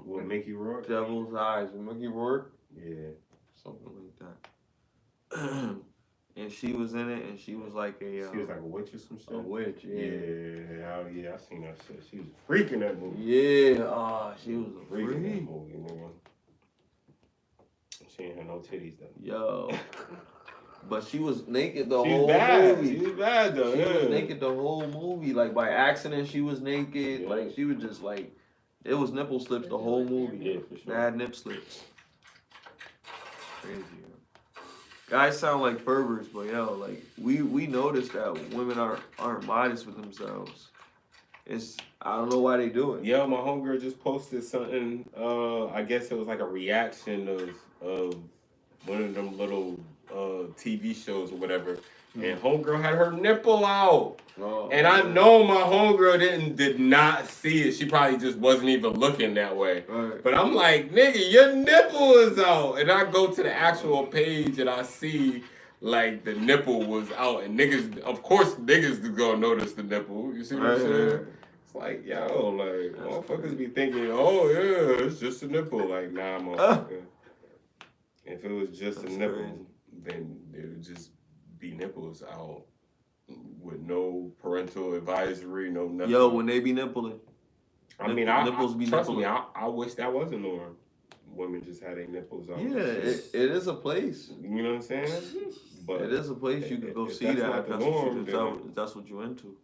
With Mickey Rourke? Devil's Eyes with Mickey Rourke, Yeah. something like that. And she was in it, and she was like She was like a witch or some shit? a witch. Yeah, I seen that shit. She was freaking that movie. Yeah, she was a Freaking that freak. movie, nigga. She ain't had no titties though. Yo. But she was naked the She's whole bad. movie. She's bad though. She Yeah. was naked the whole movie. Like by accident, she was naked. Yeah. Like she was just like, it was nipple slips the whole movie. Yeah, for sure. Mad nip slips. Crazy. Yo. Guys sound like perverts, but yo, like we noticed that women aren't modest with themselves. It's I don't know why they do it. Yo, my homegirl just posted something. I guess it was like a reaction of one of them little TV shows or whatever. And homegirl had her nipple out. Oh, And I know my homegirl did not see it. She probably just wasn't even looking that way. Right. But I'm like, nigga, your nipple is out. And I go to the actual page and I see like the nipple was out. And niggas, of course, niggas is gonna notice the nipple. You see what I'm saying? It's like, yo, like, motherfuckers be thinking, oh yeah, it's just a nipple. Like, nah, motherfucker. If it was just a nipple, crazy. then it would just be nipples out with no parental advisory, no nothing. Yo, when they be nippling. I mean, nipples be trust me, nippling. I wish that wasn't norm. Women just had their nipples out. Yeah, it is a place. You know what I'm saying? But It is a place you can go if see that's that not if the that's, norm, if that's what you're into.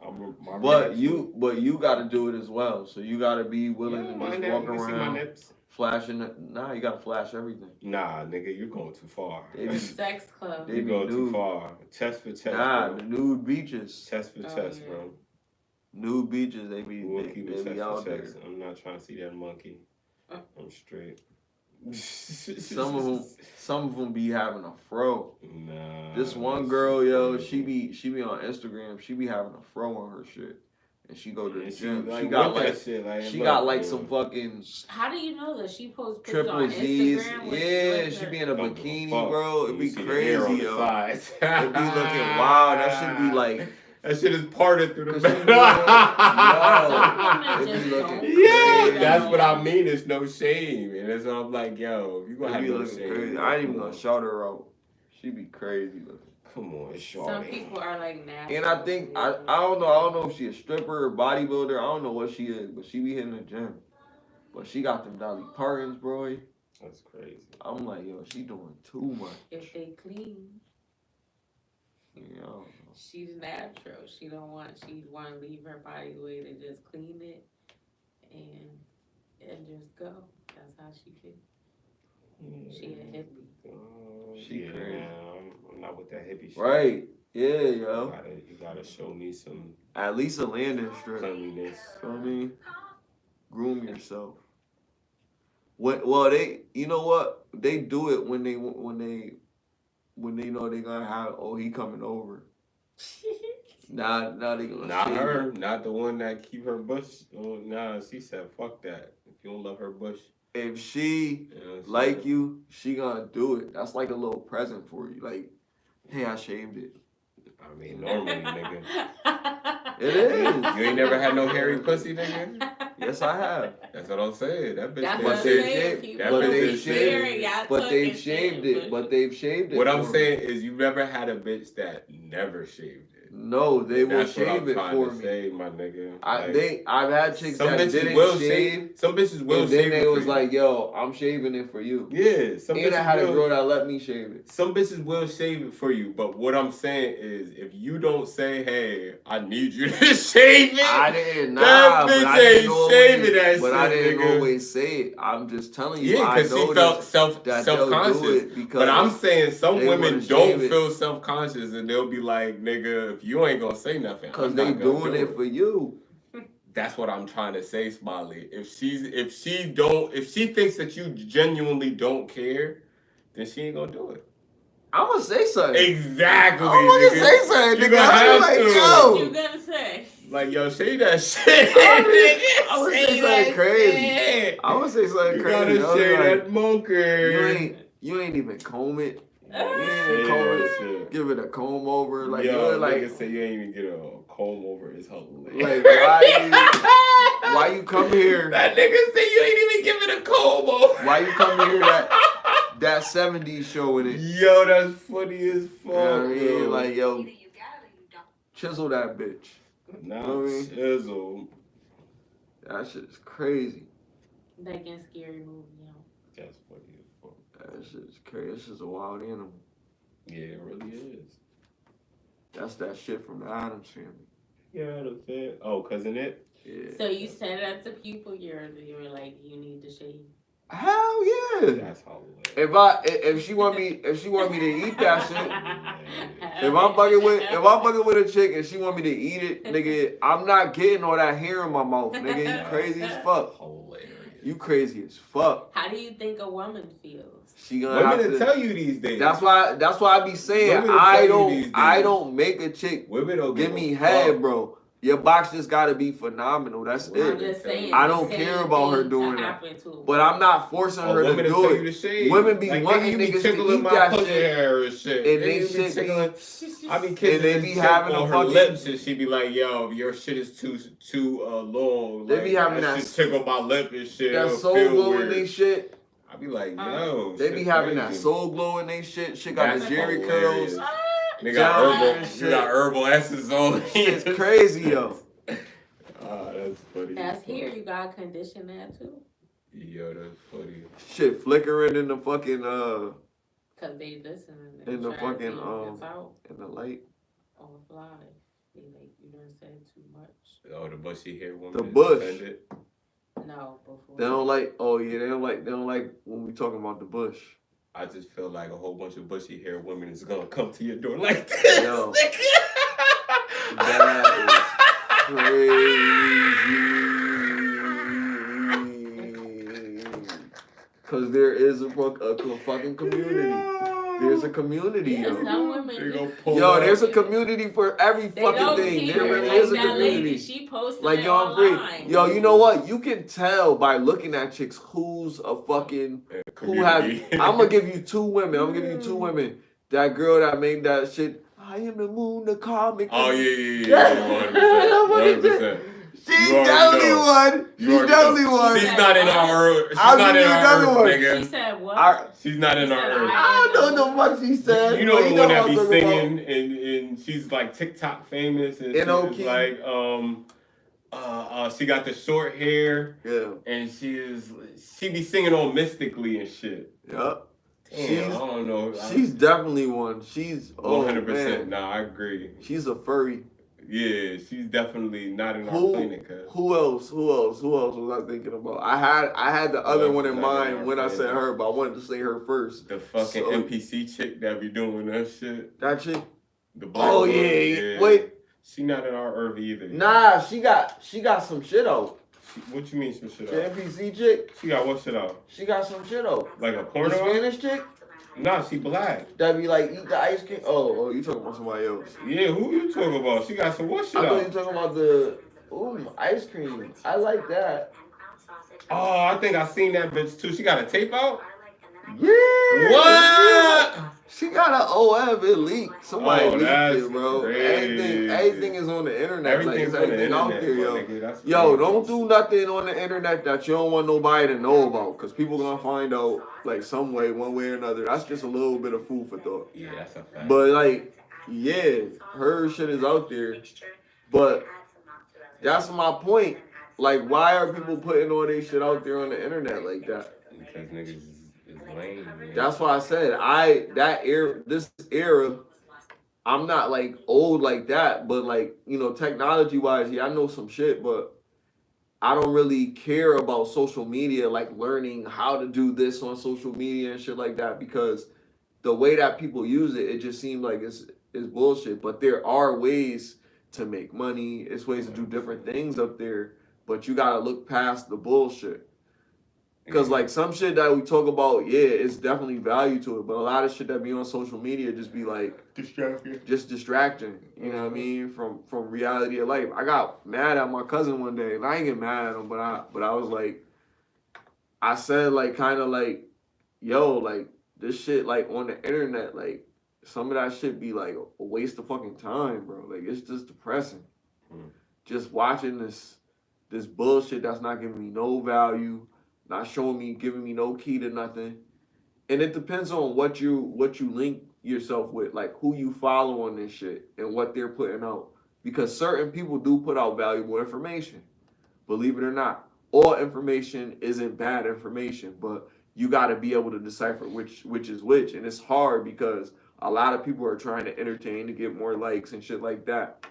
my But reaction- you got to do it as well. So you got to be willing Yeah, to my just nip, walk you can see my around nips. flashing. Nah, you got to flash everything. Nah, nigga, you're going too far. They be- Sex club. They You be going too nude. far. Chest for chest, Nah, bro. the nude beaches. Chest for Oh, chest, yeah. bro. Nude beaches, they be We'll keep it they chest be out for there. chest. I'm not trying to see that monkey. I'm straight. Some of them be having a fro. Nah. This one girl, yo, she be on Instagram. She be having a fro on her shit, and she go to the And gym. like, She got with like that shit, like, she look, got like man. some fucking How do you know that she posts pictures triple on Z's. Instagram? With Yeah, with she her- be in a Don't give a bikini, fuck. bro. It'd You be see the hair on crazy, the yo. sides. It'd be looking wild. That should be like. That shit is parted through the 'Cause she middle. Some women It be just looking don't Yeah, crazy. that's what I mean. It's no shame, and that's what I'm like, yo. If you gonna It have be no looking shame, crazy. man, I ain't even come gonna on. shout her out. She be crazy looking. Come on, it's Some shorty. people are like natural. And I think I don't know if she a stripper or bodybuilder. I don't know what she is, but she be hitting the gym. But she got them Dolly Partons, bro. That's crazy. I'm like, yo, she doing too much. If they clean, You know. she's natural. She want to leave her body the way to just clean it and just go. That's how she feel. She a hippie. She crazy. Man, I'm not with that hippie shit. Right. Yeah, yo. You gotta show me some At least a landing strip. cleanliness. Feel me? Groom yourself. Well, they, you know what? They do it when they know they gonna have. Oh, he coming over. Now they gonna. Not shave her, it. not the one that keep her bush. Oh, nah, she said, fuck that. If you don't love her bush, If she you know what I'm like saying? you, she gonna do it. That's like a little present for you. Like, hey, I shaved it. I mean, normally, nigga. It is. You ain't never had no hairy pussy, nigga? Yes, I have. That's what I'm saying. That bitch That's been what But I'm they shaved. saying. shaved- People but they be shaved sharing, y'all But they've talking shaved shit, it. But they've shaved it. What I'm for me. saying is you never had a bitch that never shaved it. No, they will That's what shave I'm it trying for to me. say, my nigga. Like, I've had chicks some that bitches didn't will shave, Some bitches will and shave then it they for was you. like, "Yo, I'm shaving it for you." Yeah, some And I bitches had a will. girl that let me shave it. Some bitches will shave it for you, but what I'm saying is, if you don't say, "Hey, I need you to shave it," I didn't, that but bitch I didn't ain't always, shaving that but shit, I didn't nigga. always say it. I'm just telling you, Yeah, I because she noticed felt that they'll do self-conscious. it because. But I'm saying some they women wanna don't shave it. feel self-conscious, and they'll be like, "Nigga, if you ain't gonna say nothing, Because I'm they not gonna doing do it for you. That's what I'm trying to say, Smiley. If she thinks that you genuinely don't care, then she ain't gonna do it. I'm gonna say something. Exactly. I'm gonna nigga. say something, You nigga. gonna I'm have like, to. What yo. you gonna say? Like, yo, say that shit. I would say something that crazy. shit. I'm gonna say something You crazy. gotta I was say like, that monkey. you ain't even comb it. You ain't Say even comb that it. shit. Give it a comb over. Like, Yo, you're like, nigga say you ain't even get a comb over. It's hilarious. like, why you come here? That nigga say you ain't even give it a comb over. Why you come here that 70s show with it? Yo, that's funny as fuck. You know what I mean? yo. Like, yo, chisel that bitch. Nah, know what I mean? chisel. That shit is crazy. Like in Scary Movie, you know. That's funny as fuck. That shit is crazy. This is a wild animal. Yeah, it really is. That's that shit from the Addams Family. Yeah, the fan. Oh, cousin it? Yeah. So you said that to people, you were like, you need to shave. Hell yeah. That's hilarious. If she want me to eat that shit. If I'm fucking with a chick and she want me to eat it, nigga, I'm not getting all that hair in my mouth, nigga. You crazy as fuck. Hilarious. You crazy as fuck. How do you think a woman feels? She gonna Women have will to. tell you these days. That's why I be saying Women will tell you these days. I don't make a chick Women don't give give me a head, fuck. bro. Your box just gotta be phenomenal. That's I'm I'm it. just saying. I the don't same care about her thing doing to that. happen to a But I'm not forcing her to Women will do tell it. you to shave. Women be like, wanting nigga, you be niggas to tickling eat my that pussy shit. hair and shit. And Nigga, they you be shit be- tickling. I be kissing And they this be chick having on a her fucking- lips, and she be like, "Yo, your shit is too long." They like, be having that that shit tickle my lip and shit. That It'll soul feel glow in weird. they shit. I be like, yo, They shit be having that crazy. soul glow in they shit. Shit got That's the Jerry hilarious. curls. Nigga John got and you shit. got herbal essence on. Shit's crazy, yo. That's funny. That's here. You gotta condition that too. Yo, that's funny. Shit flickering in the fucking Cause they listening. In the trying to fucking, see if it's out in the light. on the fly. They like, you done said too much. Oh, the bushy hair woman. The is bush. offended. No, before. They don't like. Oh yeah, they don't like when we talking about the bush. I just feel like a whole bunch of bushy hair women is gonna come to your door like this. Yo. That is crazy. Cause there is a fucking community. There's a community, Yeah, yo. some They women. gonna pull Yo, up. there's a community for every They fucking don't thing. keep There it. really Like is a that lady, community. she posted Like, it yo, I'm free. online. Yo, you know what? You can tell by looking at chicks who's a fucking who has. Community. I'm gonna give you two women. I'm gonna give you two women. That girl that made that shit. I am the moon, the comic. Oh yeah, 100%. She You already definitely know. won. She You already definitely know. won. She's not in our. She's I'll not give in you our another earth, one. She nigga. said what? She's not in She our said, earth. I don't know what she said. You know but the one what that I'm be talking singing and she's like TikTok famous and N.O. she's Key. like she got the short hair Yeah. and she be singing on Mystically and shit. Yup. Damn, I don't know. She's definitely one. She's 100%. man. Nah, I agree. She's a furry. Yeah, she's definitely not in our Who? planet, cuz. Who else was I thinking about? I had the other else one is in not in mind our when I said planet? her, but I wanted to say her first. The fucking So- NPC chick that be doing that shit. That chick. The black Oh one, yeah. Wait. She not in our earth either. Nah, she got some shit out. What you mean some shit The out? NPC chick. She got what shit out? She got some shit out. Like a The porno? Spanish chick Nah, she black. that be like eat the ice cream. Oh, you talking about somebody else? Yeah, who you talking about? She got some what shit I thought you out? talking about the ice cream. I like that. Oh, I think I seen that bitch too. She got a tape out? Yeah. What? She got an OF. It leaked. Somebody Oh, leaked that's it, bro. crazy. Everything is on the internet. Everything's like, on the everything internet, out there, yo. my nigga. That's Yo, crazy. don't do nothing on the internet that you don't want nobody to know about, cause people gonna find out like some way, one way or another. That's just a little bit of food for thought. Yeah, that's a fact. But like, yeah, her shit is out there. But that's my point. Like, why are people putting all their shit out there on the internet like that? Because niggas is lame, man. That's why I said this era, I'm not like old like that, but like, you know, technology wise, yeah, I know some shit, but I don't really care about social media, like learning how to do this on social media and shit like that, because the way that people use it, it just seems like it's bullshit. But there are ways to make money, it's ways to do different things up there, but you gotta look past the bullshit. Because like some shit that we talk about, yeah, it's definitely value to it, but a lot of shit that be on social media just be like just distracting, you know what I mean, from reality of life. I got mad at my cousin one day, and I ain't get mad at him, but I was like, I said like kind of like, yo, like this shit like on the internet, like some of that shit be like a waste of fucking time, bro. Like it's just depressing. Just watching this bullshit that's not giving me no value. Not showing me, giving me no key to nothing. And it depends on what you link yourself with, like who you follow on this shit and what they're putting out. Because certain people do put out valuable information. Believe it or not. All information isn't bad information, but you gotta be able to decipher which is which. And it's hard because a lot of people are trying to entertain to get more likes and shit like that.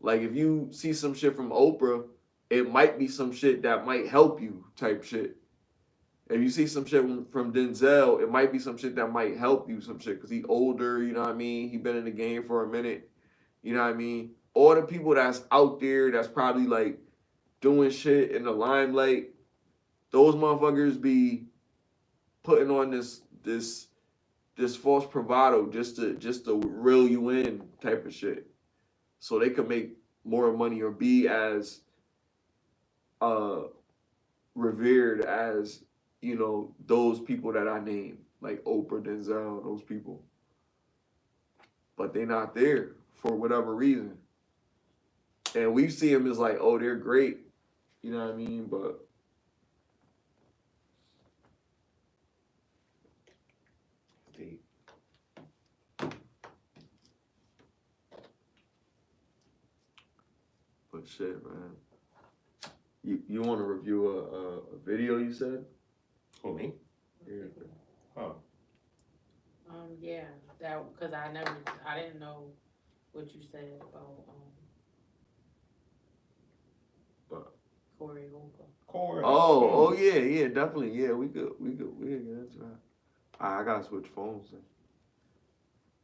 Like if you see some shit from Oprah, it might be some shit that might help you type shit. If you see some shit from Denzel, it might be some shit that might help you some shit because he older, you know what I mean? He been in the game for a minute, you know what I mean? All the people that's out there that's probably like doing shit in the limelight, those motherfuckers be putting on this false bravado just to reel you in type of shit. So they could make more money or be as revered as, you know, those people that I named, like Oprah, Denzel, those people. But they're not there for whatever reason. And we see them as like, oh, they're great. You know what I mean? But shit, man. You want to review a video you said? Who, me? Yeah. Oh. Yeah, that because I didn't know what you said about Corey Hooper. Corey. Oh yeah, definitely. Yeah, we could get into that. I gotta switch phones then.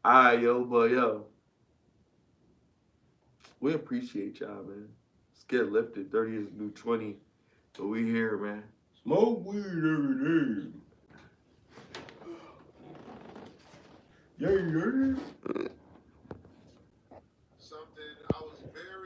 Alright, yo. We appreciate y'all, man. Let's get lifted. 30 is the new 20. So we here, man. Smoke weed every day. Yeah, yeah.